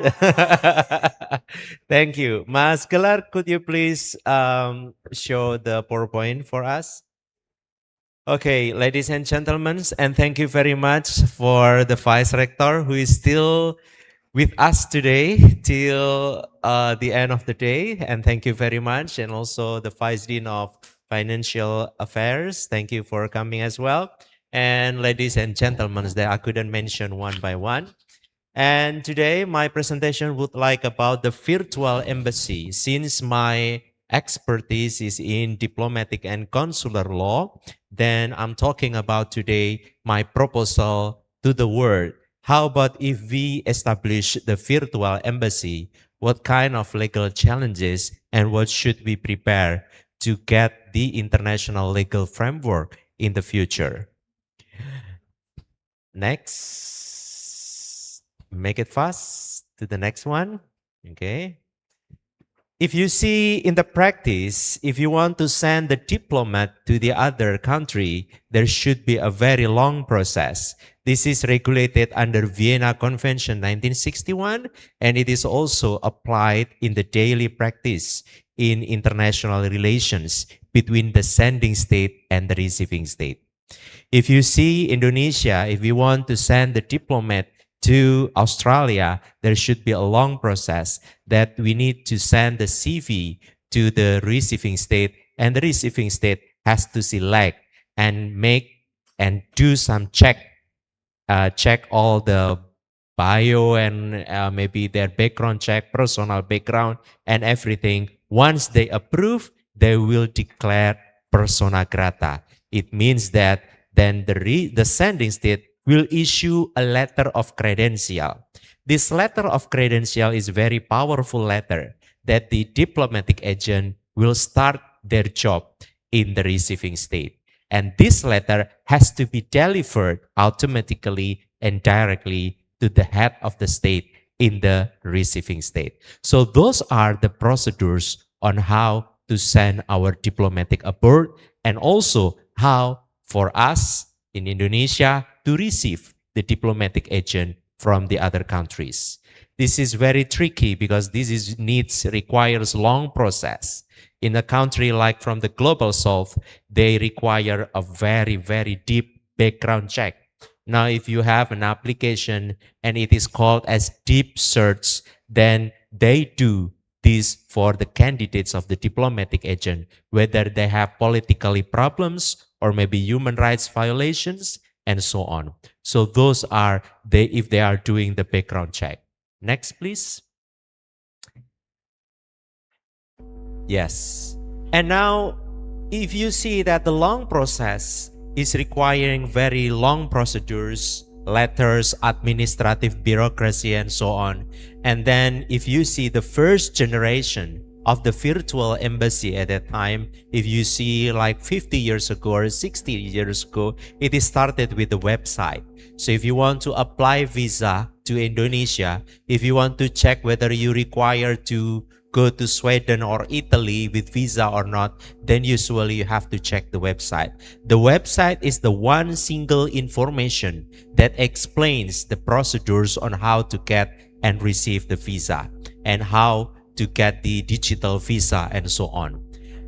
Thank you. Mas Gelar, could you please show the PowerPoint for us? Okay, ladies and gentlemen, and thank you very much for the Vice Rector who is still with us today till the end of the day. And thank you very much. And also the Vice Dean of Financial Affairs. Thank you for coming as well. And ladies and gentlemen that I couldn't mention one by one. And today my presentation would like about the virtual embassy. Since my expertise is in diplomatic and consular law, then I'm talking about today my proposal to the world. How about if we establish the virtual embassy? What kind of legal challenges and what should we prepare to get the international legal framework in the future? Next, make it fast to the next one. Okay. If you see in the practice, if you want to send the diplomat to the other country, there should be a very long process. This is regulated under Vienna Convention 1961, and it is also applied in the daily practice in international relations between the sending state and the receiving state. If you see Indonesia, if you want to send the diplomat to Australia, there should be a long process that we need to send the CV to the receiving state, and the receiving state has to select and make and do some check all the bio and maybe their background check, personal background and everything. Once they approve, they will declare persona grata. It means that then the sending state will issue a letter of credential. This letter of credential is very powerful letter that the diplomatic agent will start their job in the receiving state. And this letter has to be delivered automatically and directly to the head of the state in the receiving state. So those are the procedures on how to send our diplomatic abroad, and also how for us in Indonesia to receive the diplomatic agent from the other countries. This is very tricky because this requires long process. In a country like from the global south, they require a very, very deep background check. Now, if you have an application and it is called as deep search, then they do this for the candidates of the diplomatic agent, whether they have politically problems or maybe human rights violations and so on. So those are if they are doing the background check. Next, please. Yes. And now, if you see that the long process is requiring very long procedures, letters, administrative bureaucracy, and so on. And then if you see the first generation of the virtual embassy at that time, if you see like 50 years ago or 60 years ago, it is started with the website. So if you want to apply visa to Indonesia, if you want to check whether you require to go to Sweden or Italy with visa or not, then usually you have to check the website. The website is the one single information that explains the procedures on how to get and receive the visa and how to get the digital visa and so on.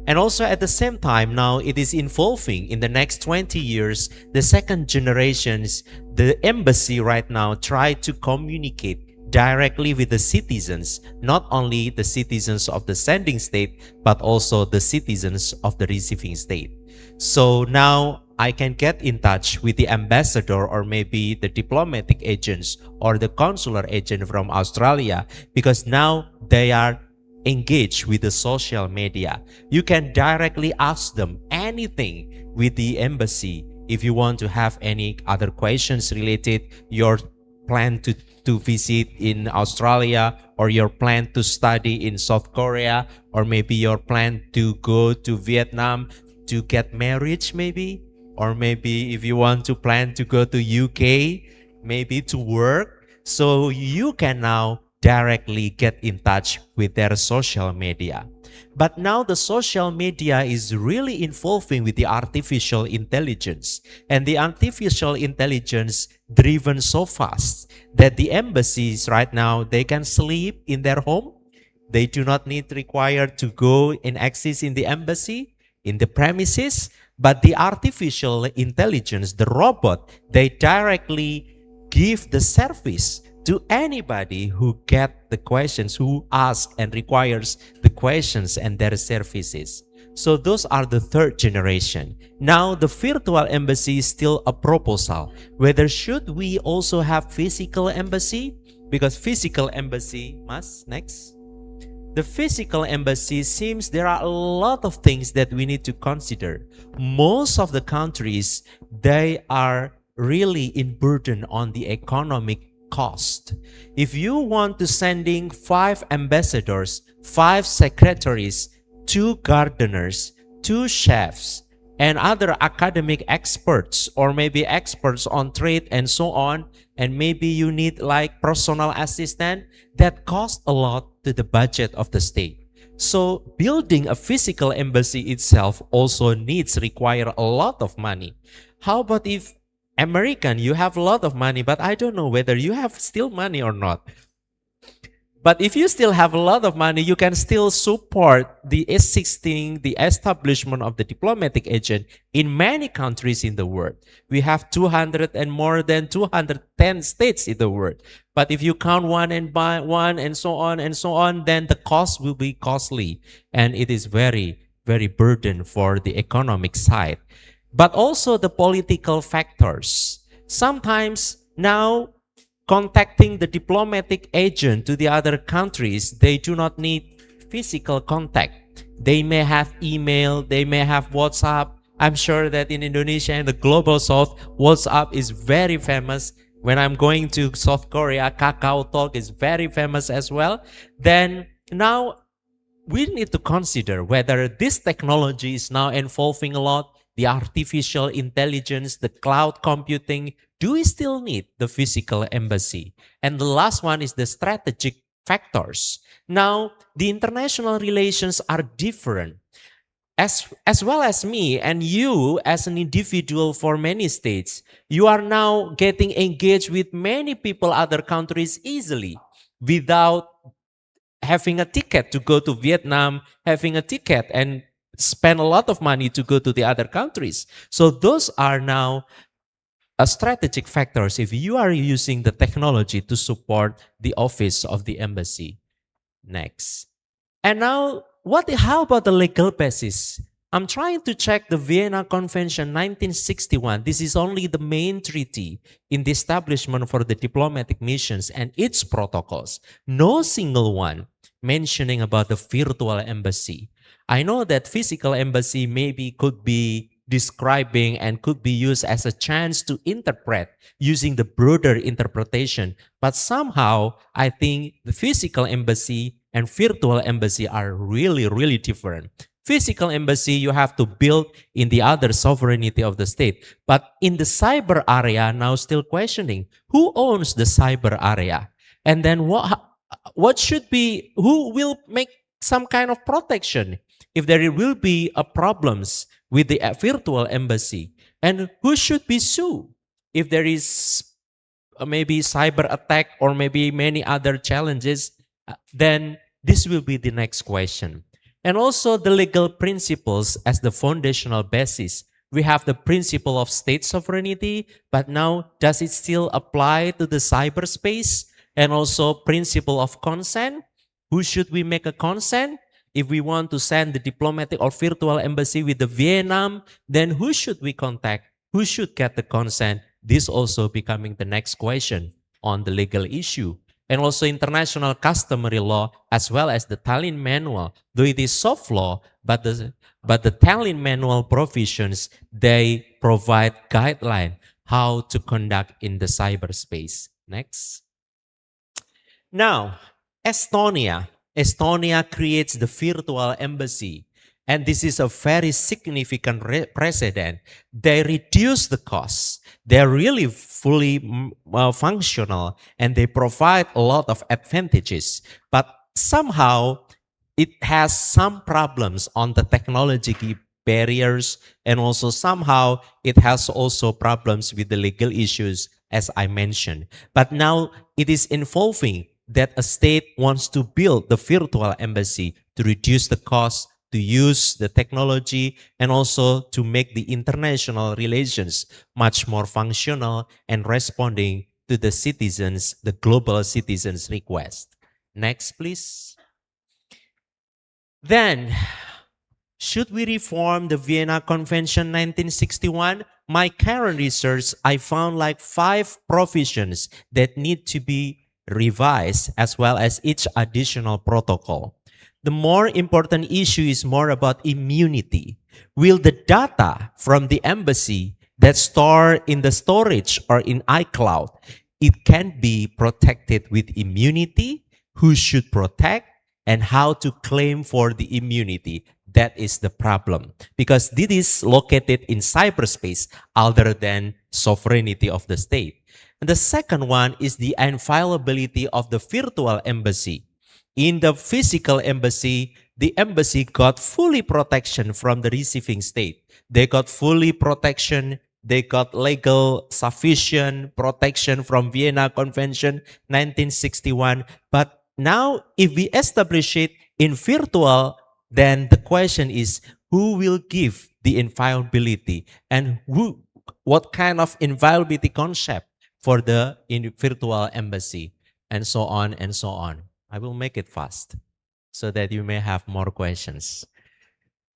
And also at the same time, now it is evolving. In the next 20 years, the second generations, the embassy right now try to communicate directly with the citizens, not only the citizens of the sending state, but also the citizens of the receiving state. So now I can get in touch with the ambassador or maybe the diplomatic agents or the consular agent from Australia, because now they are engaged with the social media. You can directly ask them anything with the embassy. If you want to have any other questions related your plan to visit in Australia, or your plan to study in South Korea, or maybe your plan to go to Vietnam to get married maybe, or maybe if you want to plan to go to UK, maybe to work. So you can now directly get in touch with their social media. But now the social media is really involving with the artificial intelligence, and the artificial intelligence driven so fast that the embassies right now, they can sleep in their home. They do not require to go and access in the embassy, in the premises, but the artificial intelligence, the robot, they directly give the service to anybody who get the questions, who ask and requires the questions and their services. So those are the third generation. Now the virtual embassy is still a proposal. Whether should we also have physical embassy? Because physical embassy next. The physical embassy seems there are a lot of things that we need to consider. Most of the countries, they are really in burden on the economic cost. If you want to sending 5 ambassadors, 5 secretaries, 2 gardeners, 2 chefs, and other academic experts, or maybe experts on trade and so on, and maybe you need like personal assistant, that cost a lot to the budget of the state. So building a physical embassy itself also require a lot of money. How about if American, you have a lot of money, but I don't know whether you have still money or not. But if you still have a lot of money, you can still support the establishment of the diplomatic agent in many countries in the world. We have 200 and more than 210 states in the world. But if you count one and by one and so on, then the cost will be costly. And it is very, very burden for the economic side. But also the political factors. Sometimes now, contacting the diplomatic agent to the other countries, they do not need physical contact. They may have email, they may have WhatsApp. I'm sure that in Indonesia and the global south, WhatsApp is very famous. When I'm going to South Korea, Kakao Talk is very famous as well. Then now we need to consider whether this technology is now involving a lot, the artificial intelligence, the cloud computing. Do we still need the physical embassy? And the last one is the strategic factors. Now, the international relations are different. As well as me and you as an individual for many states, you are now getting engaged with many people, other countries easily without having a ticket to go to Vietnam, having a ticket and spend a lot of money to go to the other countries. So those are now strategic factors if you are using the technology to support the office of the embassy. Next. And now, how about the legal basis? I'm trying to check the Vienna Convention 1961. This is only the main treaty in the establishment for the diplomatic missions and its protocols. No single one mentioning about the virtual embassy. I know that physical embassy maybe could be describing and could be used as a chance to interpret using the broader interpretation. But somehow, I think the physical embassy and virtual embassy are really, really different. Physical embassy, you have to build in the other sovereignty of the state. But in the cyber area, now still questioning, who owns the cyber area? And then what should be, who will make some kind of protection if there will be problems with the virtual embassy? And who should be sued if there is maybe cyber attack or maybe many other challenges? Then this will be the next question. And also the legal principles as the foundational basis. We have the principle of state sovereignty, but now does it still apply to the cyberspace? And also principle of consent. Who should we make a consent? If we want to send the diplomatic or virtual embassy with the Vietnam, then who should we contact? Who should get the consent? This also becoming the next question on the legal issue. And also international customary law as well as the Tallinn Manual. Though it is soft law, but the Tallinn Manual provisions, they provide guideline how to conduct in the cyberspace. Next. Now, Estonia. Estonia creates the virtual embassy. And this is a very significant precedent. They reduce the costs. They're really fully functional and they provide a lot of advantages. But somehow it has some problems on the technology barriers, and also somehow it has also problems with the legal issues as I mentioned. But now it is involving that a state wants to build the virtual embassy to reduce the cost, to use the technology, and also to make the international relations much more functional and responding to the citizens, the global citizens' request. Next, please. Then, should we reform the Vienna Convention 1961? My current research, I found like 5 provisions that need to be revised as well as each additional protocol. The more important issue is more about immunity. Will the data from the embassy that's stored in the storage or in iCloud, it can be protected with immunity? Who should protect? And how to claim for the immunity? That is the problem. Because this is located in cyberspace other than sovereignty of the state. And the second one is the inviolability of the virtual embassy. In the physical embassy, the embassy got fully protection from the receiving state. They got fully protection. They got legal sufficient protection from Vienna Convention 1961. But now if we establish it in virtual, then the question is who will give the inviolability and what kind of inviolability concept for the virtual embassy, and so on and so on. I will make it fast so that you may have more questions.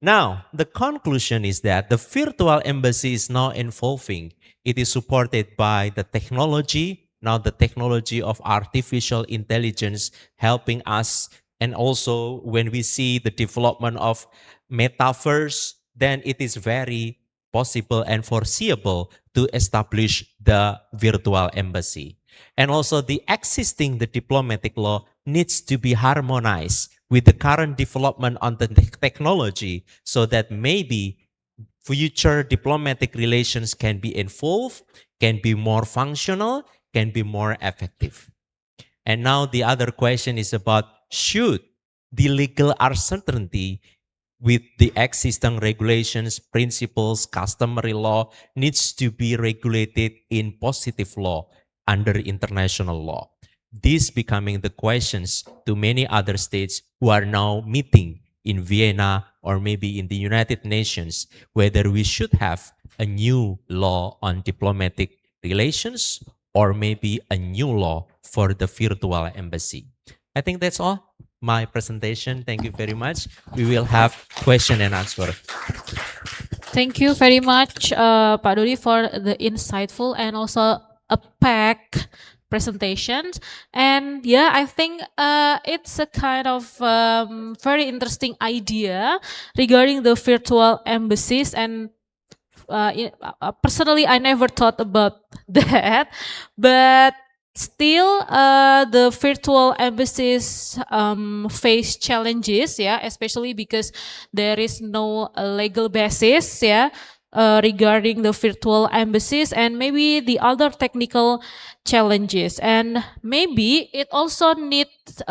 Now, the conclusion is that the virtual embassy is now evolving. It is supported by the technology, now the technology of artificial intelligence helping us. And also when we see the development of metaverse, then it is very possible and foreseeable to establish the virtual embassy. And also the diplomatic law needs to be harmonized with the current development on the technology, so that maybe future diplomatic relations can be involved, can be more functional, can be more effective. And now the other question is about, should the legal uncertainty with the existing regulations, principles, customary law needs to be regulated in positive law under international law? These becoming the questions to many other states who are now meeting in Vienna or maybe in the United Nations, whether we should have a new law on diplomatic relations or maybe a new law for the virtual embassy. I think that's all my presentation. Thank you very much. We will have question and answer. Thank you very much, Pak Dodi, for the insightful and also a packed presentations. And yeah, I think it's a kind of very interesting idea regarding the virtual embassies. And personally, I never thought about that, but still the virtual embassies face challenges, yeah, especially because there is no legal basis, yeah, regarding the virtual embassies, and maybe the other technical challenges, and maybe it also needs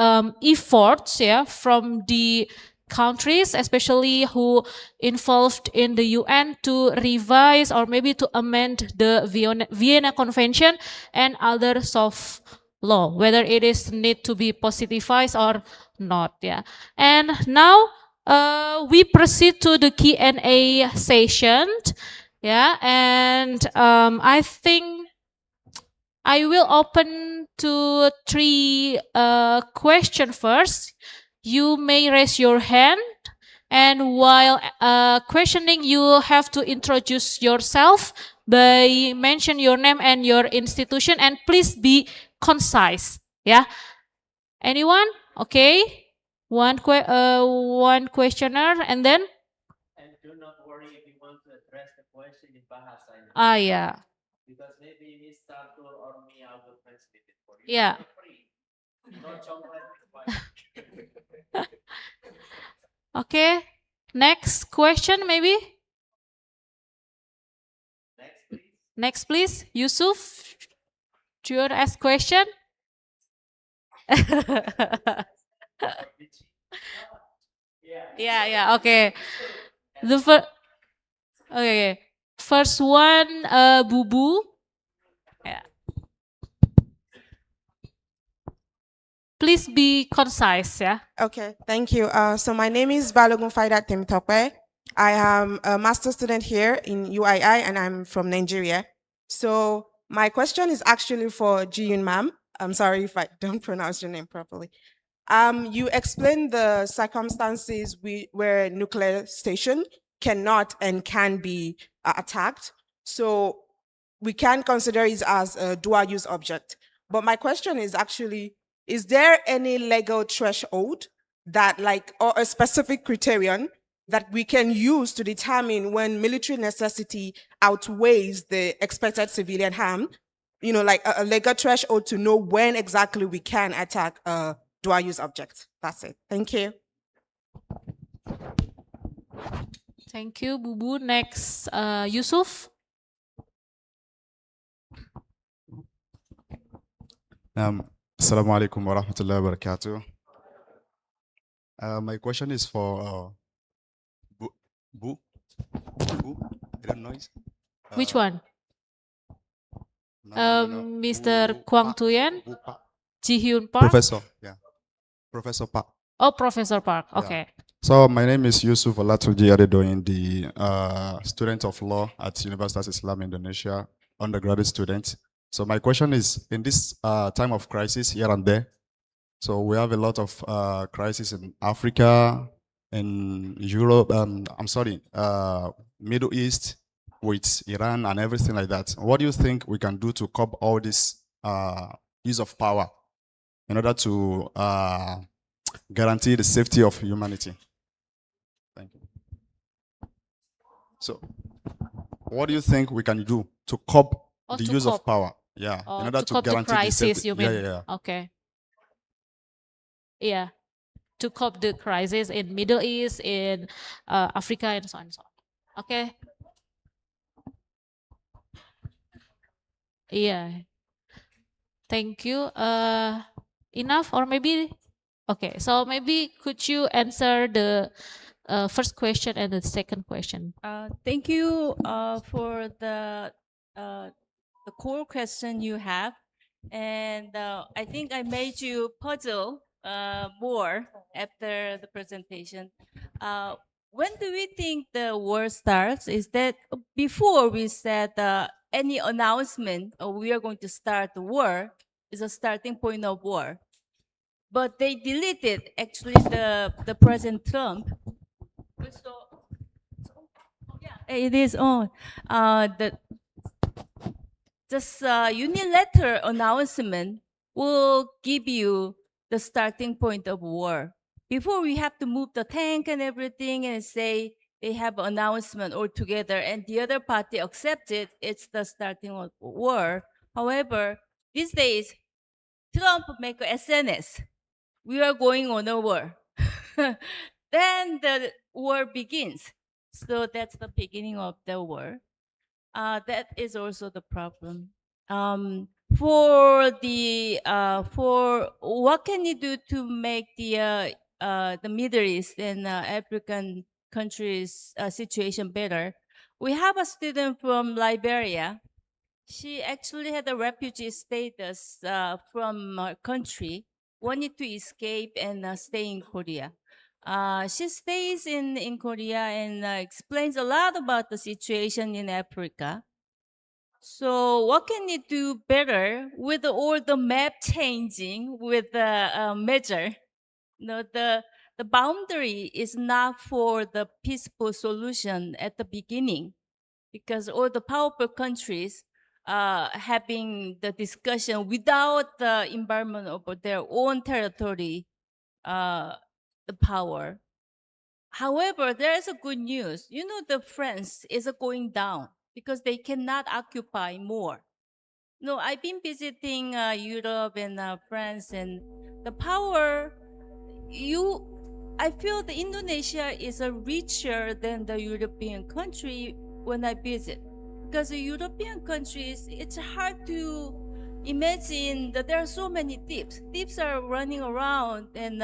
efforts, yeah, from the countries, especially who involved in the UN, to revise or maybe to amend the Vienna Convention and other soft law, whether it is need to be positivized or not. Yeah. And now we proceed to the Q&A session. Yeah, and I think I will open to 3 question first. You may raise your hand, and while questioning, you have to introduce yourself by mention your name and your institution, and please be concise. Yeah. Anyone? Okay. One questioner, and then. And do not worry if you want to address the question in Bahasa Indonesia. Ah, yeah. Because maybe Miss Tatur or me, I will translate it for you. Yeah. No chocolate. Okay. Next question, maybe. Next, please. Yusuf, do you want to ask question? Yeah. Okay. The first. Okay. First one, Bubu. Yeah. Please be concise. Yeah. Okay, thank you. So my name is Balogun Faidat Temitope. I am a master student here in UII and I'm from Nigeria. So my question is actually for Jiyun ma'am. I'm sorry if I don't pronounce your name properly. You explained the circumstances where nuclear station cannot and can be attacked. So we can consider it as a dual use object. But my question is actually, is there any legal threshold that or a specific criterion that we can use to determine when military necessity outweighs the expected civilian harm? You know, like a legal threshold to know when exactly we can attack a dual use object. That's it. Thank you. Thank you, Bubu. Next, Yusuf. Assalamu alaikum wa rahmatullahi wa barakatuh. My question is for Bu. I don't know. Which one? No. Mr. Kwang Tuyen? Ji-hyun Park? Professor, yeah. Professor Park. Oh, Professor Park. Yeah. Okay. So my name is Yusuf Olatuji Adedoyin, the student of law at Universitas Islam Indonesia, undergraduate student. So my question is, in this time of crisis here and there, so we have a lot of crisis in Africa, in Europe, Middle East, with Iran and everything like that. What do you think we can do to curb all this use of power in order to guarantee the safety of humanity? Thank you. So, what do you think we can do to curb the use of power? Yeah, in order to guarantee the crisis, you mean? Yeah. Okay. Yeah. to cope the crisis in Middle East, in Africa, and so on and so on. Okay. Yeah. Thank you. Enough, or maybe, okay. So maybe could you answer the first question and the second question? Thank you for the core question you have, and I think I made you puzzle more after the presentation. When do we think the war starts? Is that before we said any announcement we are going to start the war is a starting point of war, but they deleted actually the President Trump. So, yeah, it is on. The Just unilateral announcement will give you the starting point of war. Before we have to move the tank and everything and say they have an announcement altogether and the other party accepts it, it's the starting of war. However, these days, Trump make a SNS. We are going on a war. Then the war begins. So that's the beginning of the war. That is also the problem. For what can you do to make the Middle East and African countries situation better? We have a student from Liberia. She actually had a refugee status from her country, wanted to escape and stay in Korea. She stays in Korea and explains a lot about the situation in Africa. So what can you do better with all the map changing with the measure? No, the boundary is not for the peaceful solution at the beginning, because all the powerful countries having the discussion without the environment of their own territory, the power. However, there is a good news. You know, the France is going down because they cannot occupy more. No, I've been visiting Europe and France, and the power, I feel the Indonesia is richer than the European country when I visit. Because the European countries, it's hard to imagine that there are so many thieves. Thieves are running around, and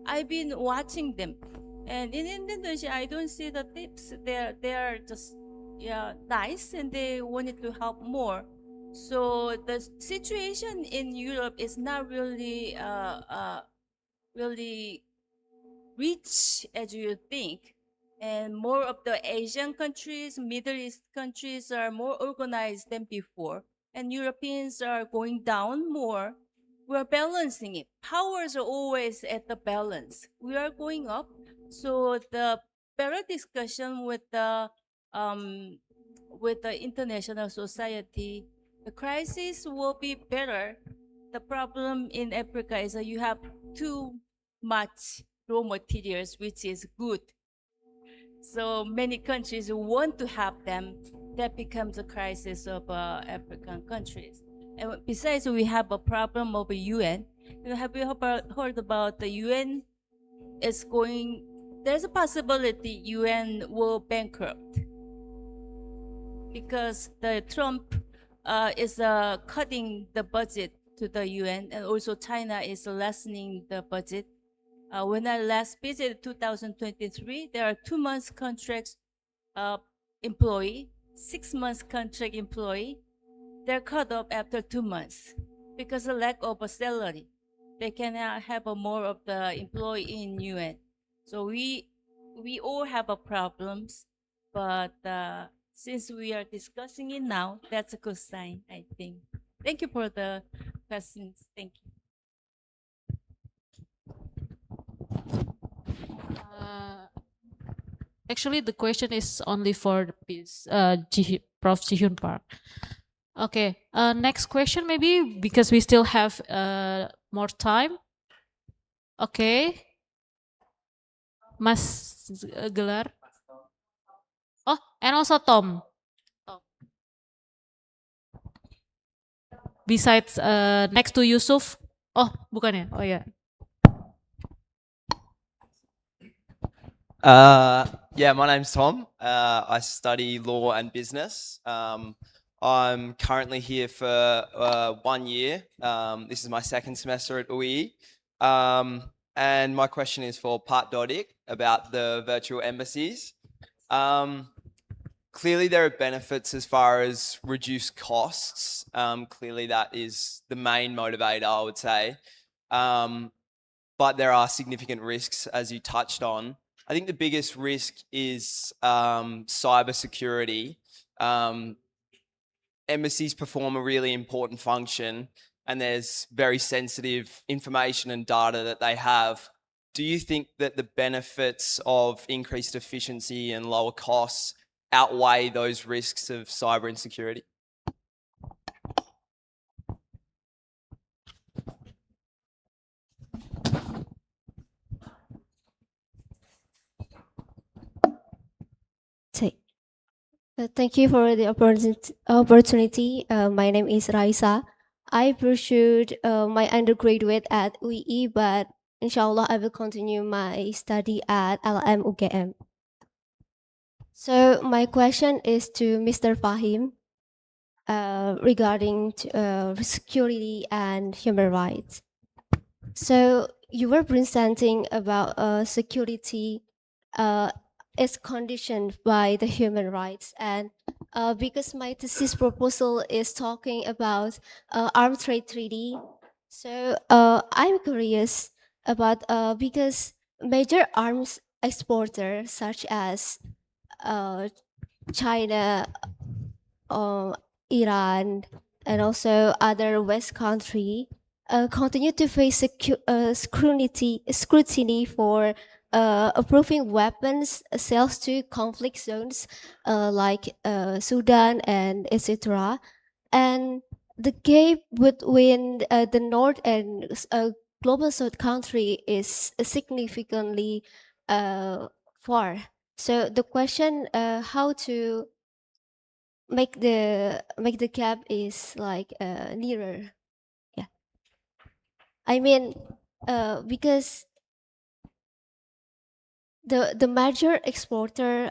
I've been watching them. And in Indonesia, I don't see the thieves. They're just nice, and they wanted to help more. So the situation in Europe is not really really rich as you think. And more of the Asian countries, Middle East countries are more organized than before. And Europeans are going down more. We're balancing it. Powers are always at the balance. We are going up. So the better discussion with the international society, the crisis will be better. The problem in Africa is that you have too much raw materials, which is good. So many countries want to have them. That becomes a crisis of African countries. And besides, we have a problem of the UN. Have you heard about the UN is going? There's a possibility UN will bankrupt because the Trump is cutting the budget to the UN, and also China is lessening the budget. When I last visited 2023, there are 2 months contracts employee, 6 months contract employee. They're cut off after 2 months because of lack of a salary. They cannot have more of the employee in UN. So we all have a problems, but since we are discussing it now, that's a good sign, I think. Thank you for the questions. Thank you. Actually, the question is only for Prof. Ji-hyun Park. Okay, next question maybe, because we still have more time. Okay. Mas Gelar. Oh, and also Tom. Besides next to Yusuf. Oh, bukan ya? Oh ya. Yeah, my name's Tom. I study law and business. I'm currently here for 1 year. This is my second semester at UWI. And my question is for Pat Dodik about the virtual embassies. Clearly, there are benefits as far as reduced costs. Clearly, that is the main motivator, I would say. But there are significant risks, as you touched on. I think the biggest risk is cybersecurity. Embassies perform a really important function, and there's very sensitive information and data that they have. Do you think that the benefits of increased efficiency and lower costs outweigh those risks of cyber insecurity? Thank you for the opportunity. My name is Raisa. I pursued my undergraduate at UII, but inshallah I will continue my study at LM UGM. So my question is to Mr. Fahim regarding security and human rights. So you were presenting about security is conditioned by the human rights, and because my thesis proposal is talking about arms trade treaty, so I'm curious about because major arms exporters such as China, Iran, and also other West country continue to face scrutiny for approving weapons sales to conflict zones like Sudan and etc. And the gap between the North and global South country is significantly far. So the question, how to make the gap is like nearer. Yeah, I mean, because the major exporter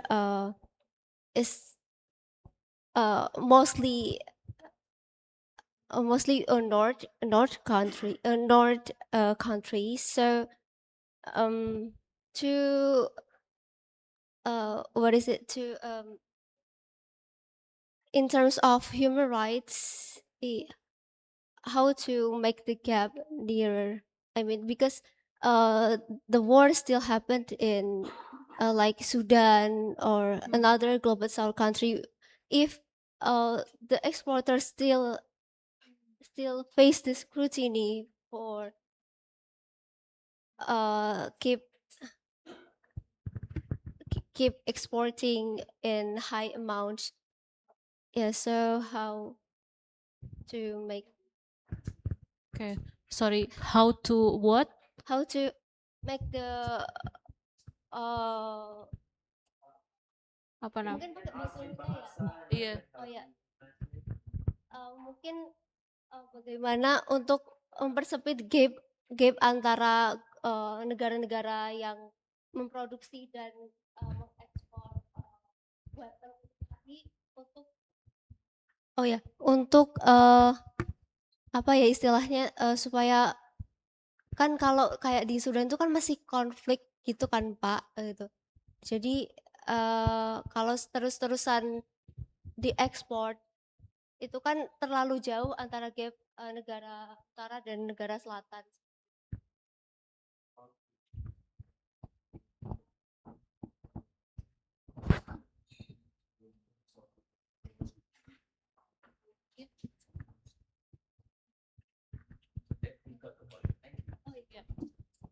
is mostly north countries. So to what is it to in terms of human rights, how to make the gap nearer. I mean, because the war still happened in like Sudan or another global south country. If the exporters still face the scrutiny for keep exporting in high amounts. Yeah, so how to make Okay, sorry. How to what? how to make the Apa nam? mungkin pakai bahasa Indonesia ya? Iya. Oh ya, mungkin bagaimana untuk mempersempit gap antara negara-negara yang memproduksi dan mengekspor weapon tapi untuk untuk apa ya istilahnya supaya kan kalau kayak di Sudan itu kan masih konflik gitu kan Pak gitu. Jadi kalau terus-terusan diekspor itu kan terlalu jauh antara gap negara utara dan negara selatan.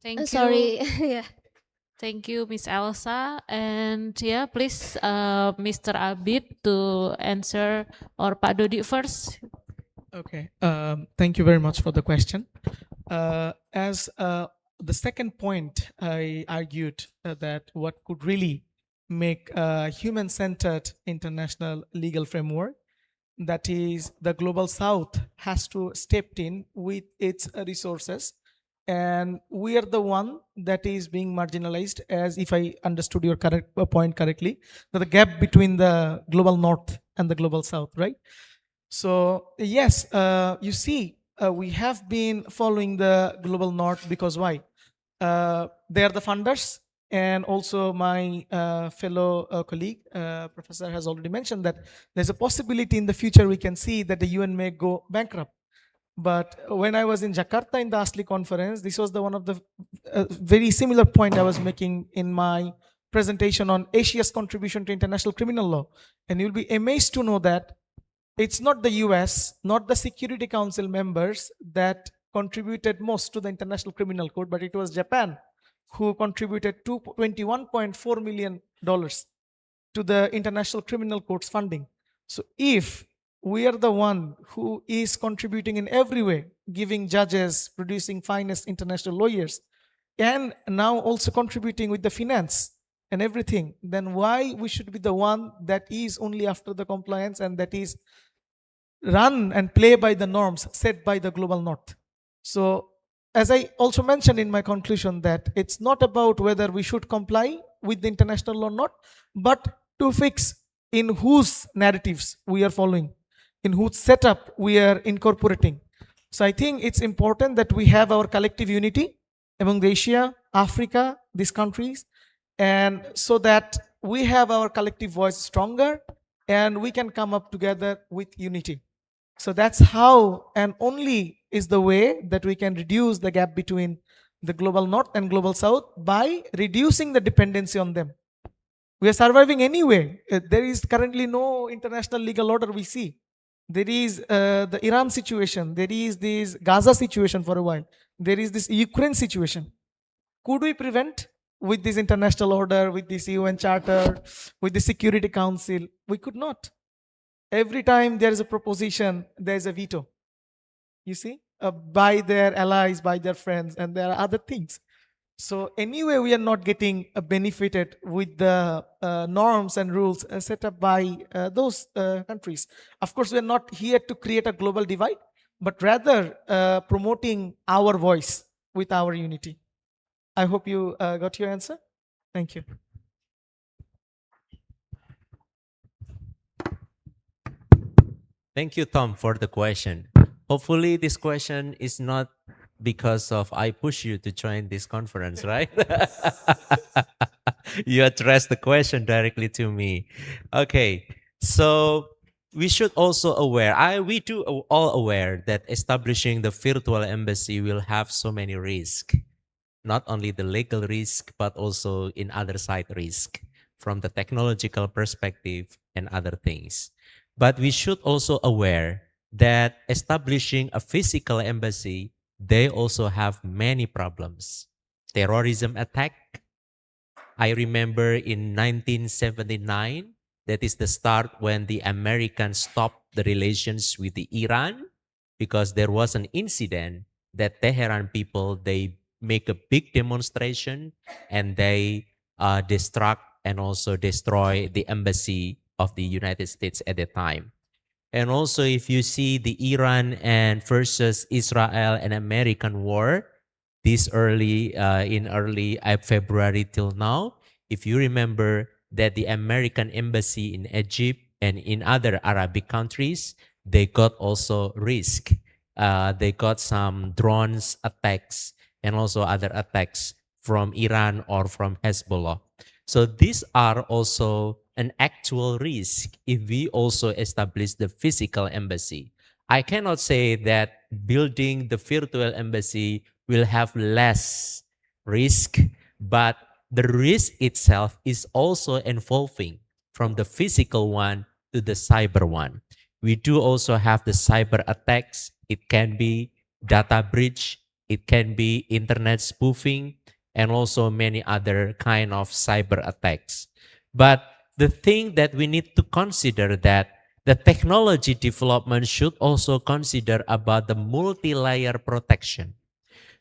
Thank you. Sorry, yeah. Thank you, Miss Elsa. And yeah, please, Mr. Abid to answer, or Pak Dodi first. Okay, thank you very much for the question. As the second point, I argued that what could really make a human-centered international legal framework, that is the global south has to step in with its resources and we are the one that is being marginalized, as if I understood your correct point correctly, the gap between the global north and the global south, right? So yes, you see, we have been following the global north because why? They are the funders, and also my fellow colleague, professor, has already mentioned that there's a possibility in the future we can see that the UN may go bankrupt. But when I was in Jakarta in the ASLI conference, this was the one of the very similar point I was making in my presentation on Asia's contribution to international criminal law. And you'll be amazed to know that it's not the US, not the Security Council members that contributed most to the International Criminal Court, but it was Japan who contributed $21.4 million to the International Criminal Court's funding. So if we are the one who is contributing in every way, giving judges, producing finest international lawyers, and now also contributing with the finance and everything, then why we should be the one that is only after the compliance and that is run and play by the norms set by the global north? So as I also mentioned in my conclusion, that it's not about whether we should comply with the international law or not, but to fix in whose narratives we are following, in whose setup we are incorporating. So I think it's important that we have our collective unity among the Asia, Africa, these countries, and so that we have our collective voice stronger and we can come up together with unity. So that's how and only is the way that we can reduce the gap between the global north and global south, by reducing the dependency on them. We are surviving anyway. There is currently no international legal order we see. There is the Iran situation. There is this Gaza situation for a while. There is this Ukraine situation. Could we prevent with this international order, with this UN charter, with the Security Council? We could not. Every time there is a proposition, there is a veto. You see, by their allies, by their friends, and there are other things. So anyway, we are not getting benefited with the norms and rules set up by those countries. Of course, we are not here to create a global divide, but rather promoting our voice with our unity. I hope you got your answer. Thank you. Thank you, Tom, for the question. Hopefully this question is not because of I push you to join this conference, right? You address the question directly to me. Okay, so we should also aware, we do all aware that establishing the virtual embassy will have so many risks. Not only the legal risk, but also in other side risk from the technological perspective and other things. But we should also aware that establishing a physical embassy, they also have many problems. Terrorism attack. I remember in 1979, that is the start when the Americans stopped the relations with the Iran, because there was an incident that Tehran people, they make a big demonstration and they destruct and also destroy the embassy of the United States at the time. And also, if you see the Iran and versus Israel and American war, this early in early February till now, if you remember that the American embassy in Egypt and in other Arabic countries, they got also risk. They got some drones attacks and also other attacks from Iran or from Hezbollah. So these are also an actual risk if we also establish the physical embassy. I cannot say that building the virtual embassy will have less risk, but the risk itself is also evolving from the physical one to the cyber one. We do also have the cyber attacks. It can be data breach, it can be internet spoofing, and also many other kind of cyber attacks. But the thing that we need to consider that the technology development should also consider about the multi-layer protection.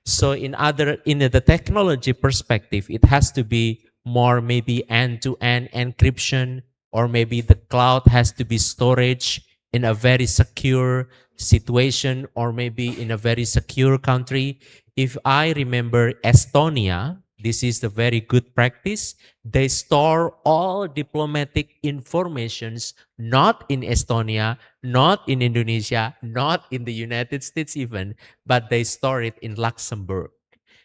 So in the technology perspective, it has to be more maybe end-to-end encryption, or maybe the cloud has to be storage in a very secure situation, or maybe in a very secure country. If I remember Estonia, this is a very good practice. They store all diplomatic informations not in Estonia, not in Indonesia, not in the United States even, but they store it in Luxembourg.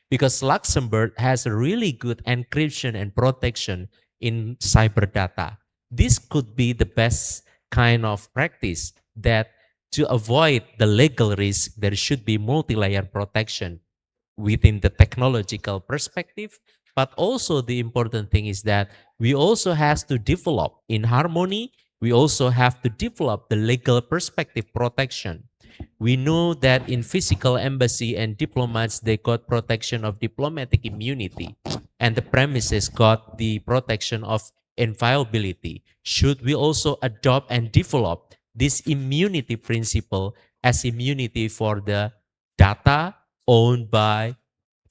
Because Luxembourg has a really good encryption and protection in cyber data. This could be the best kind of practice that to avoid the legal risk, there should be multi-layer protection within the technological perspective. But also the important thing is that we also have to develop in harmony. We also have to develop the legal perspective protection. We know that in physical embassy and diplomats, they got protection of diplomatic immunity, and the premises got the protection of inviolability. Should we also adopt and develop this immunity principle as immunity for the data owned by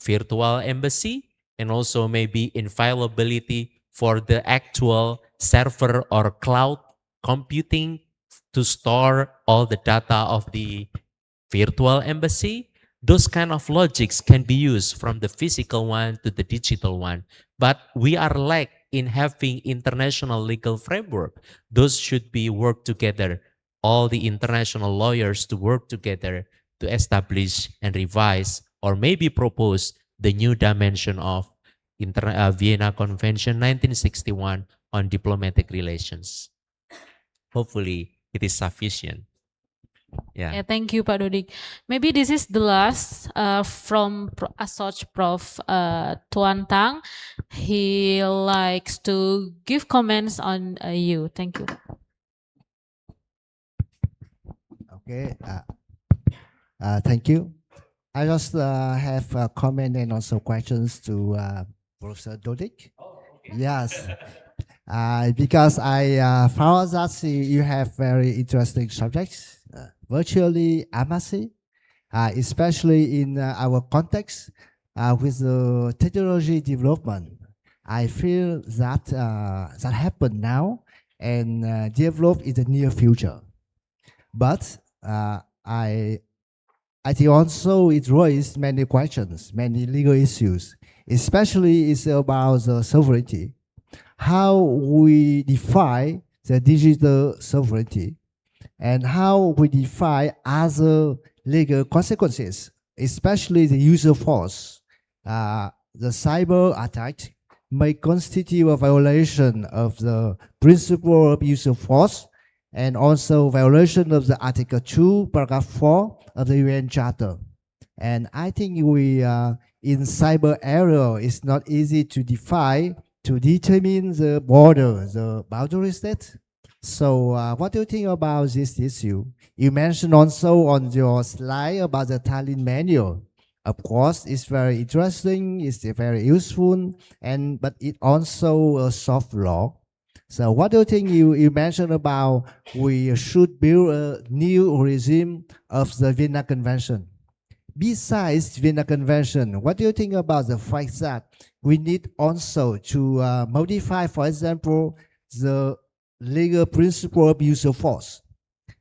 virtual embassy, and also maybe inviolability for the actual server or cloud computing to store all the data of the virtual embassy? Those kind of logics can be used from the physical one to the digital one. But we are lack in having international legal framework. Those should be work together. All the international lawyers to work together to establish and revise or maybe propose the new dimension of Vienna Convention 1961 on diplomatic relations. Hopefully, it is sufficient. Yeah. Thank you, Pak Dodik. Maybe this is the last from Assoc Prof. Tuan Tang. He likes to give comments on you. Thank you. Okay. Thank you. I just have a comment and also questions to Professor Dodik. Yes. Because I found that you have very interesting subjects, virtually embassy, especially in our context with the technology development. I feel that that happen now and develop in the near future. But I think also it raises many questions, many legal issues, especially it's about the sovereignty. How we define the digital sovereignty and how we define other legal consequences, especially the use of force. The cyber attack may constitute a violation of the principle of use of force and also violation of the Article 2, Paragraph 4 of the UN Charter. And I think we, in cyber area, it's not easy to define, to determine the border, the boundary state. So what do you think about this issue? You mentioned also on your slide about the Tallinn manual. Of course, it's very interesting, it's very useful, but it also a soft law. So what do you think you mentioned about we should build a new regime of the Vienna Convention? Besides Vienna Convention, what do you think about the fact that we need also to modify, for example, the legal principle of use of force?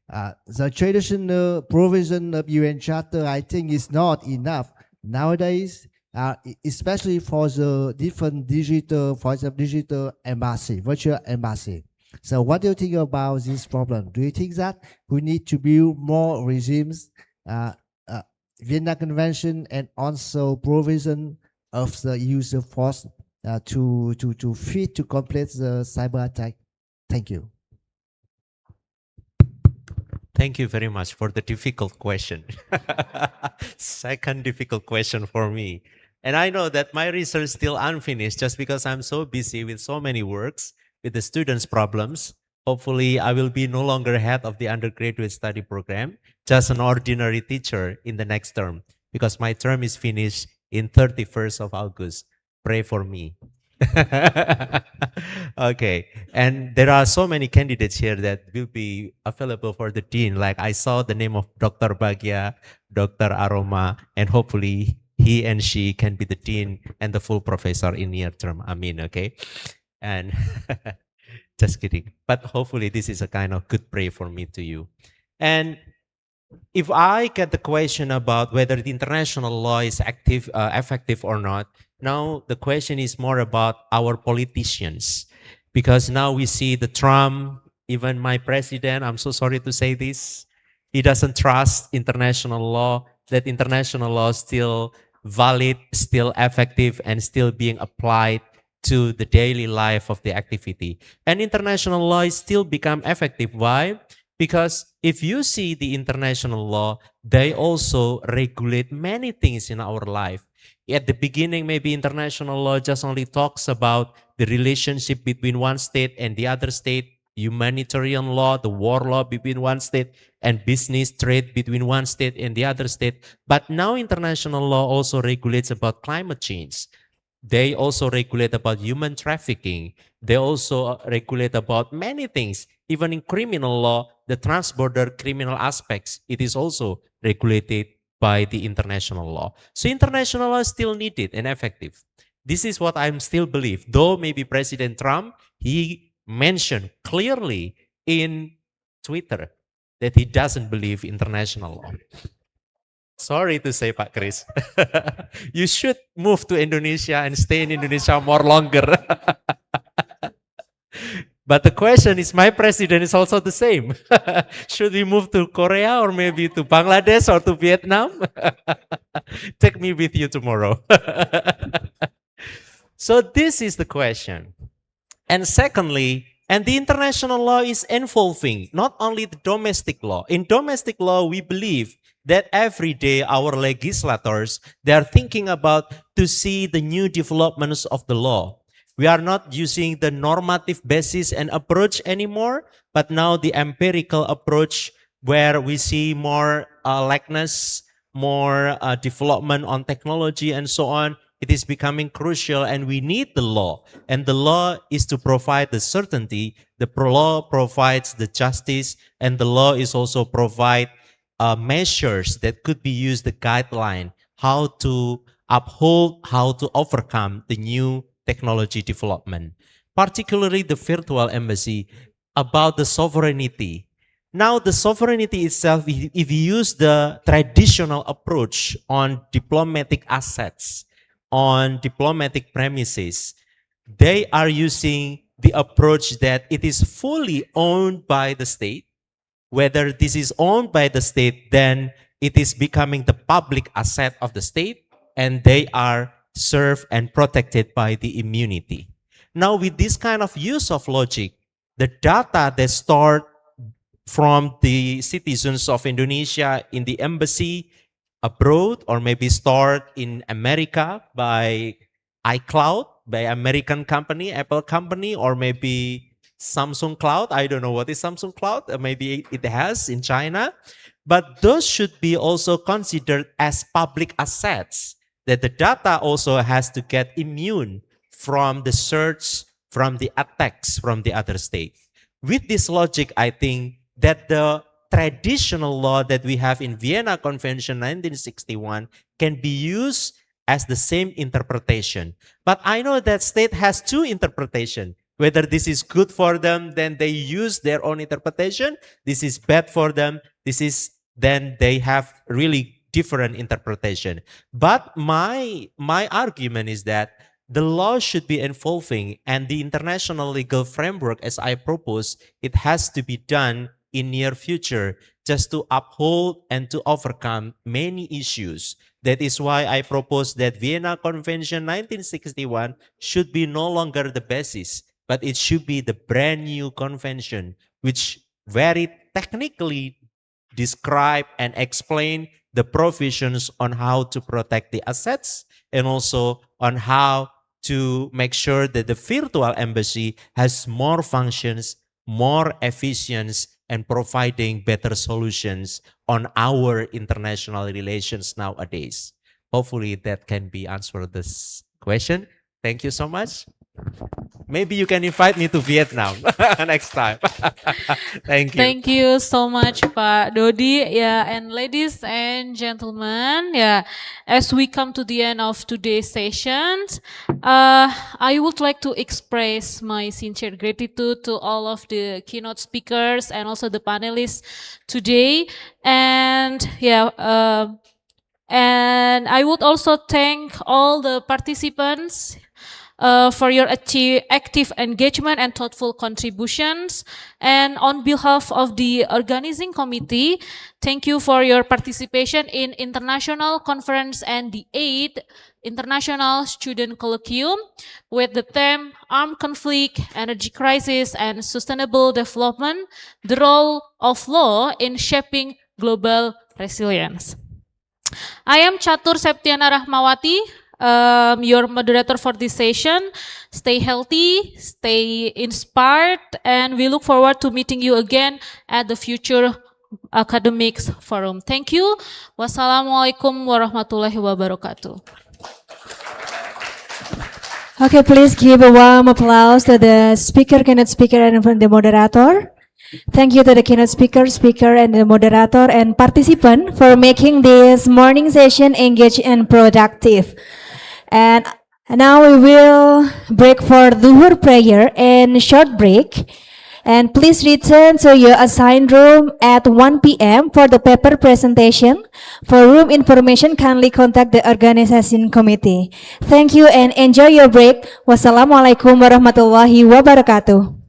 The traditional provision of UN Charter, I think, is not enough nowadays, especially for the different digital, for example, digital embassy, virtual embassy. So what do you think about this problem? Do you think that we need to build more regimes, Vienna Convention, and also provision of the use of force to fit to complete the cyber attack? Thank you. Thank you very much for the difficult question. Second difficult question for me. And I know that my research is still unfinished just because I'm so busy with so many works, with the students' problems. Hopefully, I will be no longer head of the undergraduate study program, just an ordinary teacher in the next term, because my term is finished in 31st of August. Pray for me. Okay, and there are so many candidates here that will be available for the dean. Like I saw the name of Dr. Bagya, Dr. Aroma, and hopefully he and she can be the dean and the full professor in near term. Amin, okay? And just kidding. But hopefully this is a kind of good pray for me to you. And if I get the question about whether the international law is effective or not, now the question is more about our politicians. Because now we see the Trump, even my president, I'm so sorry to say this, he doesn't trust international law, that international law is still valid, still effective, and still being applied to the daily life of the activity. And international law is still become effective. Why? Because if you see the international law, they also regulate many things in our life. At the beginning, maybe international law just only talks about the relationship between one state and the other state, humanitarian law, the war law between one state, and business trade between one state and the other state. But now international law also regulates about climate change. They also regulate about human trafficking. They also regulate about many things. Even in criminal law, the trans-border criminal aspects, it is also regulated by the international law. So international law is still needed and effective. This is what I'm still believe. Though maybe President Trump, he mentioned clearly in Twitter that he doesn't believe international law. Sorry to say, Pak Chris. You should move to Indonesia and stay in Indonesia more longer. But the question is, my president is also the same. Should we move to Korea or maybe to Bangladesh or to Vietnam? Take me with you tomorrow. So this is the question. And secondly, and the international law is involving not only the domestic law. In domestic law, we believe that every day our legislators, they are thinking about to see the new developments of the law. We are not using the normative basis and approach anymore, but now the empirical approach where we see more likeness, more development on technology and so on. It is becoming crucial and we need the law. And the law is to provide the certainty. The law provides the justice, and the law is also provide measures that could be used, the guideline, how to uphold, how to overcome the new technology development. Particularly the virtual embassy, about the sovereignty. Now the sovereignty itself, if you use the traditional approach on diplomatic assets, on diplomatic premises, they are using the approach that it is fully owned by the state. Whether this is owned by the state, then it is becoming the public asset of the state, and they are served and protected by the immunity. Now, with this kind of use of logic, the data that stored from the citizens of Indonesia in the embassy abroad, or maybe stored in America by iCloud, by American company, Apple company, or maybe Samsung Cloud. I don't know what is Samsung Cloud. Maybe it has in China. But those should be also considered as public assets, that the data also has to get immune from the search, from the attacks from the other state. With this logic, I think that the traditional law that we have in Vienna Convention 1961 can be used as the same interpretation. But I know that state has two interpretation. Whether this is good for them, then they use their own interpretation. This is bad for them. Then they have really different interpretation. But my argument is that the law should be involving, and the international legal framework, as I propose, it has to be done in near future just to uphold and to overcome many issues. That is why I propose that Vienna Convention 1961 should be no longer the basis, but it should be the brand new convention, which very technically describe and explain the provisions on how to protect the assets, and also on how to make sure that the virtual embassy has more functions, more efficient, and providing better solutions on our international relations nowadays. Hopefully that can be answered this question. Thank you so much. Maybe you can invite me to Vietnam next time. Thank you. Thank you so much, Pak Dodi. Yeah, and ladies and gentlemen, yeah, as we come to the end of today's session, I would like to express my sincere gratitude to all of the keynote speakers and also the panelists today. And yeah, and I would also thank all the participants for your active engagement and thoughtful contributions. And on behalf of the organizing committee, thank you for your participation in International Conference and the 8th International Student Colloquium with the theme Armed Conflict, Energy Crisis, and Sustainable Development, the role of law in shaping global resilience. I am Chatur Septiana Rahmawati, your moderator for this session. Stay healthy, stay inspired, and we look forward to meeting you again at the future academics forum. Thank you. Wassalamualaikum warahmatullahi wabarakatuh. Okay, please give a warm applause to the keynote speaker, and the moderator. Thank you to the keynote speaker, and the moderator and participant for making this morning session engaged and productive. And now we will break for Dhuhr prayer and short break. And please return to your assigned room at 1 p.m. for the paper presentation. For room information, kindly contact the organization committee. Thank you and enjoy your break. Wassalamualaikum warahmatullahi wabarakatuh.